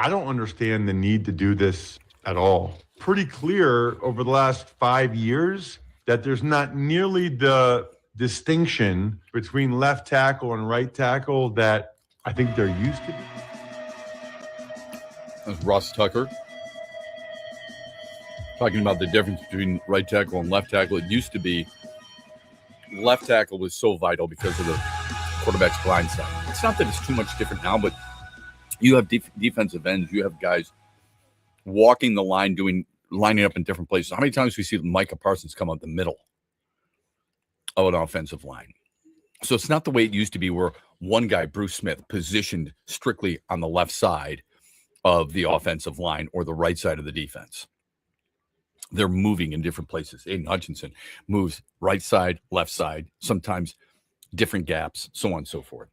I don't understand the need to do this at all. Pretty clear over the last 5 years that there's not nearly the distinction between left tackle and right tackle that I think there used to be. That's Ross Tucker talking about the difference between right tackle and left tackle. It used to be left tackle was so vital because of the quarterback's blind side. It's not that it's too much different now, but you have defensive ends. You have guys walking the line, lining up in different places. How many times we see Micah Parsons come out the middle of an offensive line? So it's not the way it used to be where one guy, Bruce Smith, positioned strictly on the left side of the offensive line or the right side of the defense. They're moving in different places. Aiden Hutchinson moves right side, left side, sometimes different gaps, so on and so forth.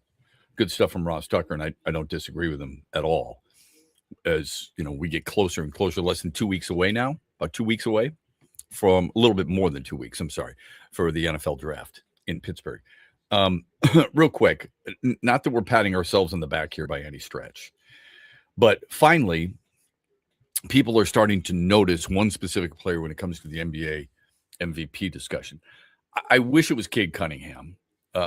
Good stuff from Ross Tucker, and I don't disagree with him at all. As you know, we get closer and closer, less than 2 weeks away now, about 2 weeks away from a little bit more than 2 weeks, I'm sorry, for the NFL draft in Pittsburgh. Real quick, not that we're patting ourselves on the back here by any stretch, but finally, people are starting to notice one specific player when it comes to the NBA MVP discussion. I wish it was Cade Cunningham.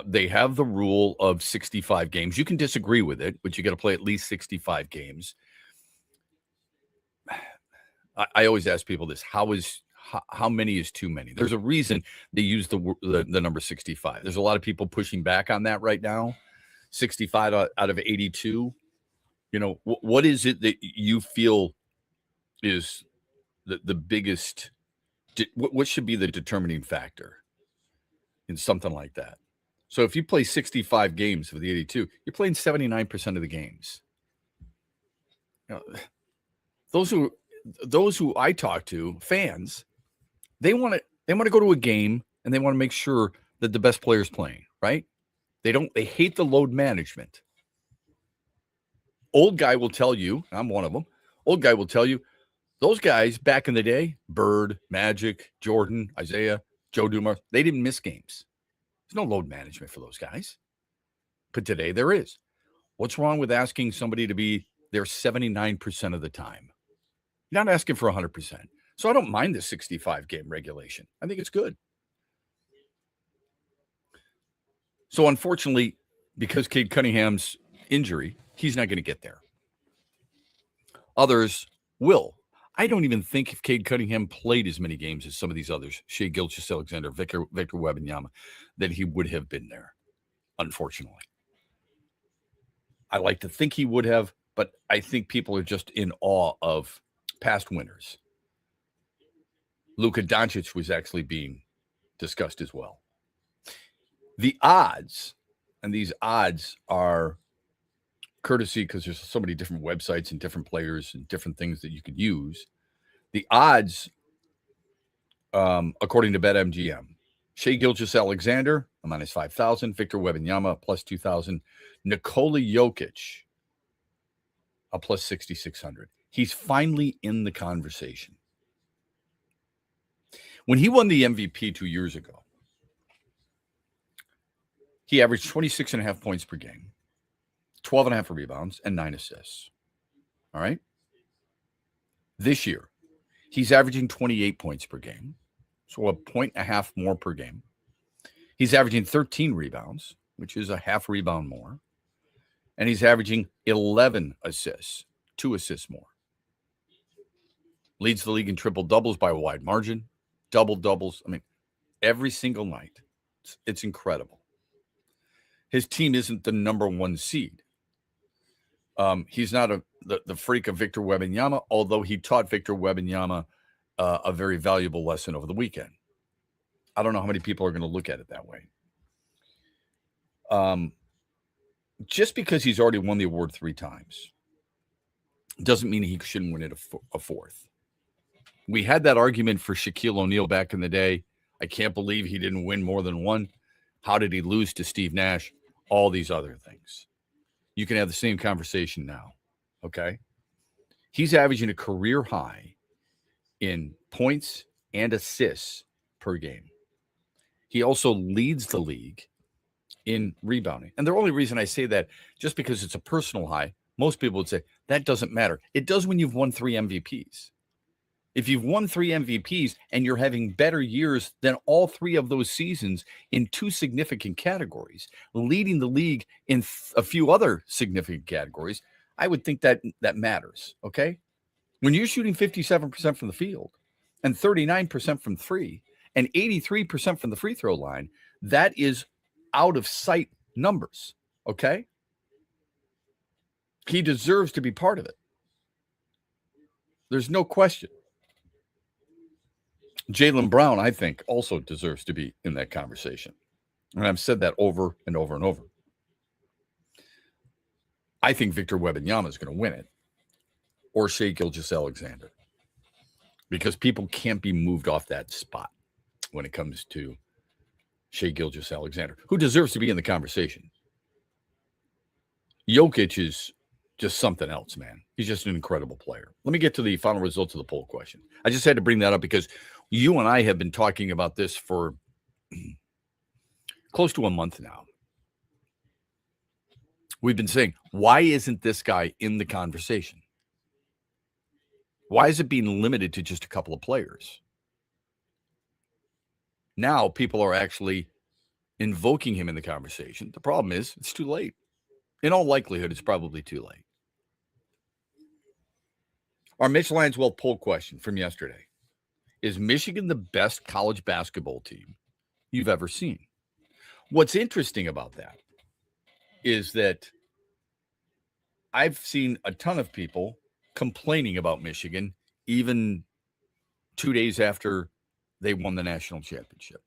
They have the rule of 65 games. You can disagree with it, but you got to play at least 65 games. I always ask people this: how many is too many? There's a reason they use the number 65. There's a lot of people pushing back on that right now. 65 out of 82. You know, what is it that you feel is the biggest? What should be the determining factor in something like that? So if you play 65 games for the 82, you're playing 79% of the games. You know, those who I talk to, fans, they want to go to a game and they want to make sure that the best player is playing, right? They hate the load management. Old guy will tell you, I'm one of them. Old guy will tell you, those guys back in the day, Bird, Magic, Jordan, Isaiah, Joe Dumars, they didn't miss games. There's no load management for those guys. But today there is. What's wrong with asking somebody to be there 79% of the time? You're not asking for 100%. So I don't mind the 65-game regulation. I think it's good. So unfortunately, because Cade Cunningham's injury, he's not going to get there. Others will. I don't even think if Cade Cunningham played as many games as some of these others, Shea Gilgeous-Alexander, Victor Wembanyama, that he would have been there, unfortunately. I like to think he would have, but I think people are just in awe of past winners. Luka Doncic was actually being discussed as well. The odds, and these odds are courtesy because there's so many different websites and different players and different things that you could use. The odds, according to BetMGM, Shea Gilgeous-Alexander, a minus 5,000. Victor Wembanyama, plus 2,000. Nikola Jokic, a plus 6,600. He's finally in the conversation. When he won the MVP 2 years ago, he averaged 26.5 points per game, 12.5 rebounds, and 9 assists. All right? This year, he's averaging 28 points per game, so 1.5 more per game. He's averaging 13 rebounds, which is a half rebound more. And he's averaging 11 assists, 2 assists more. Leads the league in triple doubles by a wide margin, double doubles. I mean, every single night. It's incredible. His team isn't the number one seed. He's not the freak of Victor Wembanyama, although he taught Victor Wembanyama a very valuable lesson over the weekend. I don't know how many people are going to look at it that way. Just because he's already won the award 3 times doesn't mean he shouldn't win it a fourth. We had that argument for Shaquille O'Neal back in the day. I can't believe he didn't win more than one. How did he lose to Steve Nash? All these other things. You can have the same conversation now, okay? He's averaging a career high in points and assists per game. He also leads the league in rebounding. And the only reason I say that, just because it's a personal high, Most people would say that doesn't matter. It does when you've won 3 MVPs. If you've won 3 MVPs and you're having better years than all 3 of those seasons in 2 significant categories, leading the league in a few other significant categories, I would think that matters, okay? When you're shooting 57% from the field and 39% from 3 and 83% from the free throw line, that is out of sight numbers, okay? He deserves to be part of it. There's no question. Jaylen Brown, I think, also deserves to be in that conversation. And I've said that over and over and over. I think Victor Wembanyama is going to win it, or Shai Gilgeous-Alexander, because people can't be moved off that spot when it comes to Shai Gilgeous-Alexander, who deserves to be in the conversation. Jokic is just something else, man. He's just an incredible player. Let me get to the final results of the poll question. I just had to bring that up because you and I have been talking about this for close to a month now. We've been saying, why isn't this guy in the conversation? Why is it being limited to just a couple of players? Now people are actually invoking him in the conversation. The problem is it's too late. In all likelihood, it's probably too late. Our Mitch Lanswell poll question from yesterday. Is Michigan the best college basketball team you've ever seen? What's interesting about that is that I've seen a ton of people complaining about Michigan even 2 days after they won the national championship.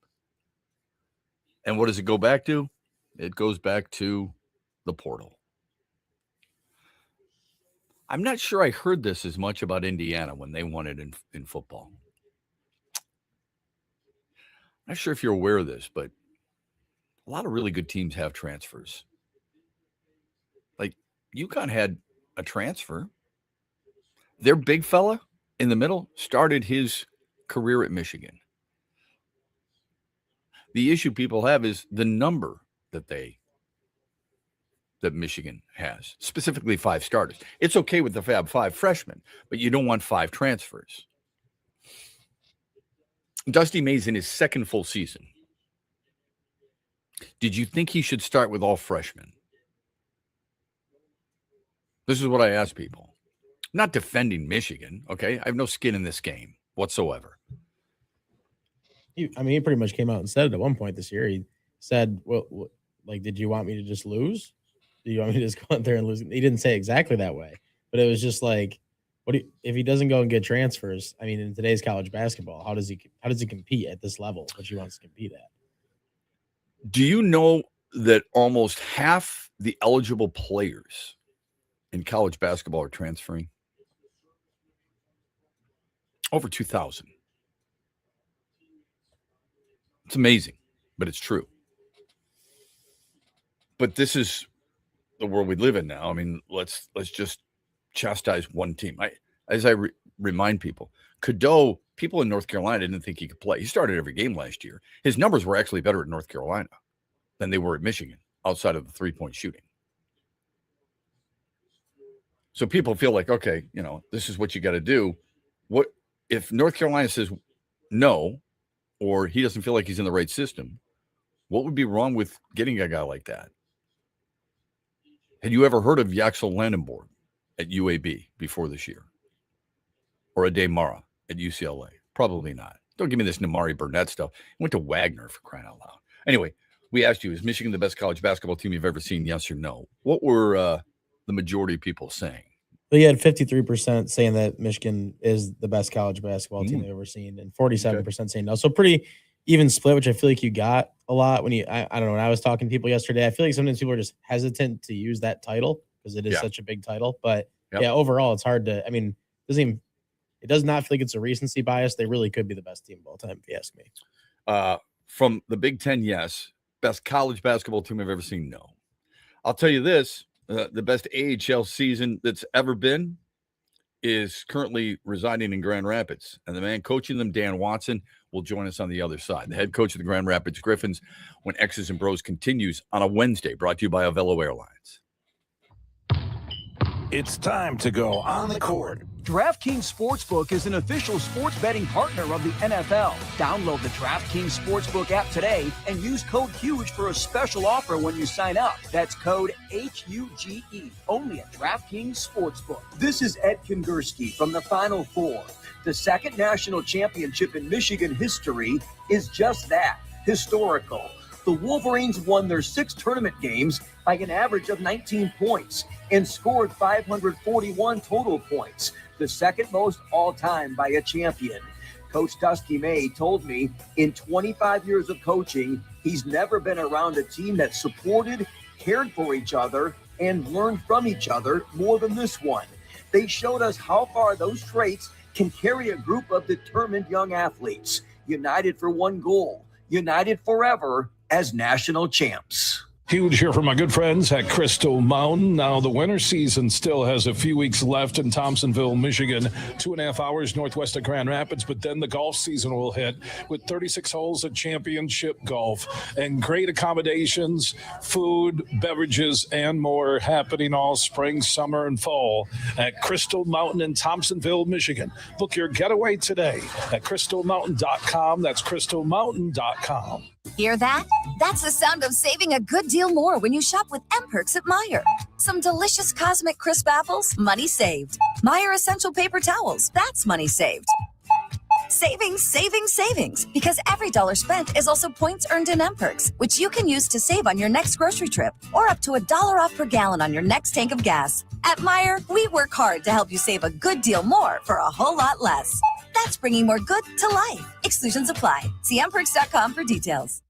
And what does it go back to? It goes back to the portal. I'm not sure I heard this as much about Indiana when they won it in football. I'm not sure if you're aware of this, but a lot of really good teams have transfers. Like UConn had a transfer. Their big fella in the middle started his career at Michigan. The issue people have is the number that Michigan has, specifically 5 starters. It's okay with the Fab 5 freshmen, but you don't want 5 transfers. Dusty May's in his second full season. Did you think he should start with all freshmen? This is what I ask people. I'm not defending Michigan, okay? I have no skin in this game whatsoever. He pretty much came out and said it at one point this year. He said, well, like, did you want me to just lose? Do you want me to just go out there and lose? He didn't say exactly that way, but it was just like, if he doesn't go and get transfers? I mean, in today's college basketball, how does he compete at this level, which he wants to compete at? Do you know that almost half the eligible players in college basketball are transferring? Over 2,000. It's amazing, but it's true. But this is the world we live in now. I mean, let's just chastise one team. As I remind people, Cadeau, people in North Carolina didn't think he could play. He started every game last year. His numbers were actually better at North Carolina than they were at Michigan, outside of the 3-point shooting. So people feel like, okay, this is what you got to do. What if North Carolina says no, or he doesn't feel like he's in the right system? What would be wrong with getting a guy like that? Had you ever heard of Yaxel Landenborg at UAB before this year? Or Ade Mara at UCLA? Probably not. Don't give me this Namari Burnett stuff. He went to Wagner, for crying out loud. Anyway, we asked you, is Michigan the best college basketball team you've ever seen? Yes or no? What were the majority of people saying? Well, you had 53% saying that Michigan is the best college basketball team they've ever seen, and 47% saying no. So pretty even split, which I feel like you got a lot when I don't know, when I was talking to people yesterday. I feel like sometimes people are just hesitant to use that title because it is such a big title. But yeah, overall, it's hard to. I mean, it does not feel like it's a recency bias. They really could be the best team of all time, if you ask me. From the Big Ten, yes. Best college basketball team I've ever seen, no. I'll tell you this. The best AHL season that's ever been is currently residing in Grand Rapids. And the man coaching them, Dan Watson, will join us on the other side. The head coach of the Grand Rapids Griffins when X's and Bros continues on a Wednesday, brought to you by Avello Airlines. It's time to go on the court. DraftKings Sportsbook is an official sports betting partner of the NFL. Download the DraftKings Sportsbook app today and use code HUGE for a special offer when you sign up. That's code HUGE, only at DraftKings Sportsbook. This is Ed Kingerski from the Final Four. The second national championship in Michigan history is just that, historical. The Wolverines won their 6 tournament games by an average of 19 points and scored 541 total points, the second most all-time by a champion. Coach Dusty May told me in 25 years of coaching, he's never been around a team that supported, cared for each other, and learned from each other more than this one. They showed us how far those traits can carry a group of determined young athletes, united for one goal, united forever as national champs. Huge here from my good friends at Crystal Mountain. Now, the winter season still has a few weeks left in Thompsonville, Michigan, 2.5 hours northwest of Grand Rapids, but then the golf season will hit with 36 holes of championship golf and great accommodations, food, beverages, and more happening all spring, summer, and fall at Crystal Mountain in Thompsonville, Michigan. Book your getaway today at crystalmountain.com. That's crystalmountain.com. Hear that? That's the sound of saving a good deal more when you shop with M-Perks at Meijer. Some delicious Cosmic Crisp apples, money saved. Meijer Essential Paper Towels, that's money saved. Savings, savings, savings. Because every dollar spent is also points earned in M-Perks, which you can use to save on your next grocery trip or up to $1 off per gallon on your next tank of gas. At Meijer, we work hard to help you save a good deal more for a whole lot less. That's bringing more good to life. Exclusions apply. See mperks.com for details.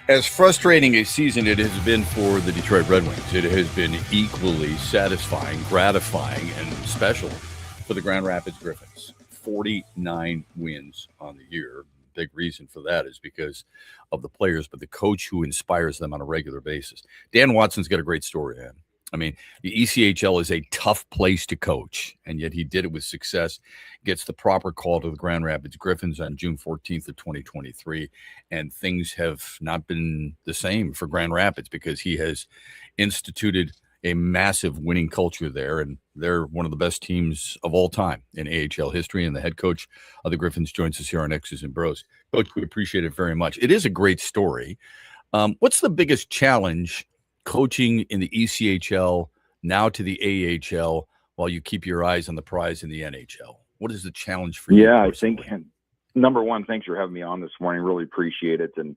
As frustrating a season it has been for the Detroit Red Wings, it has been equally satisfying, gratifying, and special for the Grand Rapids Griffins. 49 wins on the year. Big reason for that is because of the players, but the coach who inspires them on a regular basis. Dan Watson's got a great story, man. I mean, the ECHL is a tough place to coach, and yet he did it with success, gets the proper call to the Grand Rapids Griffins on June 14th of 2023, and things have not been the same for Grand Rapids because he has instituted a massive winning culture there, and they're one of the best teams of all time in AHL history, and the head coach of the Griffins joins us here on X's and Bros. Coach, we appreciate it very much. It is a great story. What's the biggest challenge coaching in the ECHL now to the AHL while you keep your eyes on the prize in the NHL? What is the challenge for you? Yeah, personally? I think number one, thanks for having me on this morning. Really appreciate it. And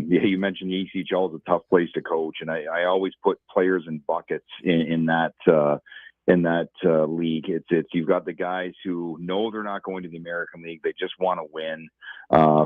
you mentioned the ECHL is a tough place to coach, and I always put players in buckets in that league. It's you've got the guys who know they're not going to the American League. They just want to win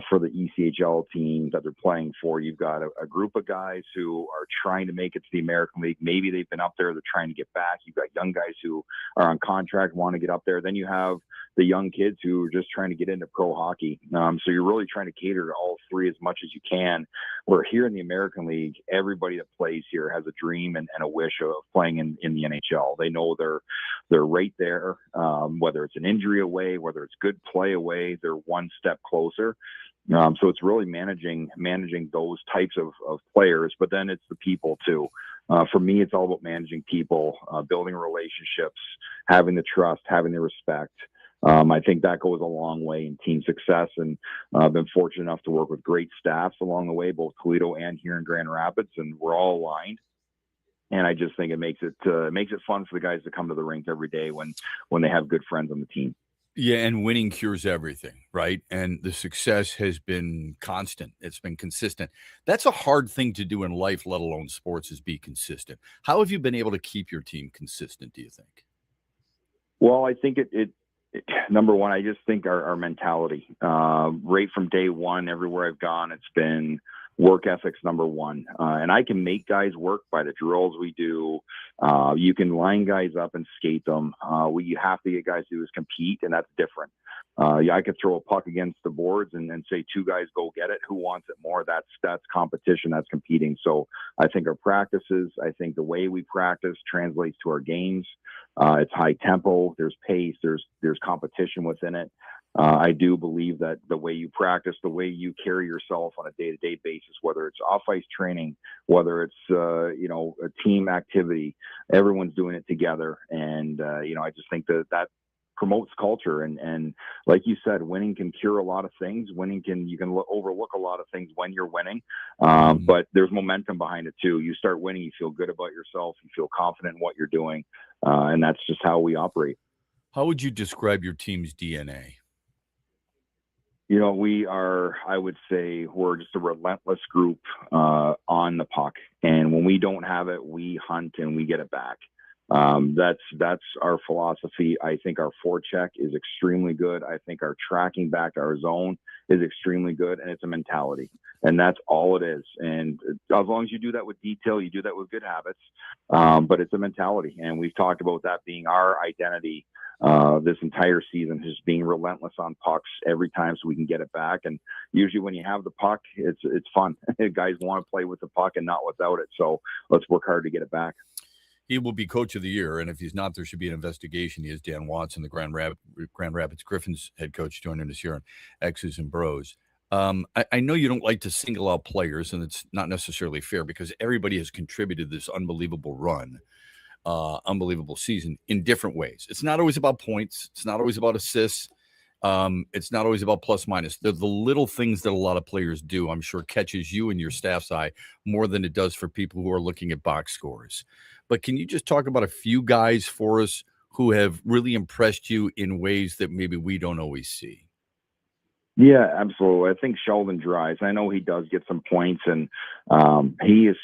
for the ECHL team that they're playing for. You've got a group of guys who are trying to make it to the American League. Maybe they've been up there. They're trying to get back. You've got young guys who are on contract, want to get up there. Then you have the young kids who are just trying to get into pro hockey. So you're really trying to cater to all three as much as you can. Where here in the American League, everybody that plays here has a dream and a wish of playing in the NHL. They know they're right there, whether it's an injury away, whether it's good play away, they're one step closer. So it's really managing those types of players, but then it's the people too. For me, it's all about managing people, building relationships, having the trust, having the respect. I think that goes a long way in team success, and I've been fortunate enough to work with great staffs along the way, both Toledo and here in Grand Rapids, and we're all aligned. And I just think it makes it fun for the guys to come to the rink every day when they have good friends on the team. Yeah, and winning cures everything, right? And the success has been constant. It's been consistent. That's a hard thing to do in life, let alone sports, is be consistent. How have you been able to keep your team consistent, do you think? Well, I think it number one, I just think our mentality, right from day one, everywhere I've gone, it's been work ethics number one. And I can make guys work by the drills we do. You can line guys up and skate them. What you have to get guys to do is compete, and that's different. I could throw a puck against the boards and say two guys go get it. Who wants it more? That's competition. That's competing. So I think our practices, I think the way we practice translates to our games. It's high tempo. There's pace. There's competition within it. I do believe that the way you practice, the way you carry yourself on a day-to-day basis, whether it's off-ice training, whether it's a team activity, everyone's doing it together. And I just think that promotes culture. And like you said, winning can cure a lot of things. You can overlook a lot of things when you're winning. But there's momentum behind it too. You start winning, you feel good about yourself, you feel confident in what you're doing. And that's just how we operate. How would you describe your team's DNA? I would say we're just a relentless group on the puck. And when we don't have it, we hunt and we get it back. That's our philosophy. I think our forecheck is extremely good. I think our tracking back to our zone is extremely good, and it's a mentality, and that's all it is. And as long as you do that with detail, you do that with good habits, but it's a mentality. And we've talked about that being our identity this entire season, just being relentless on pucks every time so we can get it back. And usually when you have the puck, it's fun. Guys want to play with the puck and not without it. So let's work hard to get it back. He will be coach of the year, and if he's not, there should be an investigation. He is Dan Watson, the Grand Rapids Griffins head coach, joining us here on X's and Bros. I know you don't like to single out players, and it's not necessarily fair because everybody has contributed this unbelievable run, unbelievable season in different ways. It's not always about points. It's not always about assists. It's not always about plus minus. The little things that a lot of players do, I'm sure, catches you and your staff's eye more than it does for people who are looking at box scores. But can you just talk about a few guys for us who have really impressed you in ways that maybe we don't always see? Yeah, absolutely. I think Sheldon Dries, I know he does get some points, and he's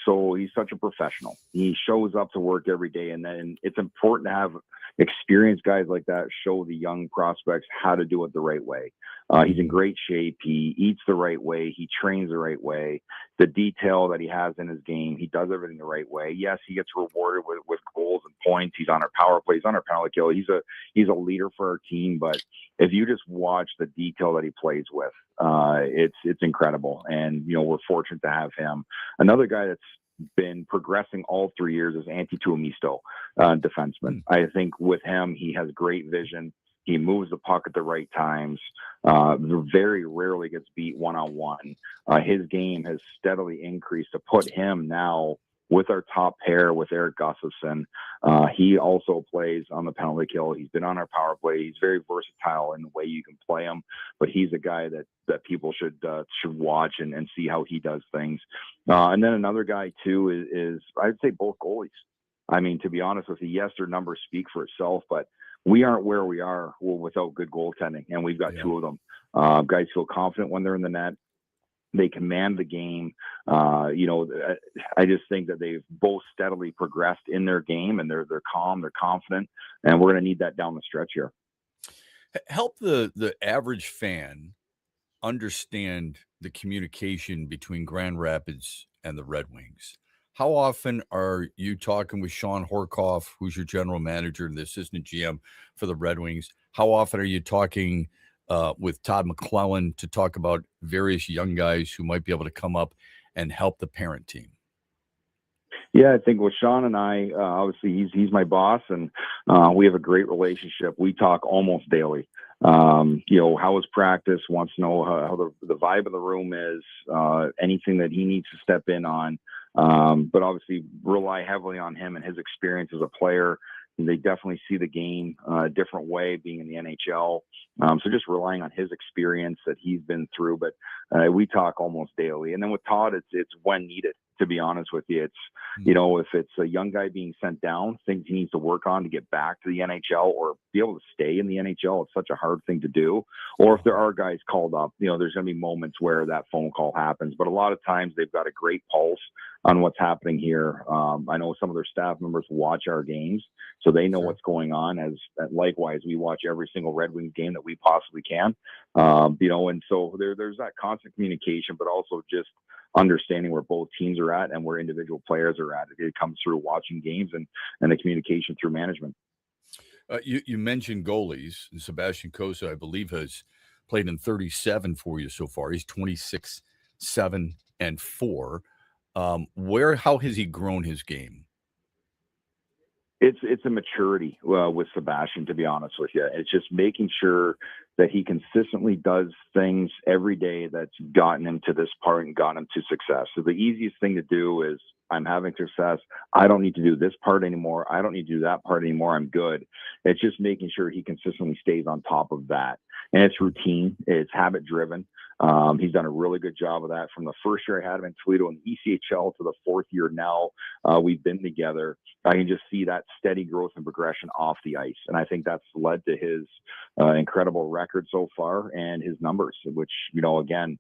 such a professional. He shows up to work every day, and then it's important to have experienced guys like that show the young prospects how to do it the right way. He's in great shape. He eats the right way. He trains the right way. The detail that he has in his game, he does everything the right way. Yes, he gets rewarded with goals and points. He's on our power play. He's on our penalty kill. He's a leader for our team. But if you just watch the detail that he plays with, it's incredible. And, we're fortunate to have him. Another guy that's been progressing all 3 years is Antti Tuomisto, defenseman. I think with him, he has great vision. He moves the puck at the right times. Very rarely gets beat one-on-one. His game has steadily increased to put him now with our top pair with Eric Gustafsson. He also plays on the penalty kill. He's been on our power play. He's very versatile in the way you can play him, but he's a guy that people should watch and see how he does things. And then another guy too is I'd say both goalies. I mean, to be honest with you, yes, their numbers speak for itself, but we aren't where we are without good goaltending, and we've got two of them. Guys feel confident when they're in the net. They command the game. I just think that they've both steadily progressed in their game, and they're calm, they're confident, and we're going to need that down the stretch here. Help the average fan understand the communication between Grand Rapids and the Red Wings. How often are you talking with Sean Horkoff, who's your general manager and the assistant GM for the Red Wings? How often are you talking with Todd McClellan to talk about various young guys who might be able to come up and help the parent team? Yeah, I think with Sean and I, obviously he's my boss, and we have a great relationship. We talk almost daily. How is practice? Wants to know how the vibe of the room is. Anything that he needs to step in on. But obviously rely heavily on him and his experience as a player. They definitely see the game a different way being in the NHL. So just relying on his experience that he's been through. But we talk almost daily. And then with Todd, it's when needed, to be honest with you. It's, if it's a young guy being sent down, things he needs to work on to get back to the NHL or be able to stay in the NHL. It's such a hard thing to do. Or if there are guys called up, there's going to be moments where that phone call happens. But a lot of times they've got a great pulse on what's happening here. I know some of their staff members watch our games, so they know what's going on. As likewise, we watch every single Red Wings game that we possibly can. And so there's that constant communication, but also just understanding where both teams are at and where individual players are at. It comes through watching games and the communication through management. You mentioned goalies. Sebastian Cossa, I believe, has played in 37 for you so far. He's 26, 7, and 4. How has he grown his game? It's a maturity with Sebastian, to be honest with you. It's just making sure that he consistently does things every day that's gotten him to this part and gotten him to success. So the easiest thing to do is, I'm having success. I don't need to do this part anymore. I don't need to do that part anymore. I'm good. It's just making sure he consistently stays on top of that. And it's routine. It's habit driven. He's done a really good job of that from the first year I had him in Toledo in the ECHL to the fourth year now. We've been together. I can just see that steady growth and progression off the ice. And I think that's led to his incredible record so far and his numbers, which, again,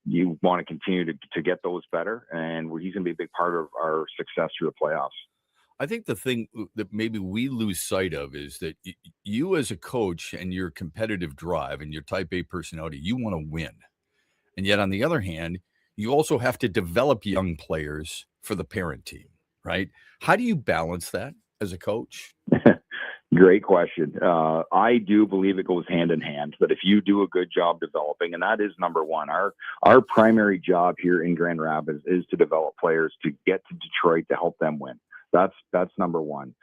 you want to continue to get those better. And he's going to be a big part of our success through the playoffs. I think the thing that maybe we lose sight of is that you as a coach and your competitive drive and your type A personality, you want to win. And yet on the other hand, you also have to develop young players for the parent team, right? How do you balance that as a coach? Great question. I do believe it goes hand in hand, but if you do a good job developing, and that is number one, our primary job here in Grand Rapids is to develop players to get to Detroit to help them win. That's number one.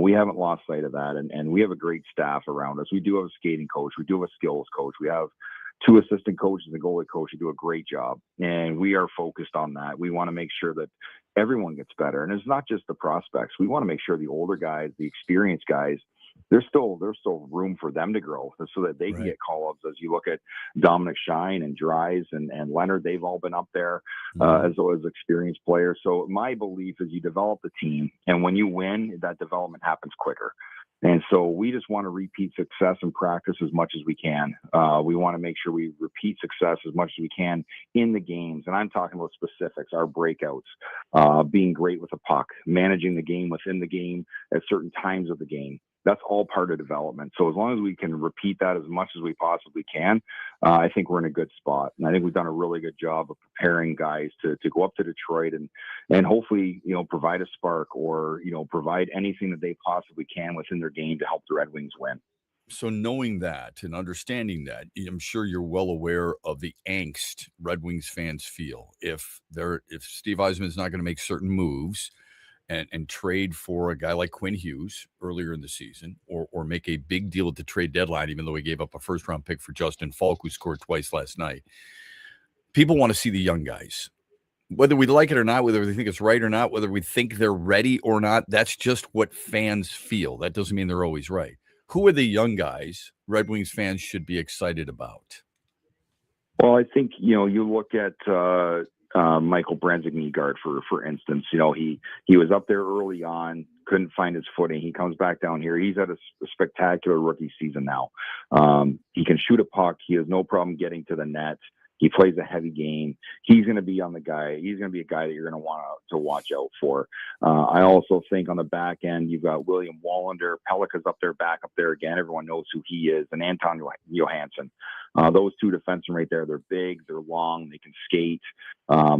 We haven't lost sight of that, and we have a great staff around us. We do have a skating coach. We do have a skills coach. We have 2 assistant coaches and a goalie coach who do a great job, and we are focused on that. We want to make sure that everyone gets better, and it's not just the prospects. We want to make sure the older guys, the experienced guys, there's still room for them to grow so that they can get call-ups. As you look at Dominic Shine and Dries and Leonard, they've all been up there as well as experienced players. So my belief is you develop the team, and when you win, that development happens quicker. And so we just want to repeat success in practice as much as we can. We want to make sure we repeat success as much as we can in the games. And I'm talking about specifics, our breakouts, being great with the puck, managing the game within the game at certain times of the game. That's all part of development. So as long as we can repeat that as much as we possibly can, I think we're in a good spot. And I think we've done a really good job of preparing guys to go up to Detroit and hopefully, provide a spark or, provide anything that they possibly can within their game to help the Red Wings win. So knowing that and understanding that, I'm sure you're well aware of the angst Red Wings fans feel if Steve Yzerman's not going to make certain moves and trade for a guy like Quinn Hughes earlier in the season, or make a big deal at the trade deadline, even though he gave up a first-round pick for Justin Falk, who scored twice last night. People want to see the young guys. Whether we like it or not, whether we think it's right or not, whether we think they're ready or not, that's just what fans feel. That doesn't mean they're always right. Who are the young guys Red Wings fans should be excited about? Well, I think, you look at Michael Brenzig-Nygaard, for instance. He was up there early on, couldn't find his footing. He comes back down here. He's had a spectacular rookie season now. He can shoot a puck. He has no problem getting to the net. He plays a heavy game. He's going to be on the guy. He's going to be a guy that you're going to want to watch out for. I also think on the back end, you've got William Wallander. Pelika's back up there again. Everyone knows who he is. And Anton Johansson. Those two defensemen right there, they're big, they're long, they can skate.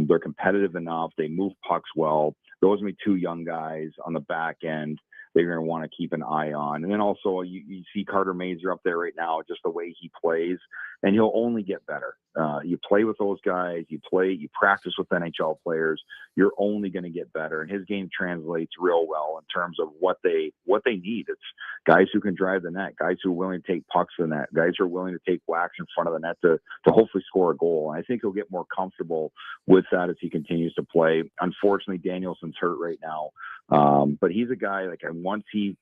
They're competitive enough. They move pucks well. Those are my two young guys on the back end that you're going to want to keep an eye on. And then also you see Carter Mazer up there right now, just the way he plays, and he'll only get better. You play with those guys, you practice with NHL players, you're only going to get better. And his game translates real well in terms of what they need. It's guys who can drive the net, guys who are willing to take pucks to the net, guys who are willing to take whacks in front of the net to hopefully score a goal. And I think he'll get more comfortable with that as he continues to play. Unfortunately, Danielson's hurt right now. But he's a guy, once he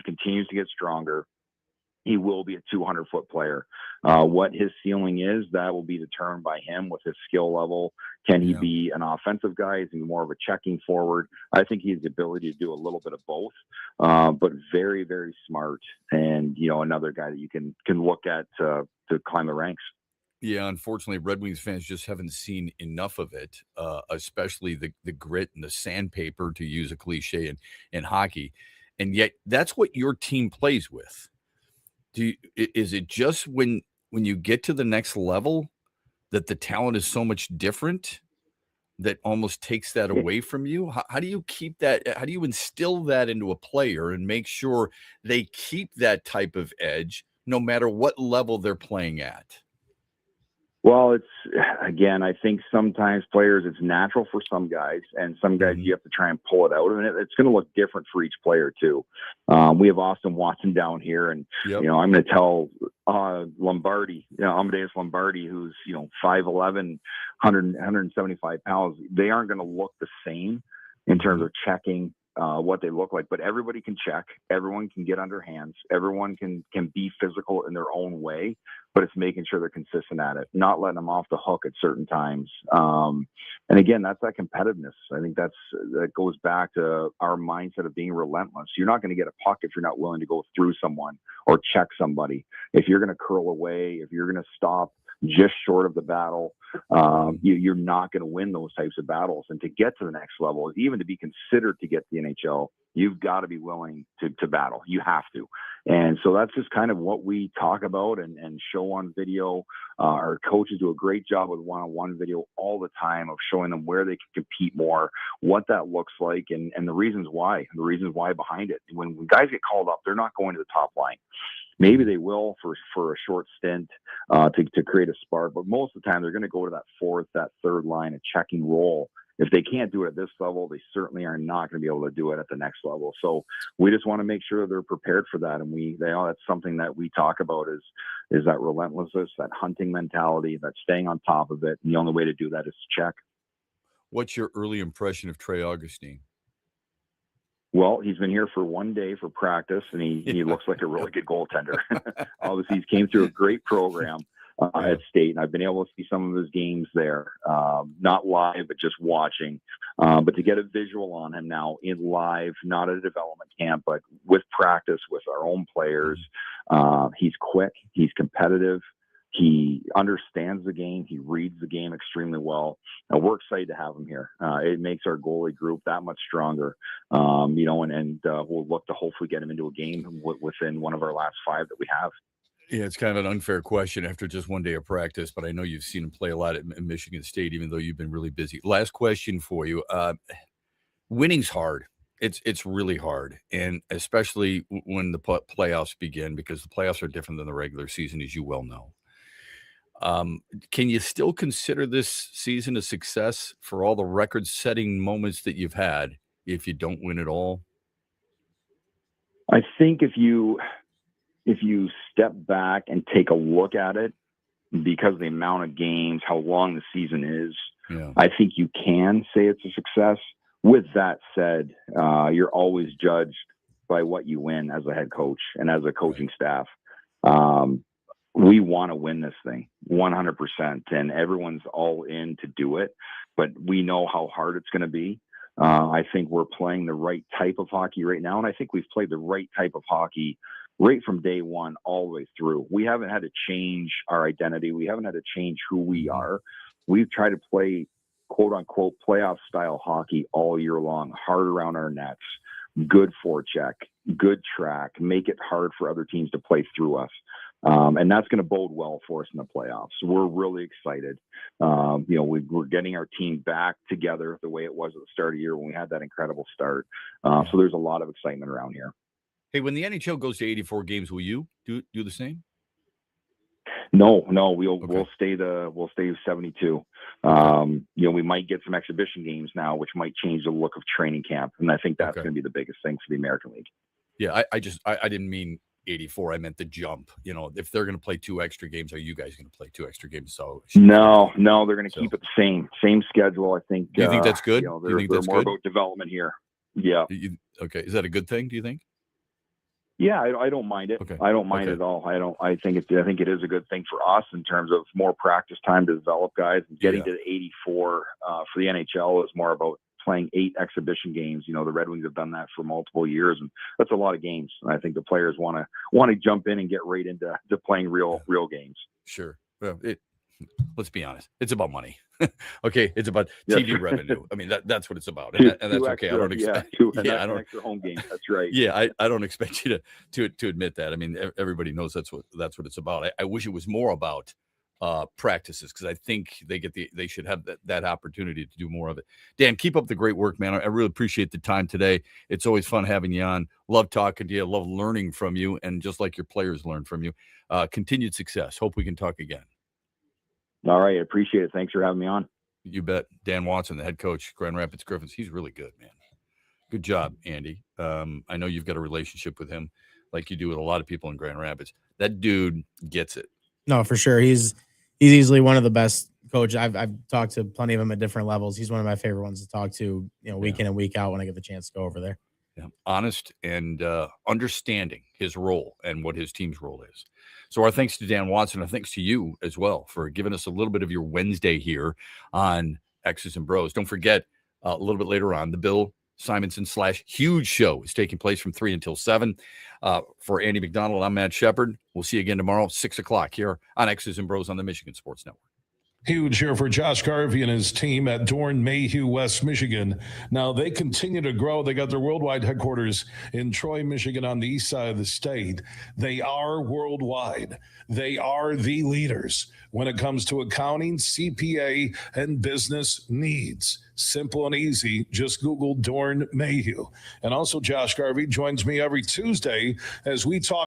continues to get stronger, he will be a 200-foot player. What his ceiling is, that will be determined by him with his skill level. Can he be an offensive guy? Is he more of a checking forward? I think he has the ability to do a little bit of both, but very, very smart. And, another guy that you can look at to climb the ranks. Yeah, unfortunately, Red Wings fans just haven't seen enough of it, especially the grit and the sandpaper, to use a cliche in hockey. And yet that's what your team plays with. Is it just when you get to the next level that the talent is so much different that almost takes that away from you? How do you keep that? How do you instill that into a player and make sure they keep that type of edge no matter what level they're playing at? Well, I think sometimes players, it's natural for some guys, and some guys you have to try and pull it out. And it's going to look different for each player too. We have Austin Watson down here, and I'm going to tell Lombardi, Amadeus Lombardi, who's 5'11", 175 pounds. They aren't going to look the same in terms of checking what they look like, but everybody can check. Everyone can get under hands. Everyone can be physical in their own way, but it's making sure they're consistent at it, not letting them off the hook at certain times. And again, that's that competitiveness. I think that goes back to our mindset of being relentless. You're not going to get a puck if you're not willing to go through someone or check somebody. If you're going to curl away, if you're going to stop just short of the battle, you're not going to win those types of battles. And to get to the next level, even to be considered to get to the NHL, you've got to be willing to battle. You have to. And so that's just kind of what we talk about and show on video. Our coaches do a great job with one-on-one video all the time of showing them where they can compete more, what that looks like, and the reasons why behind it. When guys get called up, they're not going to the top line. Maybe they will for a short stint to create a spark, but most of the time they're going to go to that fourth, that third line, a checking role. If they can't do it at this level, they certainly are not going to be able to do it at the next level. So we just want to make sure they're prepared for that, and that's something that we talk about is that relentlessness, that hunting mentality, that staying on top of it. And the only way to do that is to check. What's your early impression of Trey Augustine? Well, he's been here for one day for practice, and he looks like a really good goaltender. Obviously, he came through a great program. at State, and I've been able to see some of his games there, not live, but just watching. But to get a visual on him now in live, not at a development camp, but with practice with our own players, he's quick, he's competitive. He understands the game. He reads the game extremely well. And we're excited to have him here. It makes our goalie group that much stronger, and we'll look to hopefully get him into a game within one of our last 5 that we have. Yeah, it's kind of an unfair question after just one day of practice, but I know you've seen him play a lot at Michigan State, even though you've been really busy. Last question for you. Winning's hard. It's really hard, and especially when the playoffs begin, because the playoffs are different than the regular season, as you well know. Can you still consider this season a success for all the record-setting moments that you've had if you don't win at all? I think if you step back and take a look at it, because of the amount of games, how long the season is, I think you can say it's a success. With that said, you're always judged by what you win as a head coach and as a coaching staff. We want to win this thing 100%, and everyone's all in to do it, but we know how hard it's going to be. I think we're playing the right type of hockey right now, and I think we've played the right type of hockey right from day one all the way through. We haven't had to change our identity. We haven't had to change who we are. We've tried to play quote-unquote playoff-style hockey all year long, hard around our nets, good forecheck, good track, make it hard for other teams to play through us. And that's going to bode well for us in the playoffs. We're really excited. We're getting our team back together the way it was at the start of the year when we had that incredible start. So there's a lot of excitement around here. Hey, when the NHL goes to 84 games, will you do the same? No, we'll stay 72. We might get some exhibition games now, which might change the look of training camp, and I think that's going to be the biggest thing for the American League. Yeah, I didn't mean 84. I meant the jump. If they're going to play 2 extra games, are you guys going to play 2 extra games? So no, they're going to keep it the same schedule. I think. Do you think that's good? Do you think that's more about development here? Yeah. Okay, is that a good thing? Do you think? Yeah, I don't mind it. Okay. I don't mind it at all. I think it is a good thing for us in terms of more practice time to develop guys. And getting to the 84 for the NHL is more about playing 8 exhibition games. The Red Wings have done that for multiple years, and that's a lot of games. And I think the players want to jump in and get right into playing real games. Sure. Well, let's be honest. It's about money. Okay, it's about TV revenue. I mean, that's what it's about, and that's okay. Extra, I don't expect. I don't extra home games. That's right. Yeah, I don't expect you to admit that. I mean, everybody knows that's what it's about. I wish it was more about practices, because I think they should have that opportunity to do more of it. Dan, keep up the great work, man. I really appreciate the time today. It's always fun having you on. Love talking to you. Love learning from you, and just like your players learn from you. Continued success. Hope we can talk again. All right. I appreciate it. Thanks for having me on. You bet. Dan Watson, the head coach, Grand Rapids Griffins. He's really good, man. Good job, Andy. I know you've got a relationship with him like you do with a lot of people in Grand Rapids. That dude gets it. No, for sure. He's easily one of the best coaches. I've talked to plenty of them at different levels. He's one of my favorite ones to talk to, week in and week out when I get the chance to go over there. Yeah. Honest and understanding his role and what his team's role is. So our thanks to Dan Watson, and thanks to you as well for giving us a little bit of your Wednesday here on X's and Bros. Don't forget, a little bit later on, the Bill Simonson / Huge Show is taking place from 3 until 7. For Andy McDonald, I'm Matt Shepard. We'll see you again tomorrow, 6 o'clock here on X's and Bros on the Michigan Sports Network. Huge here for Josh Garvey and his team at Dorn Mayhew, West Michigan. Now, they continue to grow. They got their worldwide headquarters in Troy, Michigan, on the east side of the state. They are worldwide. They are the leaders when it comes to accounting, CPA, and business needs. Simple and easy. Just Google Dorn Mayhew. And also, Josh Garvey joins me every Tuesday as we talk